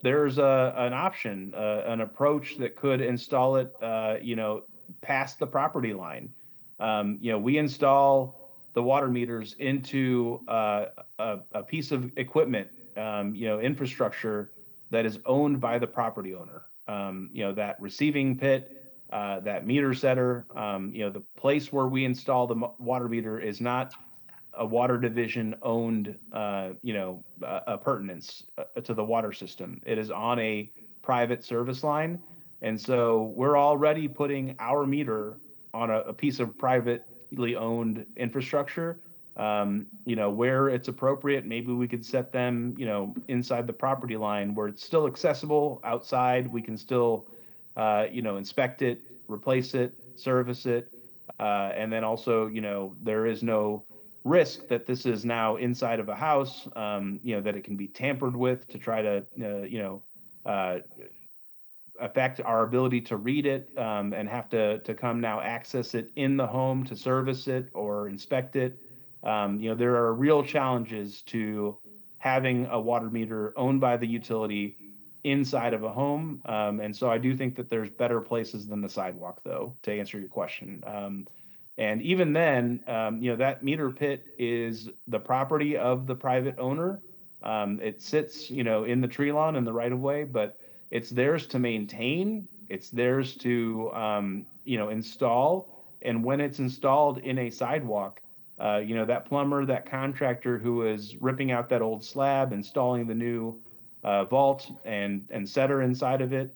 Speaker 4: There's an option, an approach that could install it, past the property line. We install the water meters into a piece of equipment, infrastructure that is owned by the property owner. That receiving pit, that meter setter, the place where we install the water meter is not a water division owned, appurtenance to the water system. It is on a private service line. And so we're already putting our meter on a piece of privately owned infrastructure. Where it's appropriate, maybe we could set them, inside the property line where it's still accessible outside. We can still, inspect it, replace it, service it. And then also, there is no risk that this is now inside of a house, that it can be tampered with to try to, affect our ability to read it, and have to come now access it in the home to service it or inspect it. There are real challenges to having a water meter owned by the utility inside of a home. And so I do think that there's better places than the sidewalk, though, to answer your question. And even then, that meter pit is the property of the private owner. It sits, in the tree lawn in the right of way, but it's theirs to maintain. It's theirs to, install. And when it's installed in a sidewalk, that plumber, that contractor who is ripping out that old slab, installing the new vault and setter inside of it,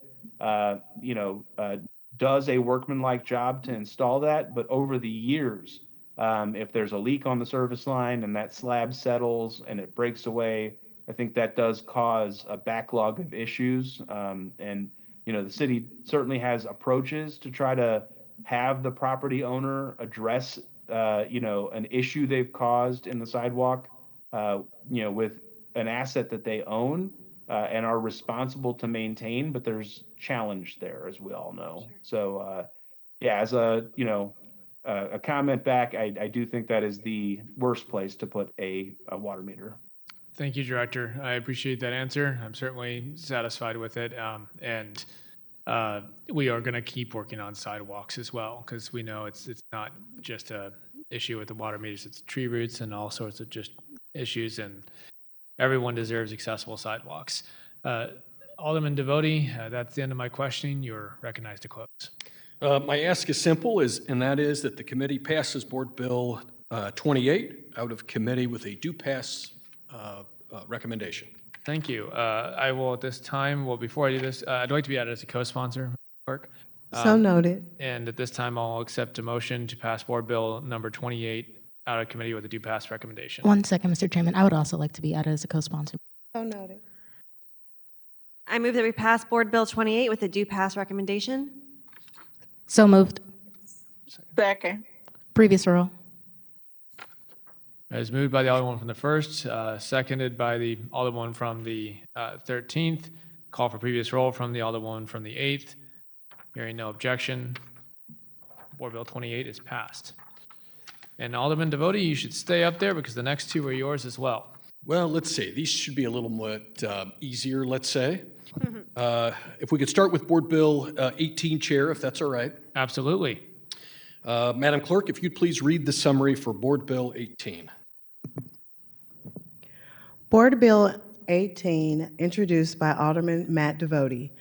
Speaker 4: does a workmanlike job to install that. But over the years, if there's a leak on the service line and that slab settles and it breaks away, I think that does cause a backlog of issues. And the city certainly has approaches to try to have the property owner address, an issue they've caused in the sidewalk, with an asset that they own, and are responsible to maintain, but there's challenge there, as we all know. So, yeah, as a comment back, I do think that is the worst place to put a water meter.
Speaker 1: Thank you, Director. I appreciate that answer. I'm certainly satisfied with it. And we are going to keep working on sidewalks as well, because we know it's not just a issue with the water meters, it's tree roots and all sorts of just issues, and everyone deserves accessible sidewalks. Alderman Devoti, that's the end of my questioning. You're recognized to close.
Speaker 12: My ask is simple, and that is that the committee passes Board Bill 28 out of committee with a do pass recommendation.
Speaker 1: Thank you. I will at this time, well, before I do this, I'd like to be added as a co-sponsor, Clerk.
Speaker 6: So noted.
Speaker 1: And at this time, I'll accept a motion to pass Board Bill number 28 out of committee with a do pass recommendation.
Speaker 13: 1 second, Mr. Chairman. I would also like to be added as a co-sponsor.
Speaker 6: So noted.
Speaker 3: I move that we pass Board Bill 28 with a due pass recommendation.
Speaker 13: So moved.
Speaker 10: Second.
Speaker 13: Previous roll.
Speaker 1: As moved by the Alderman from the 1st, seconded by the Alderman from the 13th. Call for previous roll from the Alderman from the 8th. Hearing no objection, Board Bill 28 is passed. And Alderman Devoti, you should stay up there because the next two are yours as well.
Speaker 12: Well, let's see. These should be a little bit easier, let's say. If we could start with Board Bill 18, Chair, if that's all right.
Speaker 1: Absolutely.
Speaker 12: Madam Clerk, if you'd please read the summary for Board Bill 18.
Speaker 6: Board Bill 18, introduced by Alderman Matt Devotie.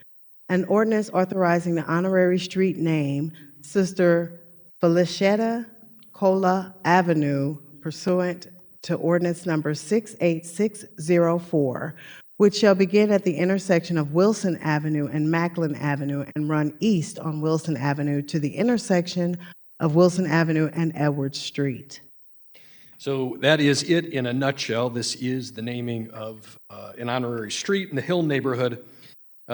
Speaker 6: An ordinance authorizing the honorary street name Sister Felicita Cola Avenue pursuant to ordinance number 68604, which shall begin at the intersection of Wilson Avenue and Macklin Avenue and run east on Wilson Avenue to the intersection of Wilson Avenue and Edwards Street.
Speaker 12: So that is it in a nutshell. This is the naming of an honorary street in the Hill neighborhood.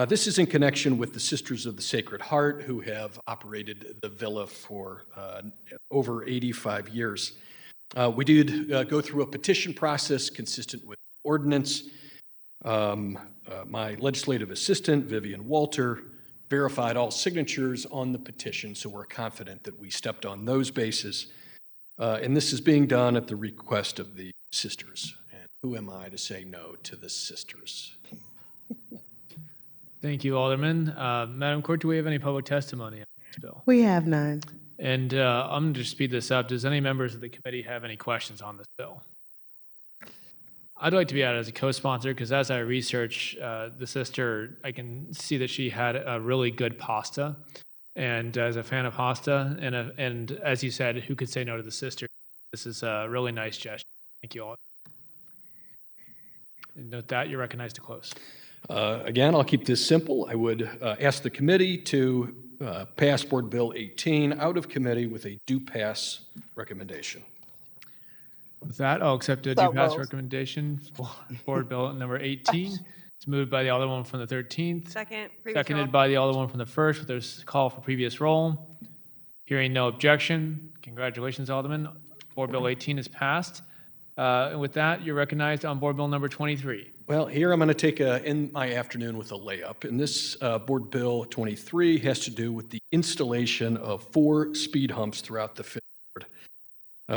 Speaker 12: This is in connection with the Sisters of the Sacred Heart, who have operated the villa for over 85 years. We did go through a petition process consistent with ordinance. My legislative assistant, Vivian Walter, verified all signatures on the petition, so we're confident that we stepped on those bases. And this is being done at the request of the sisters. And who am I to say no to the sisters?
Speaker 1: Thank you, Alderman. Madam Clerk, do we have any public testimony on this bill?
Speaker 6: We have none.
Speaker 1: And I'm going to speed this up. Does any members of the committee have any questions on this bill? I'd like to be added as a co-sponsor because as I research the sister, I can see that she had a really good pasta. And as a fan of pasta, and as you said, who could say no to the sister? This is a really nice gesture. Thank you all. And with that, you're recognized to close.
Speaker 12: Again, I'll keep this simple. I would ask the committee to pass Board Bill 18 out of committee with a do pass recommendation.
Speaker 1: With that, I'll accept a due pass recommendation for Board Bill number 18. It's moved by the Alderman from the 13th. Seconded by the Alderman from the 1st with a call for previous roll. Hearing no objection. Congratulations, Alderman. Board Bill 18 is passed. And with that, you're recognized on Board Bill number 23.
Speaker 12: Well, here I'm going to take in my afternoon with a layup. And this Board Bill 23 has to do with the installation of 4 speed humps throughout the Fifth Ward.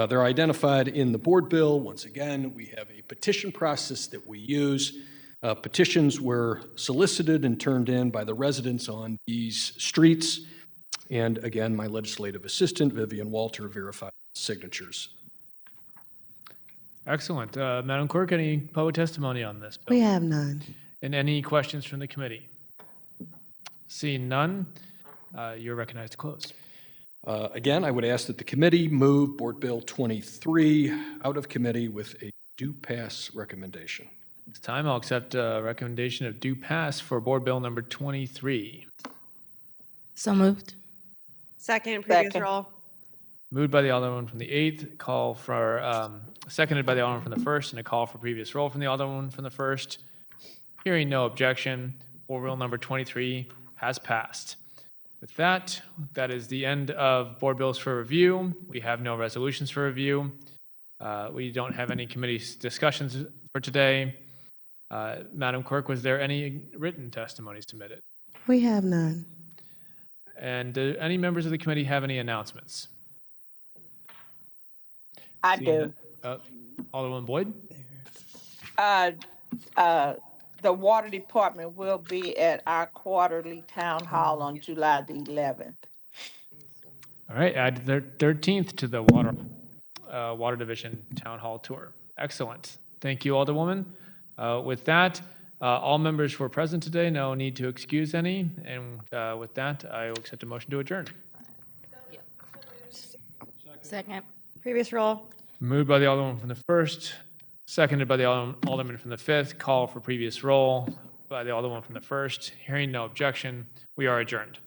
Speaker 12: They're identified in the Board Bill. Once again, we have a petition process that we use. Petitions were solicited and turned in by the residents on these streets. And again, my legislative assistant, Vivian Walter, verified signatures.
Speaker 1: Excellent. Madam Clerk, any public testimony on this bill?
Speaker 6: We have none.
Speaker 1: And any questions from the committee? Seeing none, you're recognized to close.
Speaker 12: Again, I would ask that the committee move Board Bill 23 out of committee with a do pass recommendation.
Speaker 1: This time, I'll accept a recommendation of due pass for Board Bill number 23.
Speaker 13: So moved.
Speaker 3: Second, previous roll.
Speaker 1: Moved by the Alderman from the 8th, call for, seconded by the Alderman from the 1st, and a call for previous roll from the Alderman from the 1st. Hearing no objection, Board Bill number 23 has passed. With that, that is the end of Board Bills for review. We have no resolutions for review. We don't have any committee discussions for today. Madam Clerk, was there any written testimony submitted?
Speaker 6: We have none.
Speaker 1: And do any members of the committee have any announcements?
Speaker 10: I do.
Speaker 1: Alderman Boyd?
Speaker 10: The water department will be at our quarterly town hall on July the 11th.
Speaker 1: All right, add the 13th to the water division town hall tour. Excellent. Thank you, Alderwoman. With that, all members who are present today, no need to excuse any. And with that, I will accept a motion to adjourn.
Speaker 13: Second.
Speaker 3: Previous roll.
Speaker 1: Moved by the Alderman from the 1st, seconded by the Alderman from the 5th, call for previous roll by the Alderman from the 1st. Hearing no objection, we are adjourned.